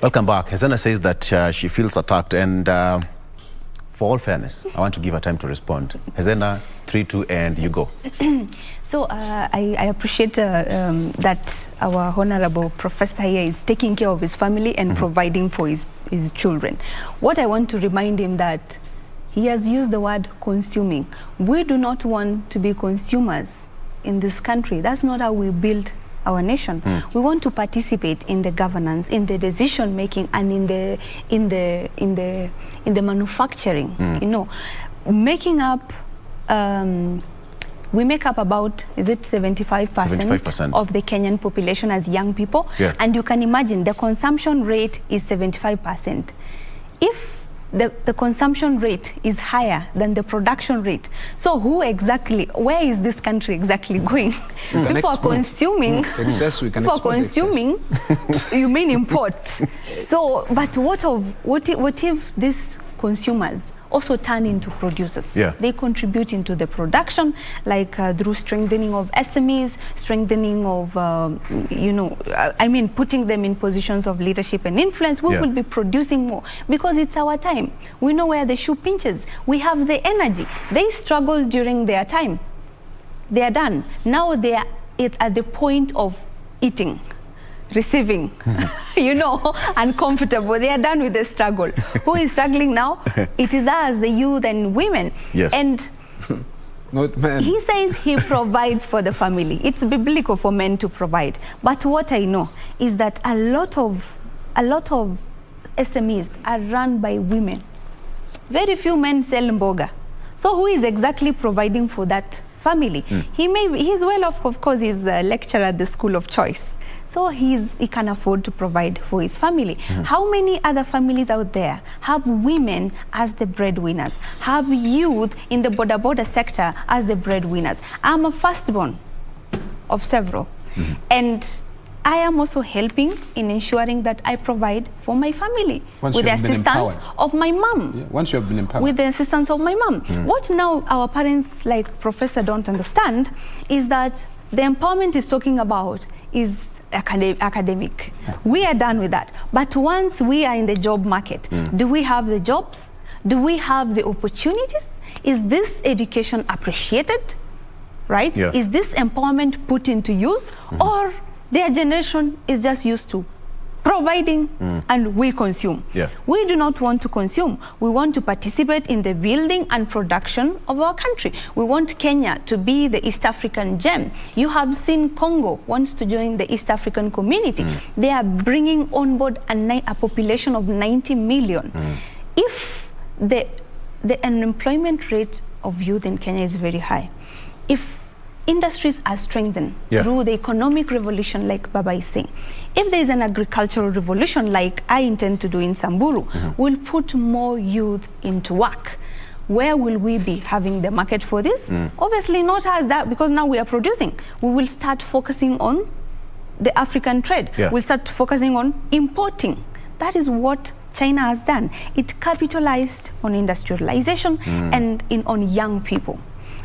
Welcome back. Hezena says that she feels attacked, and for all fairness, I want to give her time to respond. Hezena, 3, 2, and you go. So I appreciate that our honorable professor here is taking care of his family and providing for his children. What I want to remind him that he has used the word consuming. We do not want to be consumers in this country. That's not how we build our nation. We want to participate in the governance, in the decision making, and in the manufacturing. You know, making up. We make up about, is it 75% of the Kenyan population as young people? Yeah. And you can imagine the consumption rate is 75%. If the consumption rate is higher than the production rate, so who exactly, where is this country exactly going? People are consuming. People are consuming, you mean import. So, but what if these consumers also turn into producers? Yeah. They contribute into the production, like through strengthening of SMEs, strengthening of, putting them in positions of leadership and influence. We will be producing more because it's our time. We know where the shoe pinches. We have the energy. They struggled during their time. They are done. Now they are at the point of eating, receiving, uncomfortable. They are done with the struggle. Who is struggling now? It is us, the youth and women. Yes. And not men. He says he provides for the family. It's biblical for men to provide. But what I know is that a lot of SMEs are run by women. Very few men sell mboga. So who is exactly providing for that family? He's well off, of course, he's a lecturer at the school of choice. So he can afford to provide for his family. How many other families out there have women as the breadwinners, have youth in the border sector as the breadwinners? I'm a firstborn of several. And I am also helping in ensuring that I provide for my family Once with the you have been assistance empowered. of my mom. Yeah, once you have been empowered. With the assistance of my mom. What now our parents, like Professor, don't understand is that the empowerment is talking about is academic. We are done with that. But once we are in the job market, do we have the jobs? Do we have the opportunities? Is this education appreciated? Right? Yeah. Is this empowerment put into use? Or their generation is just used to providing and we consume. Yeah. We do not want to consume. We want to participate in the building and production of our country. We want Kenya to be the East African gem. You have seen Congo wants to join the East African community. They are bringing on board a population of 90 million. If the unemployment rate of youth in Kenya is very high, if industries are strengthened through the economic revolution, like Baba is saying, if there is an agricultural revolution, like I intend to do in Samburu, we'll put more youth into work. Where will we be having the market for this? Obviously not as that, because now we are producing. We will start focusing on the African trade. We'll start focusing on importing. That is what China has done. It capitalized on industrialization and on young people.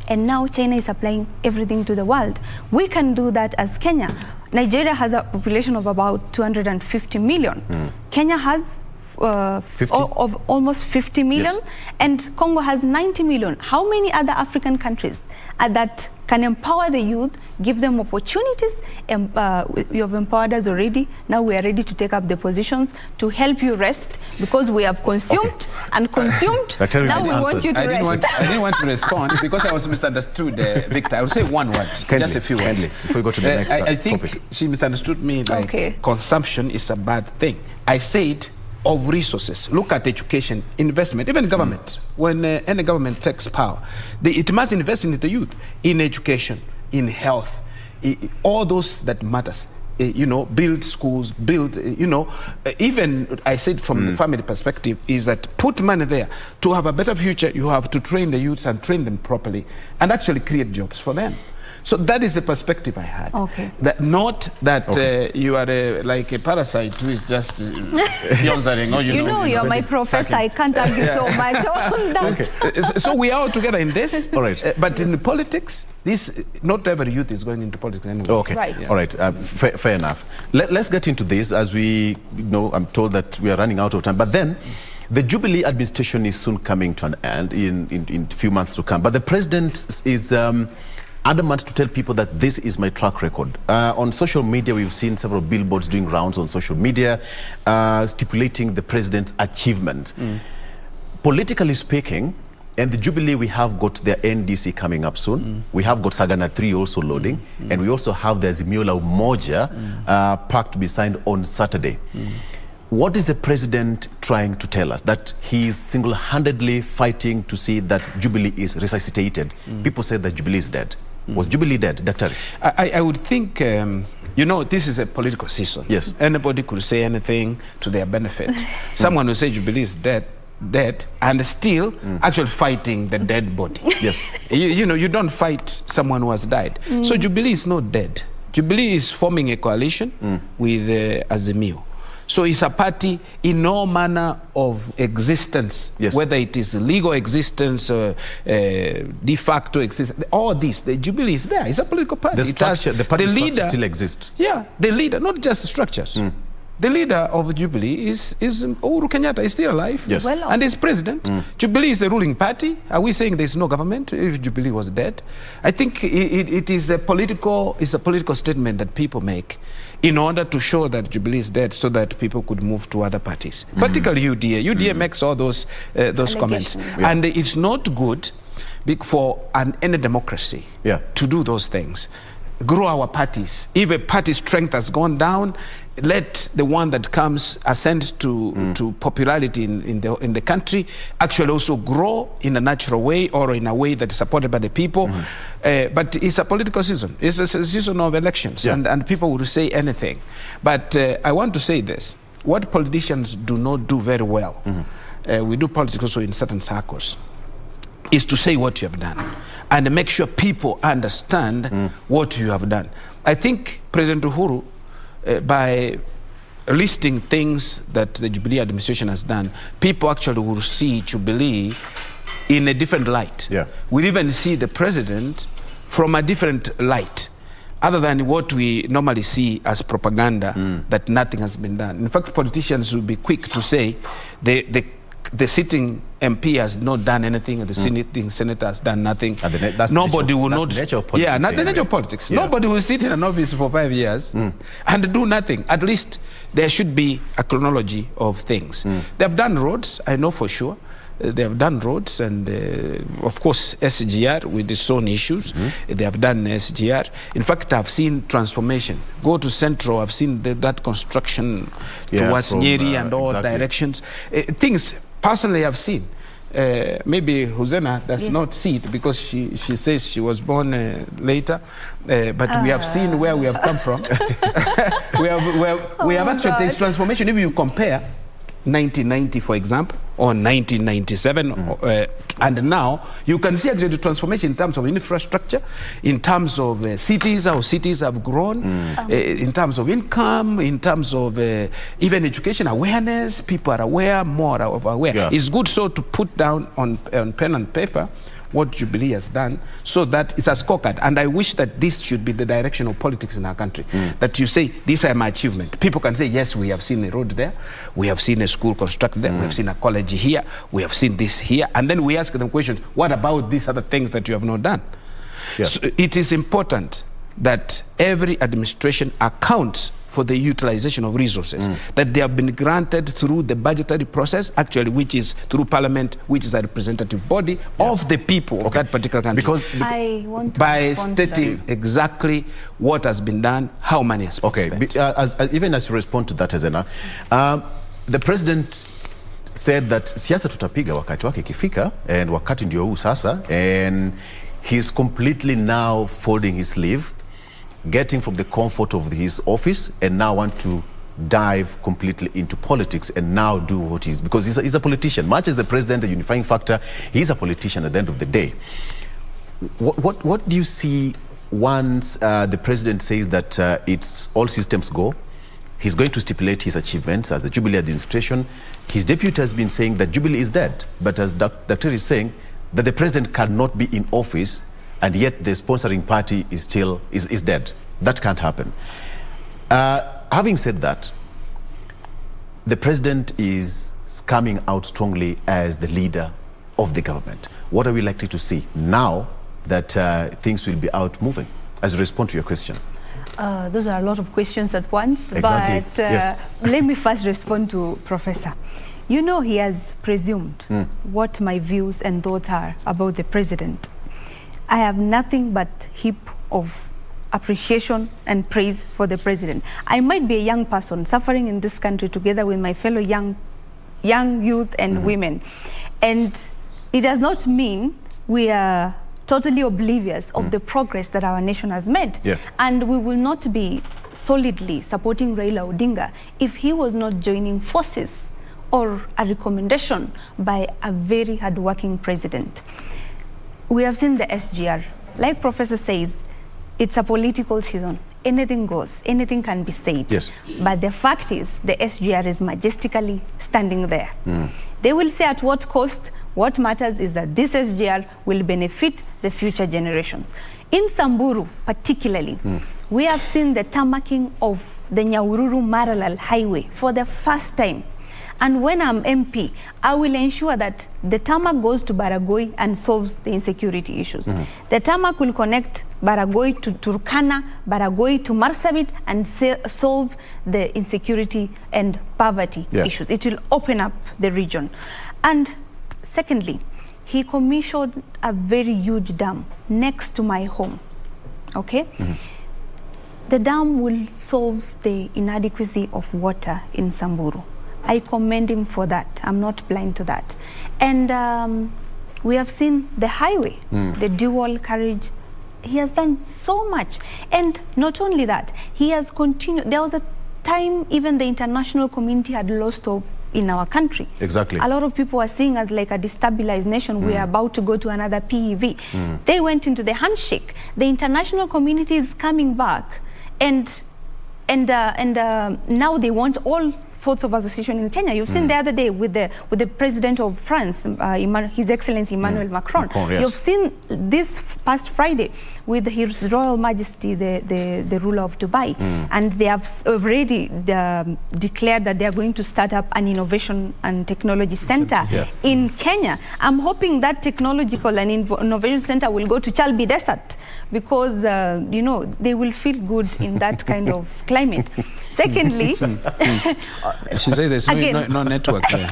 And now China is applying everything to the world. We can do that as Kenya. Nigeria has a population of about 250 million. Kenya has of almost 50 million, and Congo has 90 million. How many other African countries that can empower the youth, give them opportunities? You have empowered us already. Now we are ready to take up the positions to help you rest, because we have consumed and consumed. Now we want you to rest. I didn't want to respond because I was misunderstood, Victor. I will say one word, just a few words. Before we go to the next I think topic. she misunderstood me, like consumption is a bad thing. I said of resources. Look at education, investment, even government. When any government takes power, it must invest in the youth, in education, in health, all those that matters. Build schools, build, even I said from the family perspective is that put money there. To have a better future, you have to train the youths and train them properly and actually create jobs for them. So that is the perspective I had. That not that you are like a parasite who is just fiancering, or you are my professor. I can't argue so much on that. So we are all together in this. All right. But in politics, not every youth is going into politics anyway. Okay. Right. All right. Fair enough. Let's get into this, as we know. I'm told that we are running out of time. But then, the Jubilee administration is soon coming to an end in a few months to come. But the president is adamant to tell people that this is my track record. On social media, we've seen several billboards doing rounds on social media, stipulating the president's achievement. Politically speaking, and the Jubilee, we have got their NDC coming up soon. We have got Sagana 3 also loading. And we also have the Azimio Umoja pact to be signed on Saturday. What is the president trying to tell us? That he is single-handedly fighting to see that Jubilee is resuscitated. People say that Jubilee is dead. Was Jubilee dead, Dr.? I would think, this is a political season. Yes. Anybody could say anything to their benefit. Someone will say Jubilee is dead, and still actually fighting the dead body. Yes. You don't fight someone who has died. So Jubilee is not dead. Jubilee is forming a coalition with Azimio. So it's a party in no manner of existence, whether it is legal existence, de facto existence, all this, the Jubilee is there. It's a political party. The structure, the party structure still exists. Yeah, the leader, not just structures. The leader of Jubilee is Uhuru Kenyatta. Is still alive, and is president. Jubilee is the ruling party. Are we saying there is no government if Jubilee was dead? I think it is a political statement that people make in order to show that Jubilee is dead, so that people could move to other parties, particularly UDA. UDA makes all those comments, and it's not good for any democracy to do those things. Grow our parties. If a party strength has gone down, let the one that comes ascend to popularity in the country actually also grow in a natural way, or in a way that is supported by the people. But it's a political season. It's a season of elections, and people will say anything. But I want to say this: what politicians do not do very well, we do politics also in certain circles, is to say what you have done and make sure people understand what you have done. I think President Uhuru by listing things that the Jubilee administration has done, people actually will see Jubilee in a different light. Yeah. We'll even see the president from a different light, other than what we normally see as propaganda, that nothing has been done. In fact, politicians will be quick to say the sitting MP has not done anything, and the sitting senator has done nothing. Nobody will not. Nature of politics, not the nature of politics. Yeah. Nobody will sit in an office for 5 years and do nothing. At least there should be a chronology of things. They have done roads, I know for sure. They have done roads, and of course SGR with its own issues. They have done SGR. In fact, I've seen transformation. Go to Central, I've seen that construction towards Nyeri and all directions. Things personally I've seen. Maybe Husena does not see it because she says she was born later, but we have seen where we have come from. we have actually, there's transformation. If you compare 1990, for example, or 1997, and now, you can see actually the transformation in terms of infrastructure, in terms of cities, how cities have grown, in terms of income, in terms of even education awareness. People are aware, more aware. Yeah. It's good so to put down on pen and paper what Jubilee has done, so that it's a scorecard. And I wish that this should be the direction of politics in our country. That you say, these are my achievements. People can say, yes, we have seen a road there, we have seen a school constructed there, we have seen a college here, we have seen this here. And then we ask them questions, what about these other things that you have not done? Yeah. So it is important that every administration accounts for the utilization of resources, that they have been granted through the budgetary process, actually, which is through Parliament, which is a representative body of the people of that particular country. Because I want to by stating exactly what has been done, how money has been spent. Even as you respond to that, Azena, the president said that siasa tutapiga wakati wake ikifika, and wakati ndio huu sasa, and he's completely now folding his sleeve, getting from the comfort of his office, and now want to dive completely into politics and now do what he's, because he's a politician. Much as the president, a unifying factor, he's a politician at the end of the day. What do you see once the president says that it's all systems go? He's going to stipulate his achievements as the Jubilee administration. His deputy has been saying that Jubilee is dead, but as Dr. is saying, that the president cannot be in office and yet the sponsoring party is still is dead. That can't happen. Having said that, the president is coming out strongly as the leader of the government. What are we likely to see now that things will be out moving? As a response to your question. Those are a lot of questions at once. Exactly. But yes. Let me first respond to Professor. You know, he has presumed what my views and thoughts are about the president. I have nothing but heap of appreciation and praise for the president. I might be a young person suffering in this country together with my fellow young youth and women. And it does not mean we are totally oblivious of the progress that our nation has made. Yeah. And we will not be solidly supporting Raila Odinga if he was not joining forces or a recommendation by a very hardworking president. We have seen the SGR. Like Professor says, it's a political season. Anything goes, anything can be said. Yes. But the fact is, the SGR is majestically standing there. They will say at what cost. What matters is that this SGR will benefit the future generations. In Samburu, particularly, we have seen the tarmacking of the Nyahururu-Maralal highway for the first time. And when I'm MP, I will ensure that the tarmac goes to Baragoi and solves the insecurity issues. The tarmac will connect Baragoi to Turkana, Baragoi to Marsabit, and solve the insecurity and poverty issues. It will open up the region. And secondly, he commissioned a very huge dam next to my home. Okay? The dam will solve the inadequacy of water in Samburu. I commend him for that. I'm not blind to that. And we have seen the highway, the dual carriage. He has done so much. And not only that, he has continued. There was a time even the international community had lost hope in our country. Exactly. A lot of people were seeing us like a destabilized nation. We are about to go to another PEV. They went into the handshake. The international community is coming back. And now they want all sorts of association in Kenya. You've seen the other day with the president of France, His Excellency Emmanuel Macron. Yes. You've seen this past Friday with His Royal Majesty, the ruler of Dubai, and they have already declared that they are going to start up an innovation and technology center in Kenya. I'm hoping that technological and innovation center will go to Chalbi Desert, because they will feel good in that kind of climate. Secondly, she said there's no network there.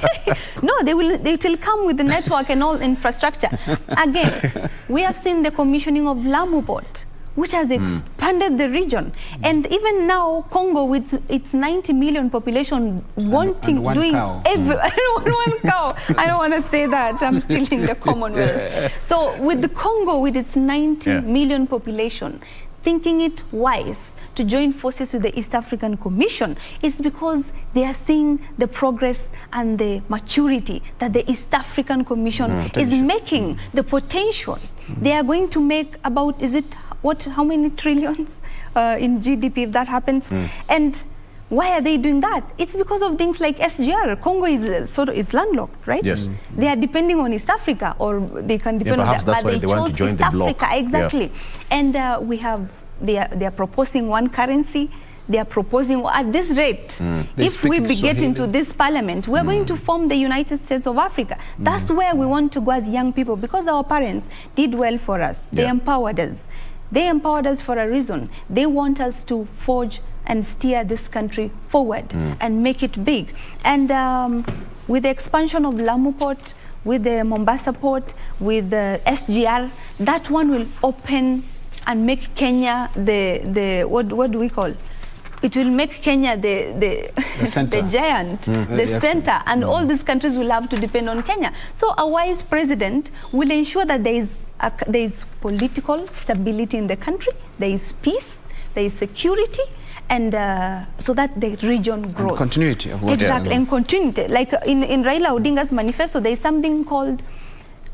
No, they will come with the network and all infrastructure. Again, we have seen the commissioning of Lamu Port, which has expanded the region. And even now, Congo, with its 90 million population, wanting, one doing cow. one cow. I don't want to say that. I'm still in the Commonwealth. So with the Congo, with its 90 million population, thinking it wise to join forces with the East African Commission, it's because they are seeing the progress and the maturity that the East African Commission is making, the potential. They are going to make about, how many trillions in GDP if that happens? And why are they doing that? It's because of things like SGR. Congo is landlocked, right? Yes. They are depending on East Africa, or they can depend on perhaps that's why they want to join East the bloc. Africa, exactly. And they are proposing one currency. They are proposing at this rate. If we get into this parliament, we're going to form the United States of Africa. That's where we want to go as young people, because our parents did well for us. They empowered us. They empowered us for a reason. They want us to forge and steer this country forward and make it big. And with the expansion of Lamu Port, with the Mombasa Port, with the SGR, that one will open and make Kenya what do we call? It will make Kenya the giant, the center, and all these countries will have to depend on Kenya. So a wise president will ensure that there is political stability in the country, there is peace, there is security, and so that the region grows. And continuity of what exactly, and continuity. Like in Raila Odinga's manifesto, there is something called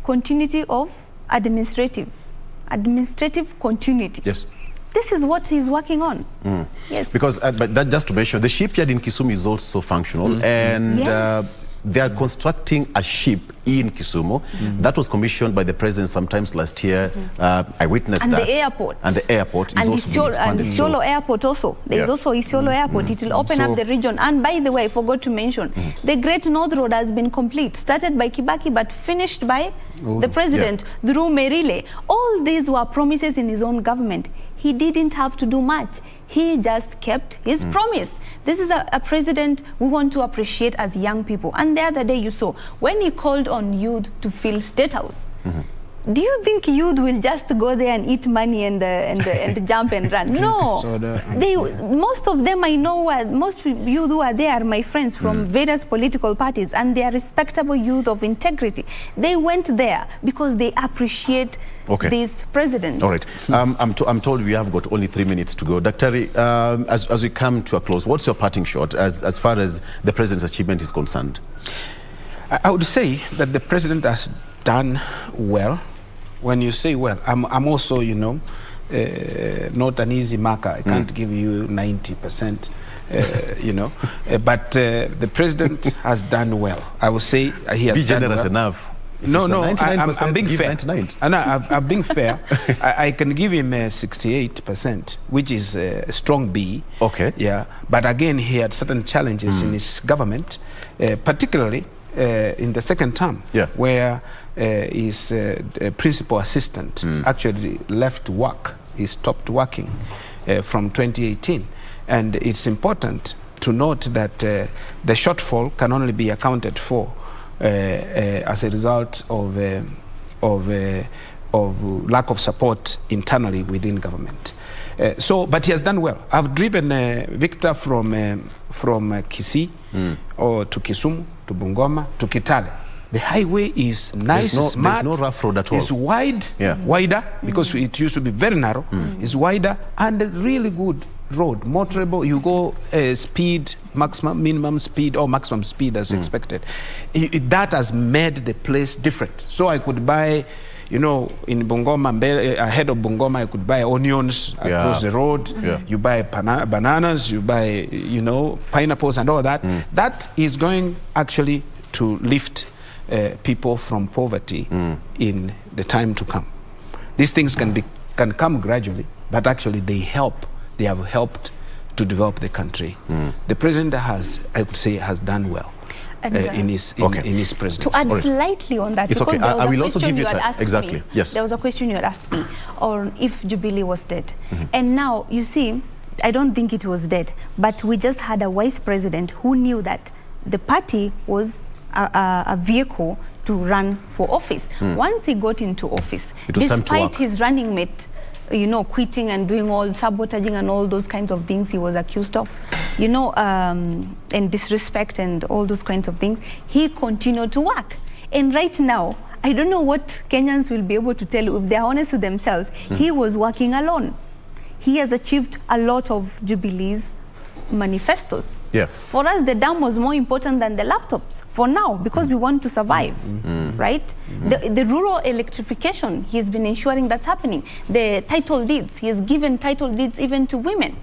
continuity of administrative continuity. Yes. This is what he's working on. Yes. Because, but that just to mention, the shipyard in Kisumu is also functional, and they are constructing a ship in Kisumu that was commissioned by the president sometimes last year. I witnessed and that. The airport. And the airport is also being expanded. And Isiolo Airport also. There is also Isiolo Airport. It will open up the region. And by the way, I forgot to mention, the Great North Road has been complete. Started by Kibaki, but finished by the president through Merile. All these were promises in his own government. He didn't have to do much. He just kept his promise. This is a president we want to appreciate as young people. And the other day you saw, when he called on youth to fill State House, do you think youth will just go there and eat money and jump and run? No. Most of them I know, most youth who are there are my friends from various political parties, and they are respectable youth of integrity. They went there because they appreciate this president. All right. I'm told we have got only 3 minutes to go. Daktari, as we come to a close, what's your parting shot as far as the president's achievement is concerned? I would say that the president has done well. When you say well, I'm also, not an easy marker. I can't give you 90%, but the president has done well. I would say he has Be generous done well. Enough. No, I'm being fair. 99. I'm being fair. I can give him 68%, which is a strong B. Okay. Yeah, but again, he had certain challenges in his government, particularly in the second term, where his principal assistant actually left work. He stopped working from 2018. And it's important to note that the shortfall can only be accounted for as a result of lack of support internally within government. But he has done well. I've driven Victor from Kisii or to Kisumu, to Bungoma, to Kitale. The highway is nice, smart. There's no rough road at all. It's wide, wider, because it used to be very narrow. It's wider and a really good road, motorable. You go speed, minimum speed or maximum speed as expected. That has made the place different. So I could buy, you know, in Bungoma, ahead of Bungoma, you could buy onions across the road. You buy bananas, you buy, you know, pineapples and all that. That is going actually to lift people from poverty in the time to come. These things can come gradually, but actually they have helped to develop the country. The president has, I would say, has done well. In his presidency. To add slightly on that, it's because okay. I will also give you time. Exactly. Yes. There was a question you had asked me on if Jubilee was dead, and now you see, I don't think it was dead, but we just had a vice president who knew that the party was a vehicle to run for office. Once he got into office, despite his running mate, you know, quitting and doing all sabotaging and all those kinds of things he was accused of, you know, and disrespect and all those kinds of things, he continued to work. And right now, I don't know what Kenyans will be able to tell you if they're honest with themselves. He was working alone. He has achieved a lot of Jubilee's manifestos. For us, the dam was more important than the laptops for now, because we want to survive, right? The rural electrification, he's been ensuring that's happening. The title deeds, he has given title deeds even to women.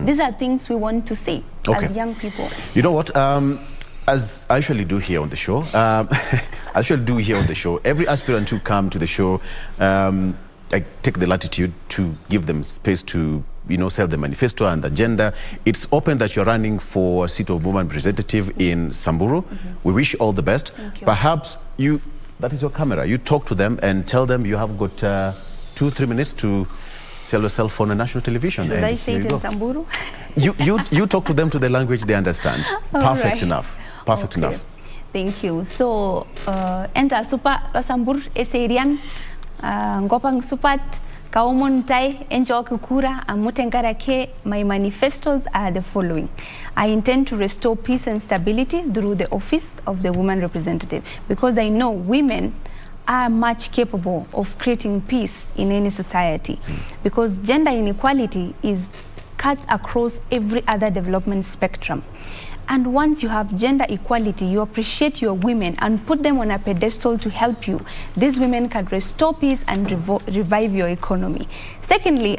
These are things we want to see as young people. You know what? As I usually do here on the show, every aspirant who come to the show, I take the latitude to give them space to, you know, sell the manifesto and the agenda. It's open that you're running for a seat of woman representative in Samburu. We wish you all the best. Perhaps that is your camera. You talk to them and tell them you have got 2-3 minutes to sell yourself on a national television. Should I say it in Samburu? You talk to them to the language they understand. Perfect enough. Perfect enough. Thank you. So, enter super Sambur eserian ngopang supat kaumon tai enjo kukura amutengarake. My manifestos are the following. I intend to restore peace and stability through the office of the woman representative, because I know women are much capable of creating peace in any society, because gender inequality cuts across every other development spectrum. And once you have gender equality, you appreciate your women and put them on a pedestal to help you. These women can restore peace and revive your economy. Secondly,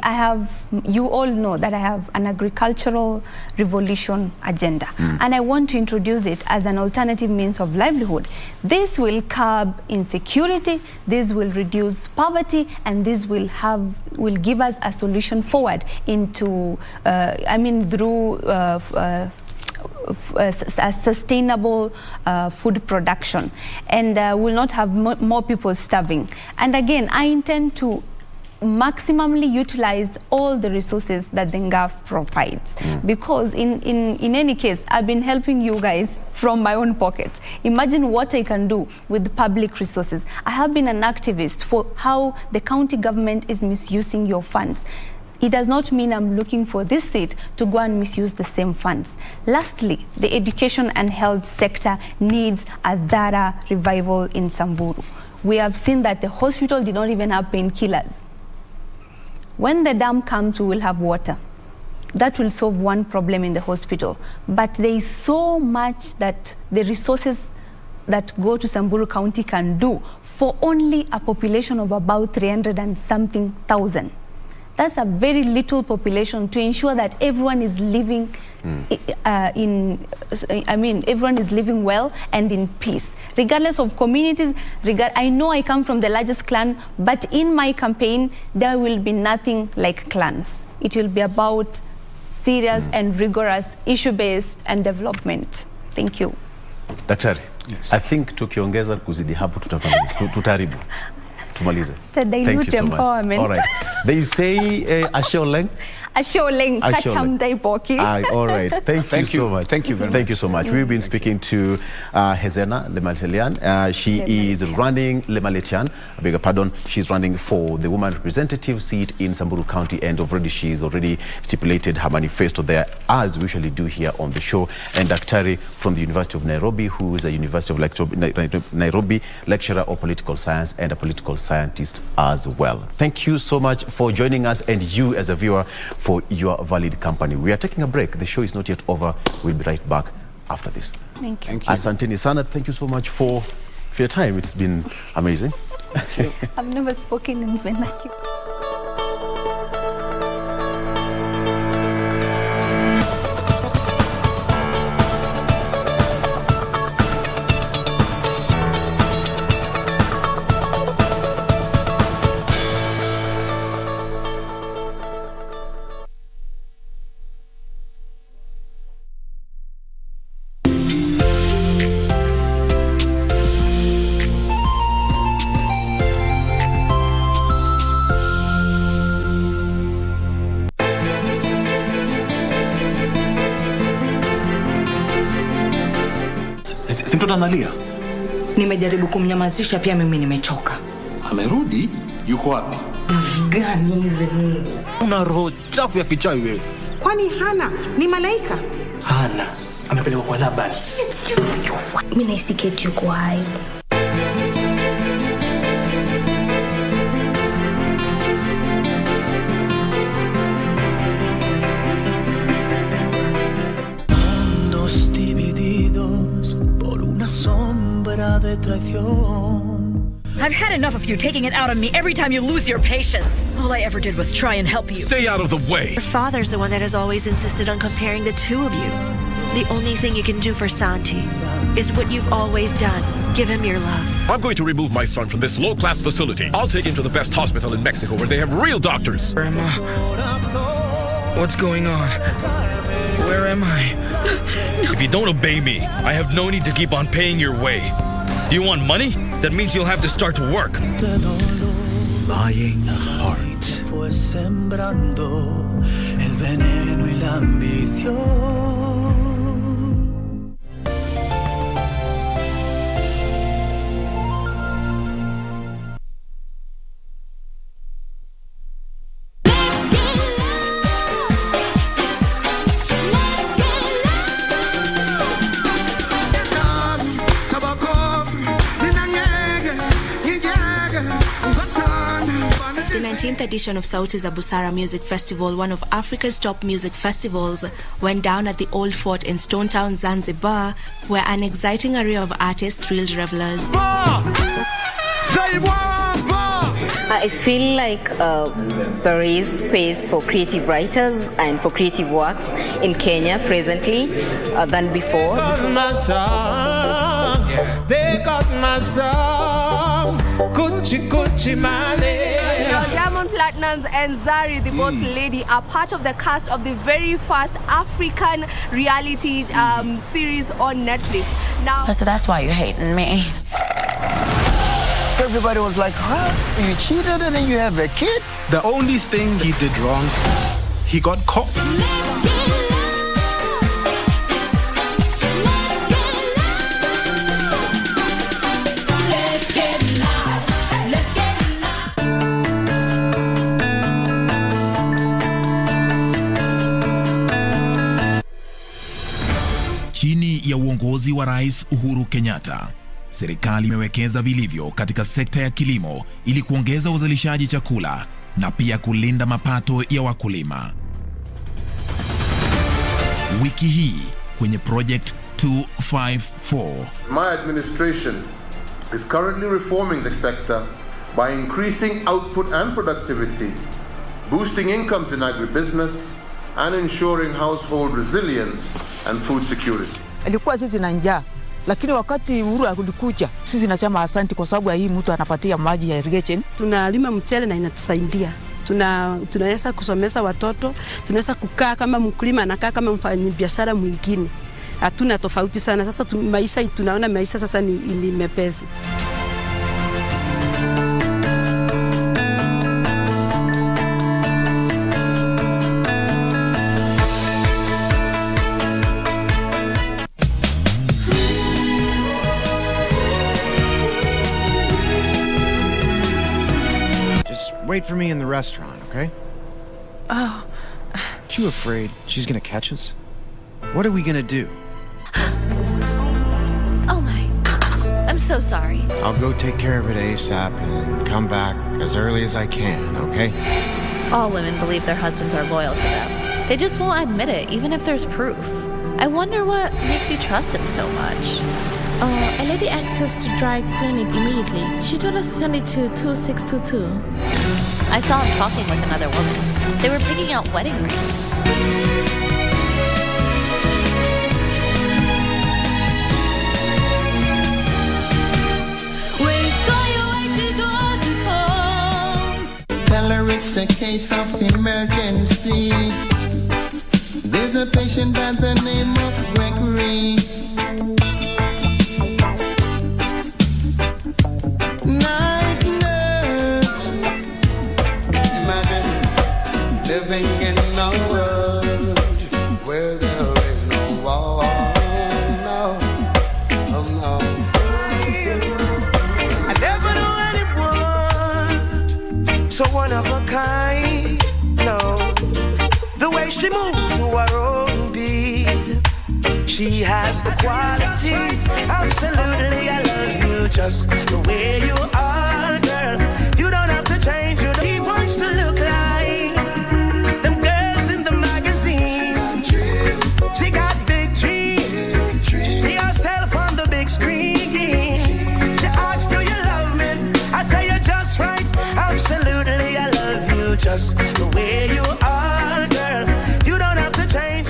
you all know that I have an agricultural revolution agenda, and I want to introduce it as an alternative means of livelihood. This will curb insecurity, this will reduce poverty, and this will give us a solution forward into, through a sustainable food production, and will not have more people starving. And again, I intend to maximally utilize all the resources that the NGAF provides, because in any case, I've been helping you guys from my own pocket. Imagine what I can do with public resources. I have been an activist for how the county government is misusing your funds. It does not mean I'm looking for this seat to go and misuse the same funds. Lastly, the education and health sector needs a thorough revival in Samburu. We have seen that the hospital did not even have painkillers. When the dam comes, we will have water. That will solve one problem in the hospital. But there is so much that the resources that go to Samburu County can do for only a population of about 300 and something thousand. That's a very little population to ensure that everyone is living everyone is living well and in peace, regardless of communities. I know I come from the largest clan, but in my campaign, there will be nothing like clans. It will be about serious and rigorous issue-based and development. Thank you. Daktari, I think tukiongeza kuzidi hapo tutaharibu. Tumalize. Thank you so much. All right. They say Asholeng. Asholeng. All right. Thank you so much. Thank you very much. Thank you so much. We've been speaking to Hezena Lemaletian. She is running Lemaletian. I beg your pardon. She's running for the woman representative seat in Samburu County, and she's already stipulated her manifesto there, as we usually do here on the show. And Daktari from the University of Nairobi, who is a University of Nairobi lecturer of political science and a political scientist as well. Thank you so much for joining us, and you as a viewer for your valid company. We are taking a break. The show is not yet over. We'll be right back after this. Thank you. Asanteni sana. Thank you so much for your time. It's been amazing. I've never spoken in vernacular. Si mtoto analia? Nimejaribu kumnyamazisha, pia mimi nimechoka. Amerudi? Yuko wapi? Gani hizi Mungu? Una roho chafu ya kichawi wewe. Kwani Hana ni malaika? Hana amepelekwa kwa Laban. Mimi nahisi Kate yuko hai. Mundos divididos por una sombra de traición. I've had enough of you taking it out on me every time you lose your patience. All I ever did was try and help you. Stay out of the way. Your father's the one that has always insisted on comparing the two of you. The only thing you can do for Santi is what you've always done. Give him your love. I'm going to remove my son from this low-class facility. I'll take him to the best hospital in Mexico where they have real doctors. Grandma, what's going on? Where am I? If you don't obey me, I have no need to keep on paying your way. Do you want money? That means you'll have to start to work. Lying heart. Fue sembrando el veneno y la ambición. The 19th edition of Sauti za Busara Music Festival, one of Africa's top music festivals, went down at the Old Fort in Stone Town, Zanzibar, where an exciting array of artists thrilled revelers. I feel like there is space for creative writers and for creative works in Kenya presently than before. They got my song, Gucci Gucci money. Now, Diamond Platnumz and Zari, the boss lady, are part of the cast of the very first African reality series on Netflix. Now, So that's why you're hating me. Everybody was like, huh? You cheated and then you have a kid? The only thing he did wrong, he got caught. Chini ya uongozi wa Rais Uhuru Kenyatta, serikali imewekeza vilivyo katika sekta ya kilimo ili kuongeza uzalishaji chakula na pia kulinda mapato ya wakulima. Wiki hii kwenye Project 254. My administration is currently reforming the sector by increasing output and productivity, boosting incomes in agribusiness, and ensuring household resilience and food security. Alikuwa sisi na njaa, lakini wakati Uhuru alikuja, sisi nasema asante kwa sababu ya hii mtu anapatia maji ya irrigation. Tunalima mchele na inatusaidia. Tunaweza kusomesha watoto, tunaweza kukaa kama mkulima anakaa kama mfanyabiashara mwingine. Hatuna tofauti sana. Sasa maisha tunaona maisha sasa ni mepesi. Wait for me in the restaurant, okay? Oh. You afraid she's gonna catch us? What are we gonna do? Oh my. I'm so sorry. I'll go take care of it ASAP and come back as early as I can, okay? All women believe their husbands are loyal to them. They just won't admit it, even if there's proof. I wonder what makes you trust him so much. A lady asked us to dry clean it immediately. She told us to send it to 2622. I saw him talking with another woman. They were picking out wedding rings. Tell her it's a case of emergency. There's a patient by the name of Gregory. Night nurse. Imagine living in a world where there is no war. No, oh no. I never knew anyone so one of a kind. No, the way she moves to her own beat, she has the qualities. Absolutely, I love you just the way you are, girl. You don't have to change. He wants to look like them girls in the magazine. She got big dreams. She see herself on the big screen. She asks, do you love me? I say you're just right. Absolutely, I love you just the way you are, girl. You don't have to change.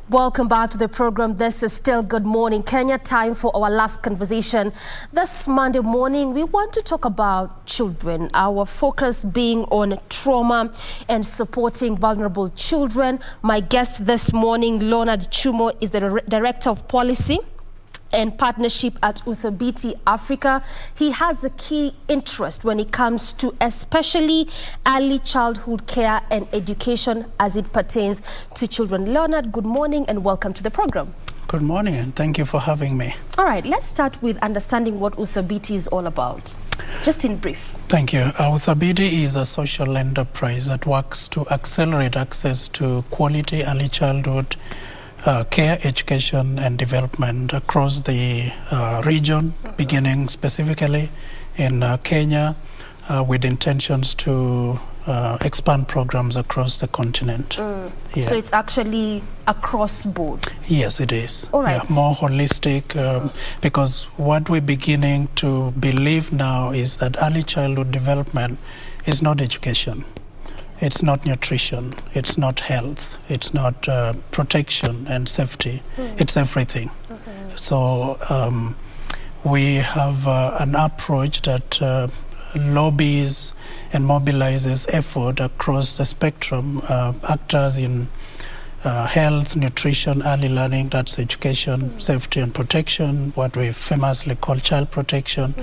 Welcome back to the program. This is still Good Morning Kenya. Time for our last conversation. This Monday morning, we want to talk about children. Our focus being on trauma and supporting vulnerable children. My guest this morning, Leonard Chumo, is the Director of Policy and Partnership at Uthabiti Africa. He has a key interest when it comes to especially early childhood care and education as it pertains to children. Leonard, good morning and welcome to the program. Good morning and thank you for having me. All right, let's start with understanding what Uthabiti is all about, just in brief. Thank you. Uthabiti is a social enterprise that works to accelerate access to quality early childhood care, education and development across the region, beginning specifically in Kenya, with intentions to expand programs across the continent. Yeah. So it's actually across board? Yes, it is. All right. Yeah, more holistic, because what we're beginning to believe now is that early childhood development is not education. It's not nutrition, it's not health, it's not protection and safety, it's everything. So we have an approach that lobbies and mobilizes effort across the spectrum, actors in health, nutrition, early learning, that's education, safety and protection, what we famously call child protection,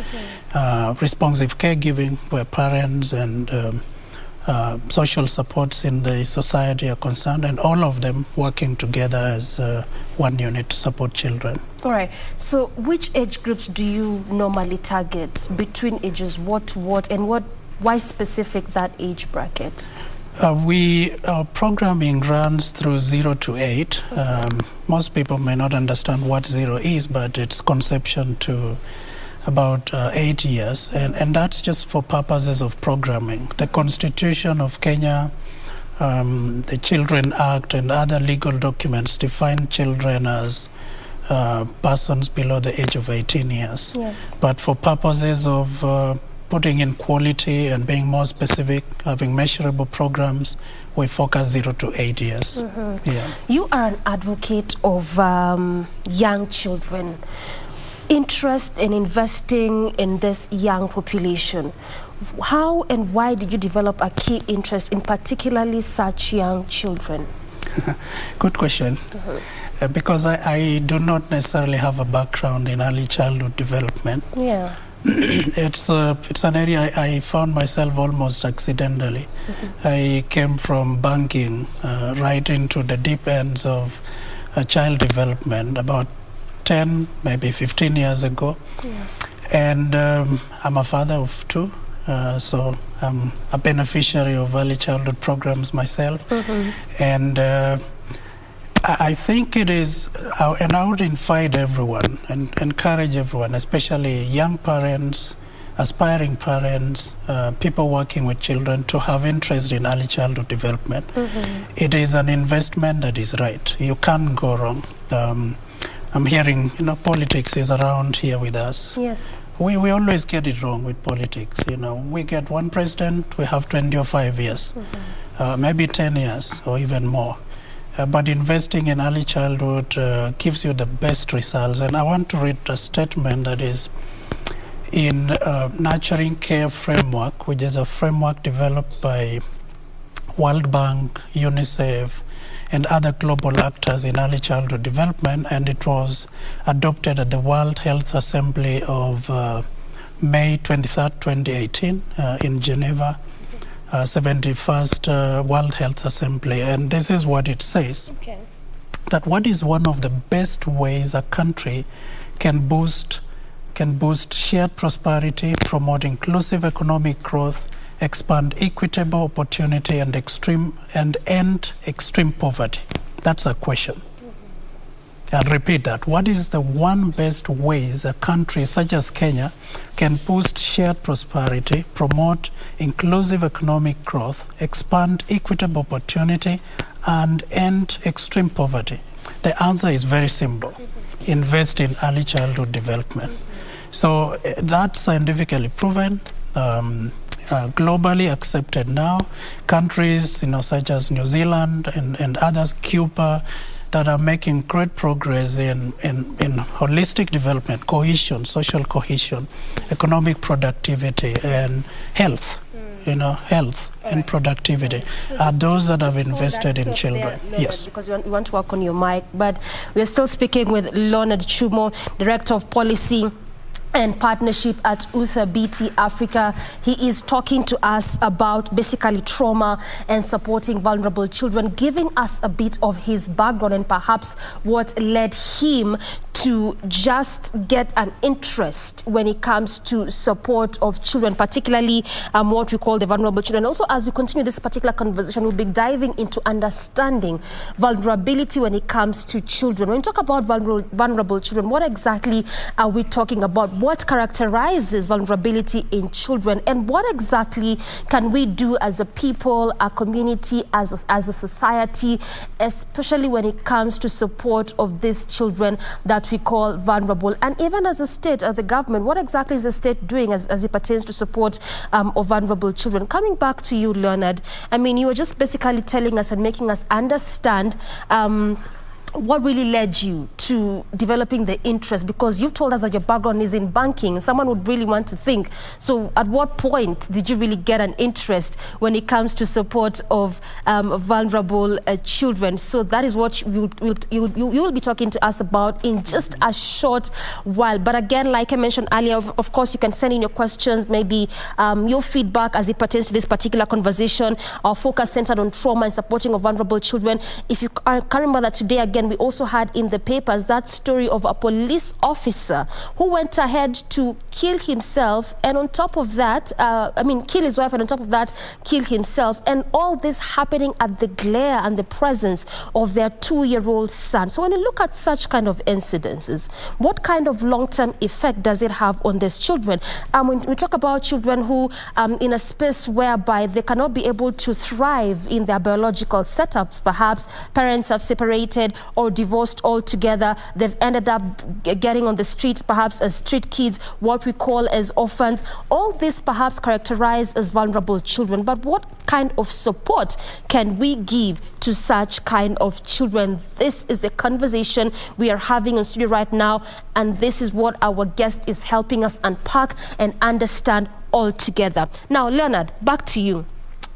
responsive caregiving, where parents and social supports in the society are concerned, and all of them working together as one unit to support children. All right. So which age groups do you normally target? Between ages what to what, and why specific that age bracket? Our programming runs through 0 to 8. Most people may not understand what 0 is, but it's conception to about 8 years, and that's just for purposes of programming. The Constitution of Kenya, the Children Act and other legal documents define children as persons below the age of 18 years. Yes. But for purposes of putting in quality and being more specific, having measurable programs, we focus 0 to 8 years. Yeah. You are an advocate of young children. Interest in investing in this young population. How and why did you develop a key interest in particularly such young children? Good question. Because I do not necessarily have a background in early childhood development. Yeah. It's an area I found myself almost accidentally. I came from banking right into the deep ends of child development about 10, maybe 15 years ago. Yeah. And I'm a father of 2, so I'm a beneficiary of early childhood programs myself. And I think it is, and I would invite everyone and encourage everyone, especially young parents, aspiring parents, people working with children, to have interest in early childhood development. It is an investment that is right. You can't go wrong. I'm hearing, politics is around here with us. Yes. We always get it wrong with politics. We get one president, we have 20 or 5 years, maybe 10 years or even more. But investing in early childhood gives you the best results. And I want to read a statement that is in Nurturing Care Framework, which is a framework developed by World Bank, UNICEF, and other global actors in early childhood development, and it was adopted at the World Health Assembly of May 23rd, 2018 in Geneva, 71st World Health Assembly. And this is what it says, that what is one of the best ways a country can boost shared prosperity, promote inclusive economic growth, expand equitable opportunity, and end extreme poverty? That's a question. I'll repeat that. What is the one best ways a country such as Kenya can boost shared prosperity, promote inclusive economic growth, expand equitable opportunity, and end extreme poverty? The answer is very simple. Invest in early childhood development. So that's scientifically proven. Globally accepted now. Countries such as New Zealand and others, Cuba, that are making great progress in holistic development, cohesion, social cohesion, economic productivity, and health. Health and productivity are those that have invested in children. Yes. Because we want to work on your mic, but we're still speaking with Leonard Chumo, Director of Policy and Partnership at UTHA BT Africa. He is talking to us about basically trauma and supporting vulnerable children, giving us a bit of his background and perhaps what led him to just get an interest when it comes to support of children, particularly what we call the vulnerable children. Also, as we continue this particular conversation, we'll be diving into understanding vulnerability when it comes to children. When we talk about vulnerable children, what exactly are we talking about? What characterizes vulnerability in children, and what exactly can we do as a people, a community, as a society, especially when it comes to support of these children that we call vulnerable? And even as a state, as a government, what exactly is the state doing as it pertains to support of vulnerable children? Coming back to you, Leonard, I mean, you were just basically telling us and making us understand what really led you to developing the interest, because you've told us that your background is in banking. Someone would really want to think, so at what point did you really get an interest when it comes to support of vulnerable children? So that is what you will be talking to us about in just a short while. But again, like I mentioned earlier, of course, you can send in your questions, maybe your feedback as it pertains to this particular conversation. Our focus centered on trauma and supporting of vulnerable children. If you can remember that today, again, we also had in the papers that story of a police officer who went ahead to kill himself, and on top of that, kill his wife, and on top of that, kill himself. And all this happening at the glare and the presence of their 2-year-old son. So when you look at such kind of incidences, what kind of long-term effect does it have on these children? When we talk about children who, in a space whereby they cannot be able to thrive in their biological setups, perhaps parents have separated or divorced altogether, they've ended up getting on the street, perhaps as street kids, what we call as orphans. All this perhaps characterized as vulnerable children. But what kind of support can we give to such kind of children? This is the conversation we are having in studio right now, and this is what our guest is helping us unpack and understand all together. Now, Leonard, back to you.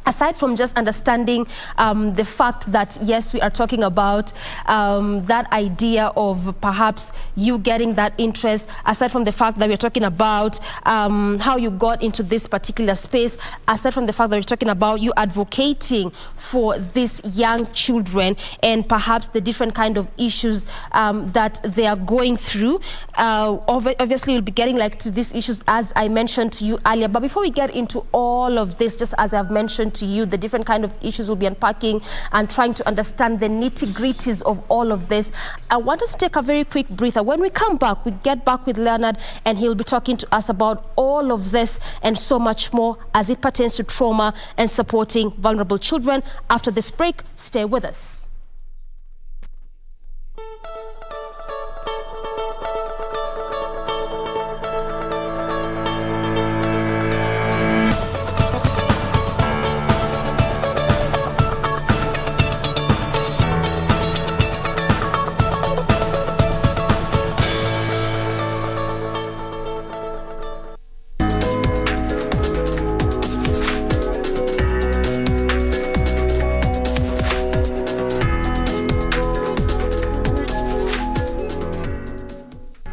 Aside from just understanding the fact that, yes, we are talking about that idea of perhaps you getting that interest, aside from the fact that we're talking about how you got into this particular space, aside from the fact that we're talking about you advocating for these young children and perhaps the different kind of issues that they are going through, obviously we'll be getting to these issues as I mentioned to you earlier. But before we get into all of this, just as I've mentioned to you, the different kind of issues we'll be unpacking and trying to understand the nitty-gritties of all of this, I want us to take a very quick breather. When we come back, we get back with Leonard and he'll be talking to us about all of this and so much more as it pertains to trauma and supporting vulnerable children. After this break, stay with us.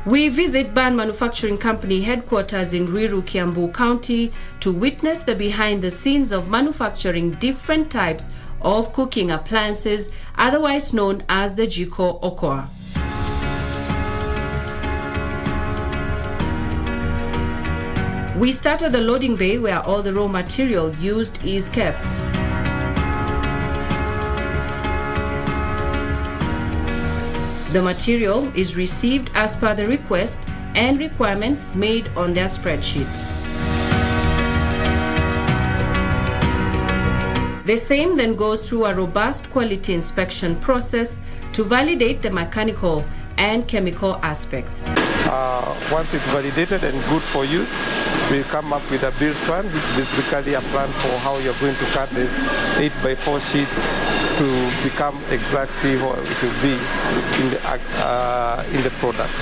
We visit Ban Manufacturing Company headquarters in Ruiru, Kiambu County to witness the behind the scenes of manufacturing different types of cooking appliances, otherwise known as the Jiko Okoa. We start at the loading bay where all the raw material used is kept. The material is received as per the request and requirements made on their spreadsheet. The same then goes through a robust quality inspection process to validate the mechanical and chemical aspects. Once it's validated and good for use, we come up with a build plan, which is basically a plan for how you're going to cut the 8x4 sheets to become exactly what it will be in the product.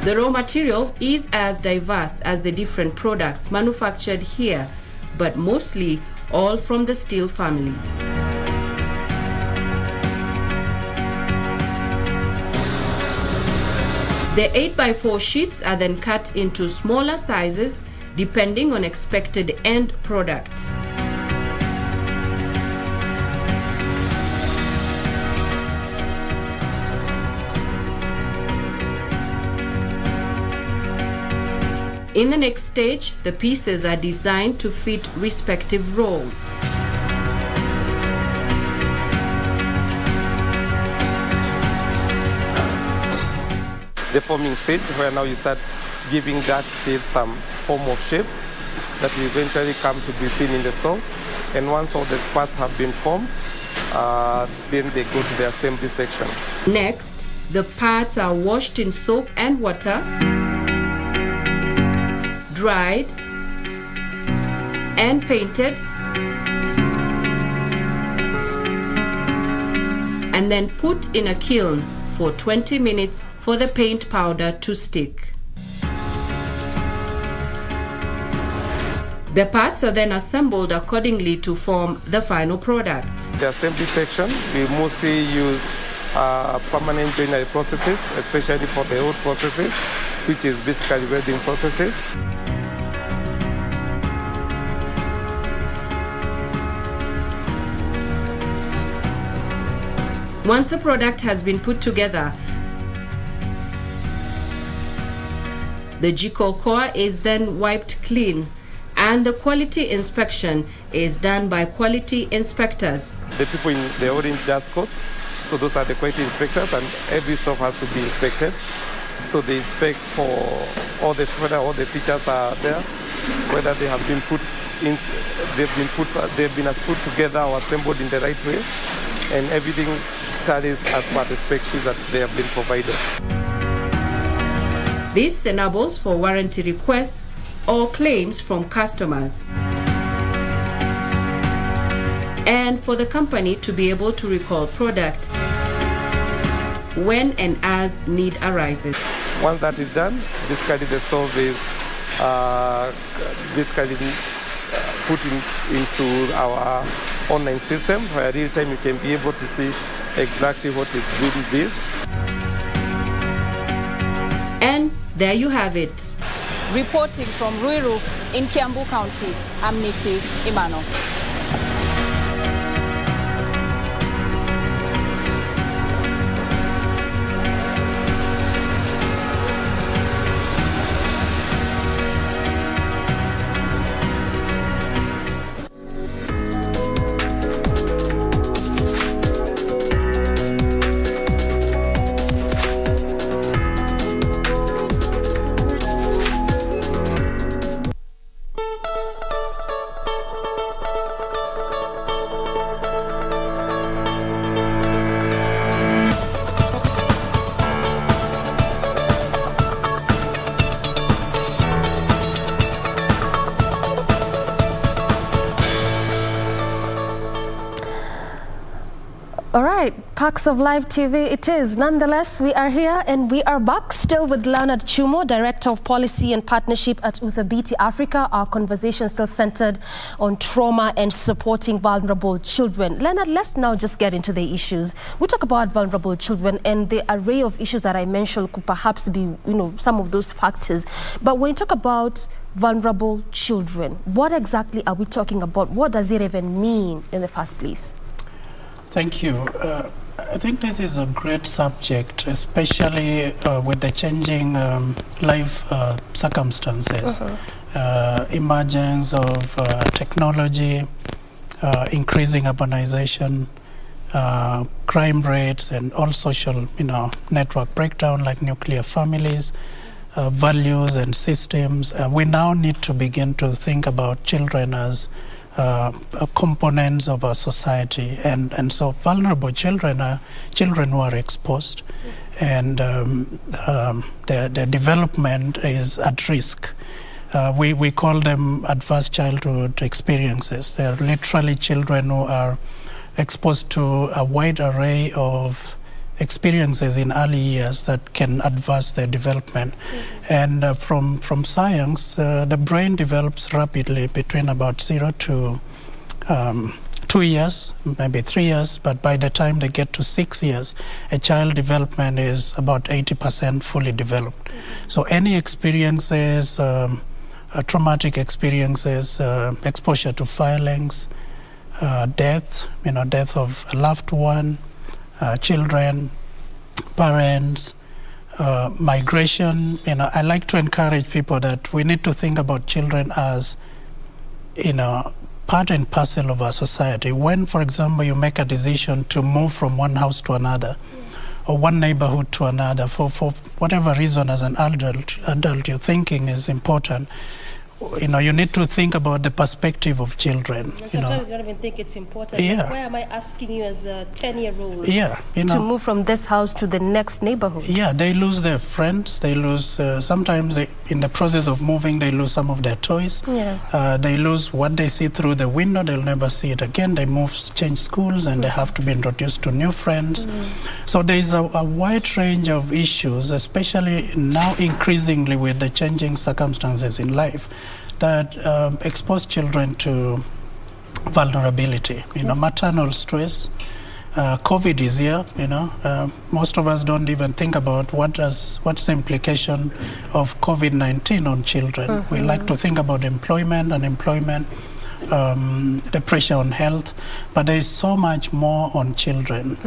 The raw material is as diverse as the different products manufactured here, but mostly all from the steel family. The 8x4 sheets are then cut into smaller sizes depending on expected end product. In the next stage, the pieces are designed to fit respective rolls. The forming stage, where now you start giving that stage some form of shape that will eventually come to be seen in the store. And once all the parts have been formed, then they go to the assembly section. Next, the parts are washed in soap and water, dried, and painted, and then put in a kiln for 20 minutes for the paint powder to stick. The parts are then assembled accordingly to form the final product. The assembly section, we mostly use permanent joinery processes, especially for the old processes, which is basically welding processes. Once the product has been put together, the Jiko core is then wiped clean, and the quality inspection is done by quality inspectors. The people in the orange dust coats, so those are the quality inspectors, and every stuff has to be inspected. So they inspect for whether all the features are there, whether they have been put put together or assembled in the right way, and everything tallies as per the spec sheets that they have been provided. This enables for warranty requests or claims from customers, and for the company to be able to recall product when and as need arises. Once that is done, basically the stove is basically put into our online system, where real time you can be able to see exactly what is being built. And there you have it. Reporting from Ruiru in Kiambu County, I'm Nisi Imano. All right, Parks of Life TV it is. Nonetheless, we are here and we are back still with Leonard Chumo, Director of Policy and Partnership at Uthabiti Africa. Our conversation still centered on trauma and supporting vulnerable children. Leonard, let's now just get into the issues. We talk about vulnerable children and the array of issues that I mentioned could perhaps be, some of those factors. But when you talk about vulnerable children, what exactly are we talking about? What does it even mean in the first place? Thank you. I think this is a great subject, especially with the changing life circumstances, emergence of technology, increasing urbanization, crime rates, and all social, network breakdown like nuclear families, values and systems. We now need to begin to think about children as components of our society, and so vulnerable children are children who are exposed, and their development is at risk. We call them adverse childhood experiences. They're literally children who are exposed to a wide array of experiences in early years that can advance their development. And from science, the brain develops rapidly between about 0 to 2 years, maybe 3 years, but by the time they get to 6 years, a child development is about 80% fully developed. So any experiences, traumatic experiences, exposure to violence, death, death of a loved one, children, parents, migration. I like to encourage people that we need to think about children as, part and parcel of our society. When, for example, you make a decision to move from one house to another, or one neighborhood to another, for whatever reason, as an adult, your thinking is important. You need to think about the perspective of children. Sometimes you don't even think it's important. Yeah. Why am I asking you as a 10-year-old to move from this house to the next neighborhood? Yeah, they lose their friends. They lose, sometimes in the process of moving, they lose some of their toys. Yeah. They lose what they see through the window. They'll never see it again. They change schools, and they have to be introduced to new friends. So there's a wide range of issues, especially now increasingly with the changing circumstances in life, that expose children to vulnerability. Maternal stress. COVID is here. Most of us don't even think about what's the implication of COVID-19 on children. We like to think about employment, unemployment, the pressure on health, but there is so much more on children.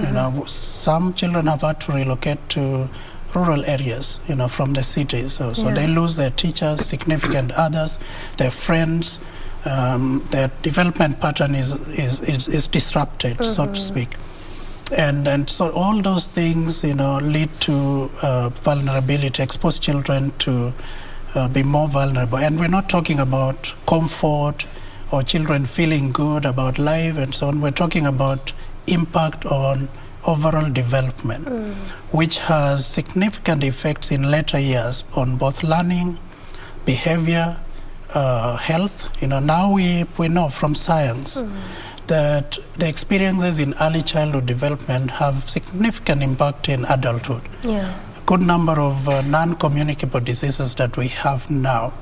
Some children have had to relocate to rural areas, from the cities. So they lose their teachers, significant others, their friends. Their development pattern is disrupted, so to speak. And so all those things, lead to vulnerability, expose children to be more vulnerable. And we're not talking about comfort or children feeling good about life and so on. We're talking about impact on overall development, which has significant effects in later years on both learning, behavior, health. Now we know from science that the experiences in early childhood development have significant impact in adulthood. Yeah. A good number of non-communicable diseases that we have now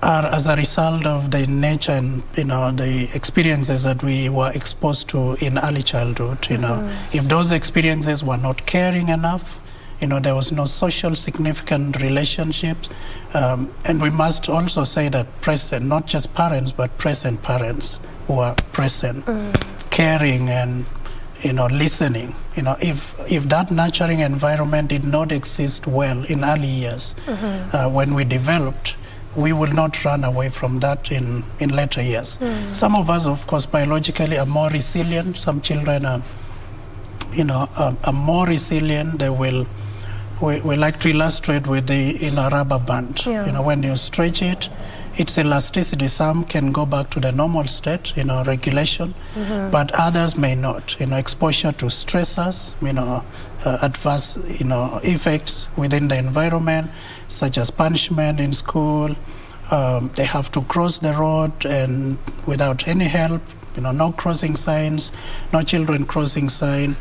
are as a result of the nature and the experiences that we were exposed to in early childhood. If those experiences were not caring enough, there was no social significant relationships, and we must also say that present, not just parents, but present parents who are present, caring and listening. If that nurturing environment did not exist well in early years, when we developed, we will not run away from that in later years. Some of us, of course, biologically are more resilient. Some children are, are more resilient. They will. We like to illustrate with the rubber band. When you stretch it, its elasticity. Some can go back to the normal state, regulation, but others may not. Exposure to stressors, adverse, effects within the environment, such as punishment in school. They have to cross the road and without any help, no crossing signs, no children crossing sign.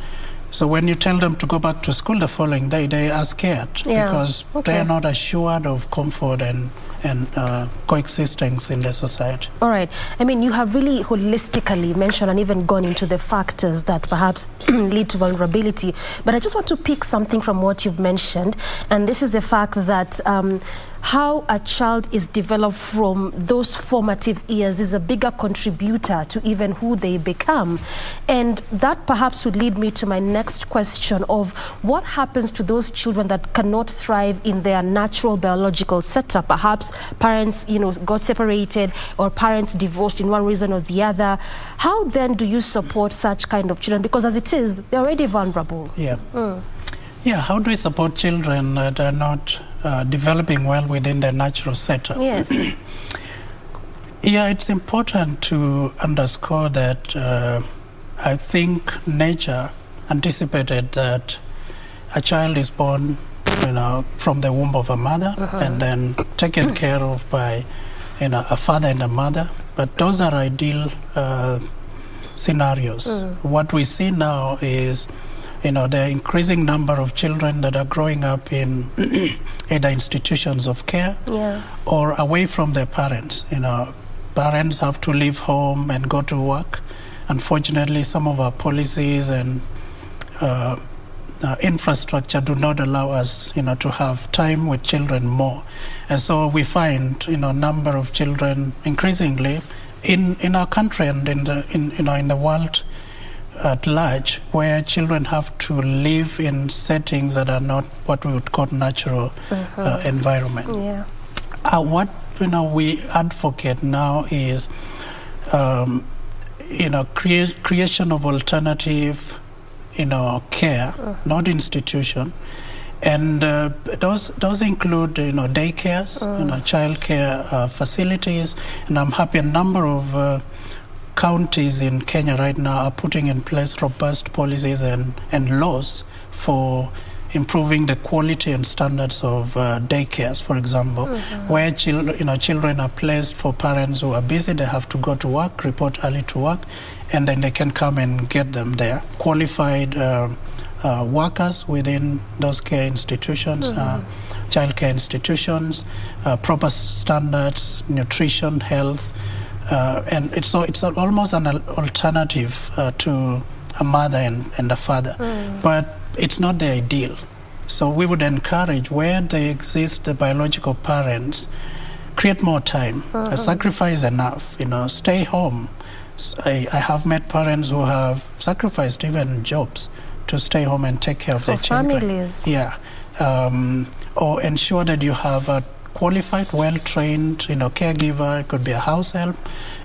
So when you tell them to go back to school the following day, they are scared because they are not assured of comfort and coexistence in the society. All right. I mean, you have really holistically mentioned and even gone into the factors that perhaps lead to vulnerability. But I just want to pick something from what you've mentioned, and this is the fact that how a child is developed from those formative years is a bigger contributor to even who they become. And that perhaps would lead me to my next question of what happens to those children that cannot thrive in their natural biological setup. Perhaps parents, got separated or parents divorced in one reason or the other. How then do you support such kind of children? Because as it is, they're already vulnerable. Yeah, how do we support children that are not developing well within their natural setup? Yes. Yeah, it's important to underscore that I think nature anticipated that a child is born, from the womb of a mother and then taken care of by, a father and a mother. But those are ideal scenarios. What we see now is the increasing number of children that are growing up in either institutions of care or away from their parents. Parents have to leave home and go to work. Unfortunately, some of our policies and infrastructure do not allow us, to have time with children more. And so we find, a number of children increasingly in our country and in the world at large, where children have to live in settings that are not what we would call natural environment. What we advocate now is creation of alternative care, not institution, and those include daycares, child care facilities, and I'm happy a number of counties in Kenya right now are putting in place robust policies and laws for improving the quality and standards of daycares, for example, where children are placed for parents who are busy. They have to go to work, report early to work, and then they can come and get them there. Qualified workers within those care institutions, child care institutions, proper standards, nutrition, health. And it's almost an alternative to a mother and a father, but it's not the ideal. So we would encourage, where they exist, the biological parents, create more time, sacrifice enough, stay home. I have met parents who have sacrificed even jobs to stay home and take care of their children. Families. Yeah, or ensure that you have a qualified, well-trained, caregiver. It could be a house help,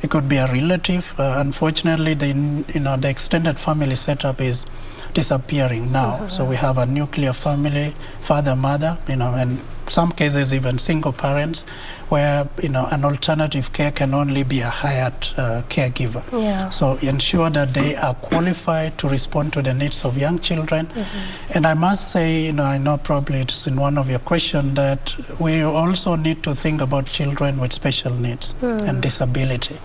it could be a relative. Unfortunately, the extended family setup is disappearing now. So we have a nuclear family, father, mother, and some cases even single parents, where an alternative care can only be a hired caregiver. So ensure that they are qualified to respond to the needs of young children. And I must say, I know probably it's in one of your questions, that we also need to think about children with special needs and disability.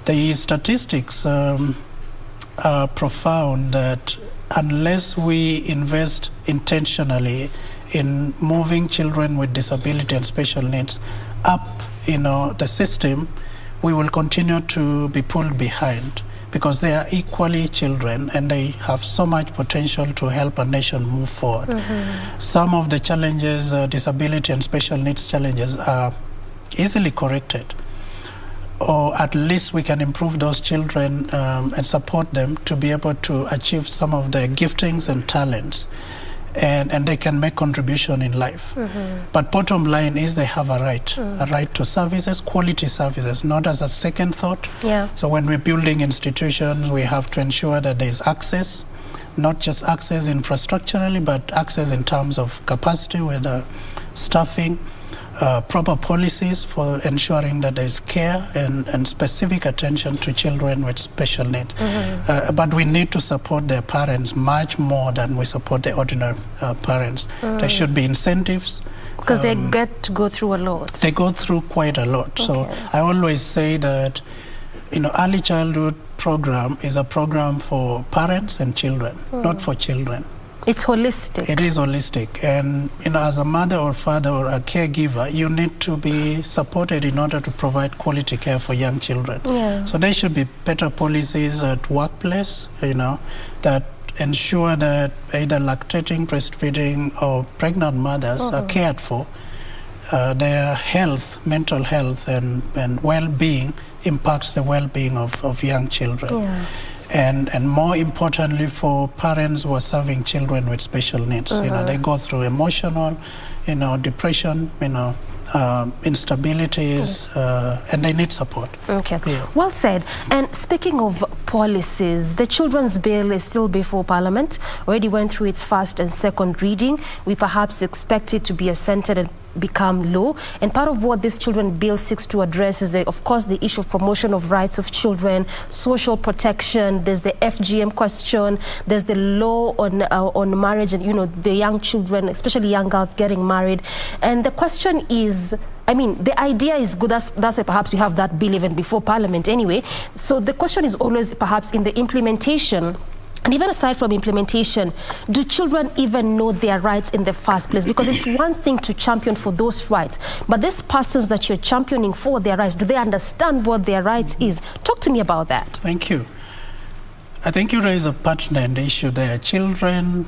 The statistics are profound, that unless we invest intentionally in moving children with disability and special needs up the system, we will continue to be pulled behind, because they are equally children and they have so much potential to help a nation move forward. Some of the challenges, disability and special needs challenges, are easily corrected, or at least we can improve those children and support them to be able to achieve some of their giftings and talents, and they can make contribution in life. But bottom line is they have a right to services, quality services, not as a second thought. So when we're building institutions, we have to ensure that there's access, not just access infrastructurally, but access in terms of capacity with staffing, proper policies for ensuring that there's care and specific attention to children with special needs. But we need to support their parents much more than we support the ordinary parents. There should be incentives. Because they get to go through a lot. They go through quite a lot. So I always say that, early childhood program is a program for parents and children, not for children. It's holistic. It is holistic. And, as a mother or father or a caregiver, you need to be supported in order to provide quality care for young children. So there should be better policies at workplace, that ensure that either lactating, breastfeeding, or pregnant mothers are cared for. Their health, mental health, and well-being impacts the well-being of young children. And more importantly, for parents who are serving children with special needs, they go through emotional, depression, instabilities, and they need support. Well said. And speaking of policies, the Children's Bill is still before Parliament. Already went through its first and second reading. We perhaps expect it to be assented and become law. And part of what this Children's Bill seeks to address is, of course, the issue of promotion of rights of children, social protection. There's the FGM question. There's the law on marriage and, the young children, especially young girls getting married. And the question is, the idea is good. That's why perhaps you have that bill even before Parliament anyway. So the question is always perhaps in the implementation. And even aside from implementation, do children even know their rights in the first place? Because it's one thing to champion for those rights, but these persons that you're championing for their rights, do they understand what their rights is? Talk to me about that. Thank you. I think you raise a pertinent issue there. Children,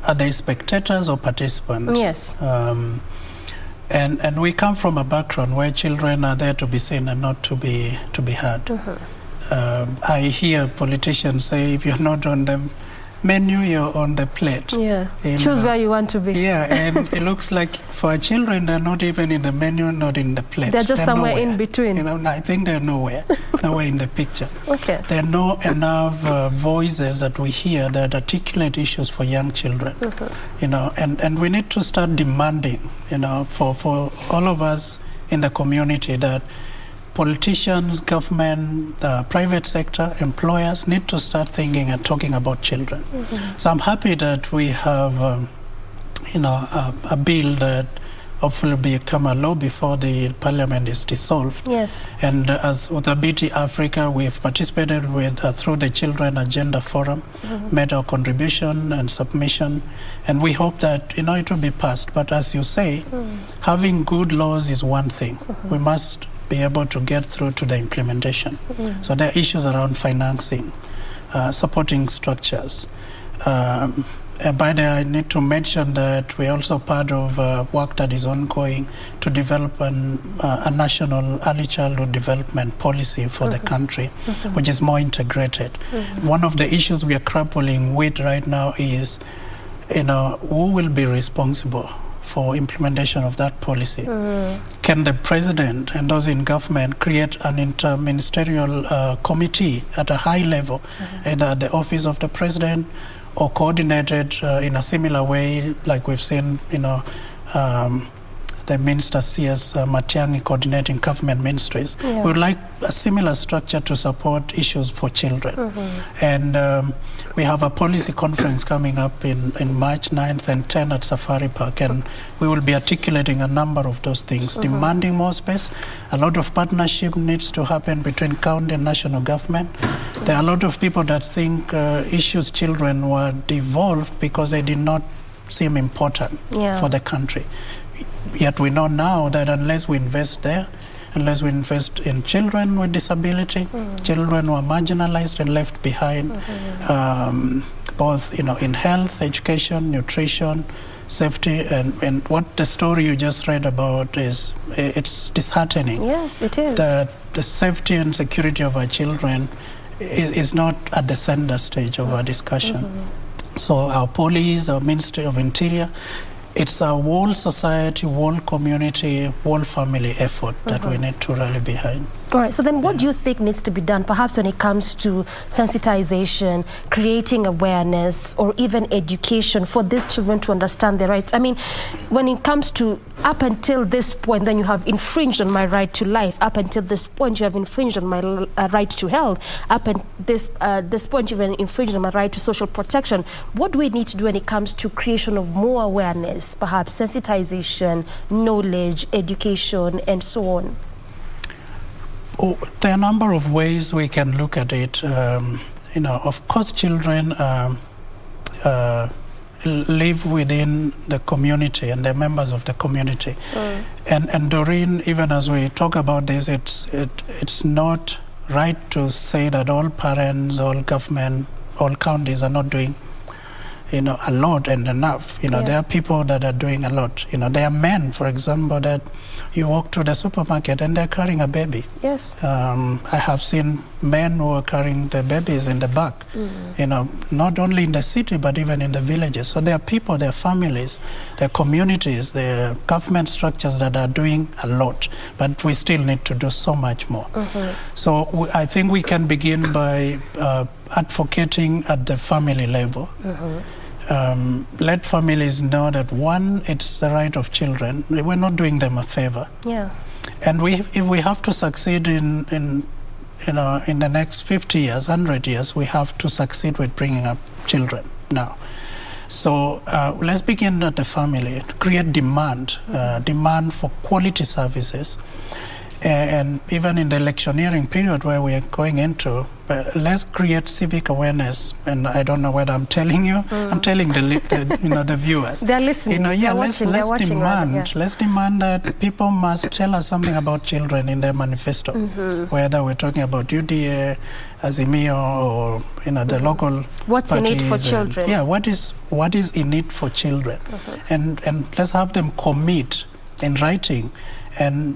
are they spectators or participants? Yes. And we come from a background where children are there to be seen and not to be heard. I hear politicians say, if you're not on the menu, you're on the plate. Choose where you want to be. And it looks like for children, they're not even in the menu, not in the plate. They're just somewhere nowhere in between. I think they're nowhere in the picture. There are not enough voices that we hear that articulate issues for young children. And we need to start demanding, for all of us in the community, that politicians, government, private sector, employers need to start thinking and talking about children. So I'm happy that we have, a bill that hopefully will become a law before the Parliament is dissolved. And as with the BT Africa, we've participated with through the Children Agenda Forum, made our contribution and submission, and we hope that it will be passed. But as you say, having good laws is one thing. We must be able to get through to the implementation. So there are issues around financing, supporting structures. And by the way, I need to mention that we're also part of work that is ongoing to develop a national early childhood development policy for the country, which is more integrated. One of the issues we are grappling with right now is, who will be responsible for implementation of that policy? Can the president and those in government create an interministerial committee at a high level, either at the office of the president or coordinated in a similar way, like we've seen, the Minister C.S. Matiang'i coordinating government ministries. We would like a similar structure to support issues for children. And we have a policy conference coming up in March 9th and 10th at Safari Park, and we will be articulating a number of those things, demanding more space. A lot of partnership needs to happen between county and national government. There are a lot of people that think issues children were devolved because they did not seem important for the country. Yet we know now that unless we invest there, unless we invest in children with disability, children who are marginalized and left behind, both in health, education, nutrition, safety, and what the story you just read about it's disheartening. Yes, it is. That the safety and security of our children is not at the center stage of our discussion. So our police, our Ministry of Interior, it's a whole society, whole community, whole family effort that we need to rally behind. All right, so then what do you think needs to be done, perhaps when it comes to sensitization, creating awareness, or even education for these children to understand their rights? I mean, when it comes to up until this point, then you have infringed on my right to life. Up until this point, you have infringed on my right to health. Up until this point, you've infringed on my right to social protection. What do we need to do when it comes to creation of more awareness, perhaps sensitization, knowledge, education, and so on? Oh, there are a number of ways we can look at it. Of course, children live within the community and they're members of the community. And Doreen, even as we talk about this, it's not right to say that all parents, all government, all counties are not doing a lot and enough. There are people that are doing a lot. There are men, for example, that you walk to the supermarket and they're carrying a baby. Yes. I have seen men who are carrying the babies in the back, not only in the city, but even in the villages. So there are people, there are families, there are communities, there are government structures that are doing a lot, but we still need to do so much more. So I think we can begin by advocating at the family level. Let families know that, one, it's the right of children. We're not doing them a favor. Yeah. And if we have to succeed in the next 50 years, 100 years, we have to succeed with bringing up children now. So let's begin at the family, create demand for quality services. And even in the electioneering period where we are going into, let's create civic awareness. And I don't know whether I'm telling you, I'm telling the viewers. They're listening. Let's demand that people must tell us something about children in their manifesto. Whether we're talking about UDA, Azimio, or the local what's parties, in it for children? What is in it for children, and let's have them commit in writing, and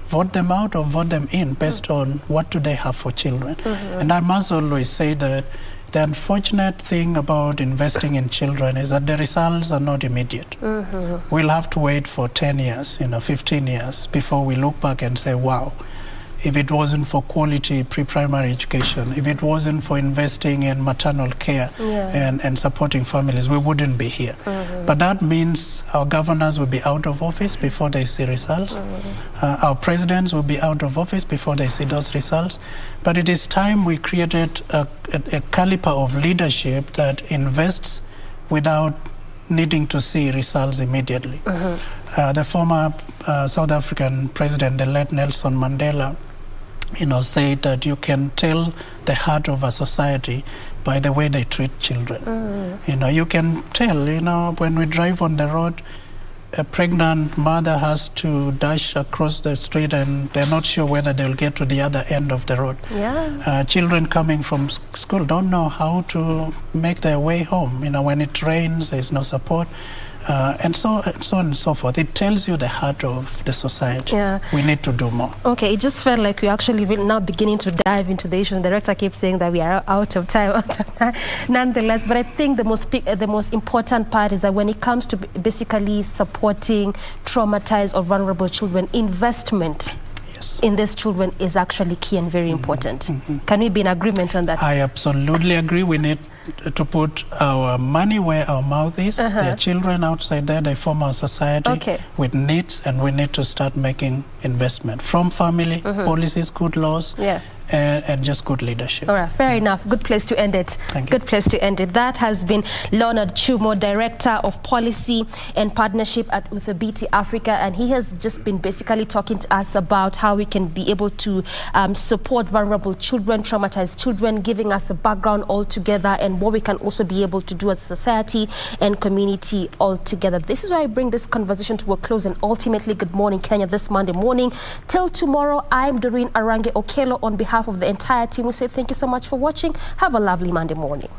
vote them out or vote them in based on what do they have for children. And I must always say that the unfortunate thing about investing in children is that the results are not immediate. We'll have to wait for 10 years, 15 years before we look back and say, wow, if it wasn't for quality pre-primary education, if it wasn't for investing in maternal care and supporting families, we wouldn't be here. But that means our governors will be out of office before they see results. Our presidents will be out of office before they see those results. But it is time we created a caliber of leadership that invests without needing to see results immediately. The former South African president, the late Nelson Mandela, said that you can tell the heart of a society by the way they treat children. You can tell, when we drive on the road, a pregnant mother has to dash across the street and they're not sure whether they'll get to the other end of the road. Children coming from school don't know how to make their way home. When it rains, there's no support. And so on and so forth. It tells you the heart of the society. We need to do more. Okay, it just felt like we're actually now beginning to dive into the issue. The director keeps saying that we are out of time. Nonetheless, but I think the most important part is that when it comes to basically supporting traumatized or vulnerable children, investment in these children is actually key and very important. Can we be in agreement on that? I absolutely agree. We need to put our money where our mouth is. There are children outside there, they form our society with needs, and we need to start making investment from family, policies, good laws, and just good leadership. All right, fair enough. Good place to end it. Good place to end it. That has been Leonard Chumo, Director of Policy and Partnership at Uthabiti Africa, and he has just been basically talking to us about how we can be able to support vulnerable children, traumatized children, giving us a background altogether and what we can also be able to do as a society and community altogether. This is why I bring this conversation to a close, and ultimately, good morning, Kenya, this Monday morning. Till tomorrow, I'm Doreen Arange Okelo on behalf of the entire team. We say thank you so much for watching. Have a lovely Monday morning.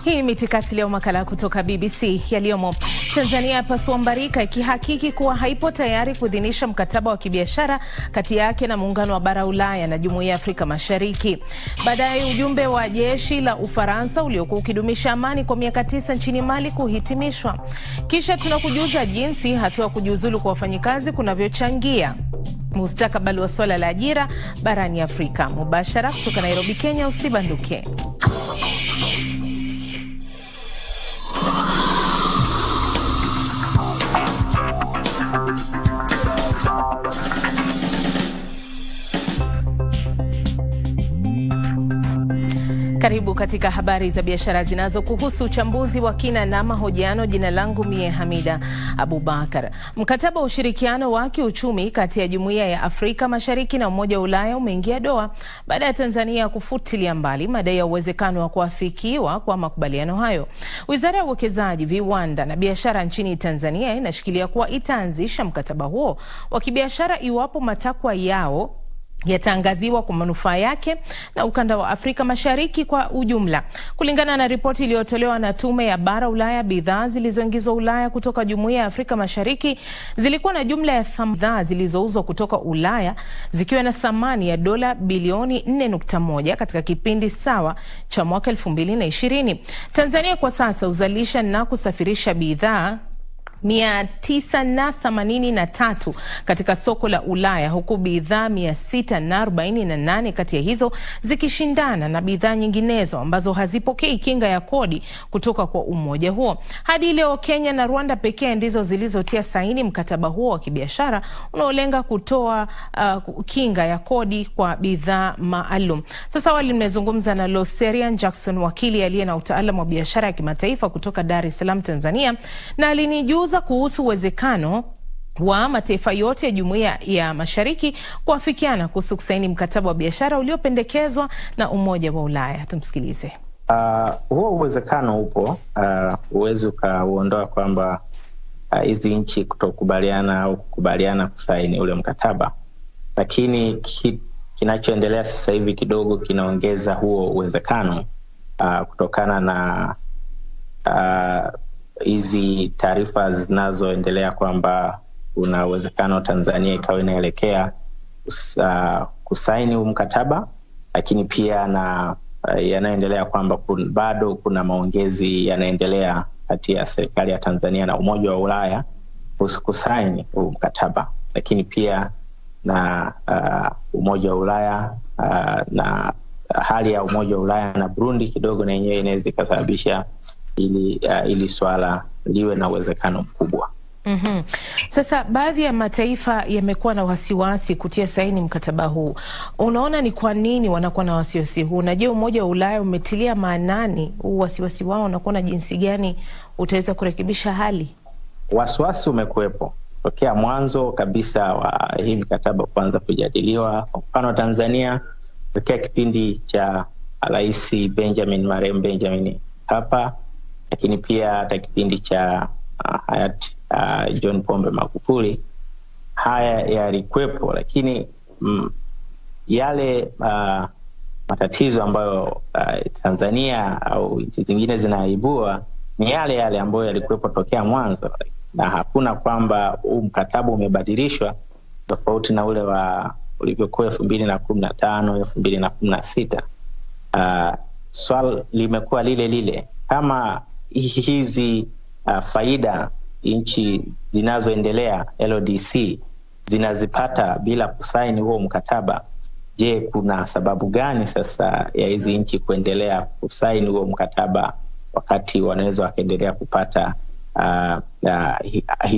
Hii ni mitikasi leo, makala kutoka BBC. Yaliyomo: Tanzania yapasua mbarika ikihakiki kuwa haipo tayari kuidhinisha mkataba wa kibiashara kati yake na muungano wa bara Ulaya na Jumuiya ya Afrika Mashariki. Baadaye ujumbe wa jeshi la Ufaransa uliokuwa ukidumisha amani kwa miaka 9 nchini Mali kuhitimishwa. Kisha tunakujuza jinsi hatua kujiuzulu kwa wafanyikazi kunavyochangia mustakabali wa swala la ajira barani Afrika. Mubashara kutoka Nairobi, Kenya, usibanduke. Karibu katika habari za biashara zinazokuhusu, uchambuzi wa kina na mahojiano. Jina langu Mie Hamida Abubakar. Mkataba wa ushirikiano wa kiuchumi kati ya Jumuiya ya Afrika Mashariki na Umoja wa Ulaya umeingia doa baada ya Tanzania kufutilia mbali madai ya uwezekano wa kuafikiwa kwa makubaliano hayo. Wizara ya Uwekezaji, Viwanda na Biashara nchini Tanzania inashikilia kuwa itaanzisha mkataba huo wa kibiashara iwapo matakwa yao yataangaziwa kwa manufaa yake na ukanda wa Afrika Mashariki kwa ujumla. Kulingana na ripoti iliyotolewa na Tume ya Bara Ulaya, bidhaa zilizoingizwa Ulaya kutoka Jumuiya ya Afrika Mashariki zilikuwa na jumla ya bidhaa zilizouzwa kutoka Ulaya zikiwa na thamani ya dola bilioni 4.1 katika kipindi sawa cha mwaka 2020. Tanzania kwa sasa uzalisha na kusafirisha bidhaa 983 katika soko la Ulaya, huku bidhaa 648 kati ya hizo zikishindana na bidhaa nyinginezo ambazo hazipokei kinga ya kodi kutoka kwa umoja huo. Hadi leo Kenya na Rwanda pekee ndizo zilizotia saini mkataba huo wa kibiashara unaolenga kutoa kinga ya kodi kwa bidhaa maalum. Sasa awali nimezungumza na Loserian Jackson, wakili aliye na utaalamu wa biashara ya kimataifa kutoka Dar es Salaam, Tanzania, na alinijuza kuhusu uwezekano wa mataifa yote ya Jumuiya ya Mashariki kuafikiana kuhusu kusaini mkataba wa biashara uliopendekezwa na Umoja wa Ulaya. Tumsikilize. Huo uwezekano upo. Uwezi ukauondoa kwamba hizi nchi kutokubaliana au kukubaliana kusaini ule mkataba, lakini kinachoendelea sasa hivi kidogo kinaongeza huo uwezekano kutokana na hizi taarifa zinazoendelea kwamba kuna uwezekano Tanzania ikawa inaelekea kusaini huu mkataba, lakini pia na yanaendelea kwamba bado kuna maongezi yanaendelea kati ya serikali ya Tanzania na Umoja wa Ulaya kusaini huu mkataba, lakini pia na Umoja wa Ulaya na hali ya Umoja wa Ulaya na Burundi kidogo na yenyewe inaweza kusababisha ili swala liwe na uwezekano mkubwa. Sasa baadhi ya mataifa yamekuwa na wasiwasi kutia saini mkataba huu. Unaona ni kwa nini wanakuwa na wasiwasi huu? Na je, Umoja wa Ulaya umetilia maanani wasiwasi wao na kuona jinsi gani utaweza kurekebisha hali? Wasiwasi umekuwepo tokea mwanzo kabisa wa hii mkataba kuanza kujadiliwa. Kwa mfano Tanzania, tokea kipindi cha Rais Benjamin hapa, lakini pia hata kipindi cha hayati John Pombe Magufuli, haya yalikuwepo, lakini yale matatizo ambayo Tanzania au nchi zingine zinaibua ni yale ambayo yalikuwepo tokea mwanzo. na hakuna kwamba mkataba umebadilishwa tofauti na ule wa ulivyokuwa 2015 2016. Swali limekuwa lile lile, kama hizi faida nchi zinazoendelea LDC zinazipata bila kusaini huo mkataba, je, kuna sababu gani sasa ya hizi nchi kuendelea kusaini huo mkataba wakati wanaweza wakaendelea kupata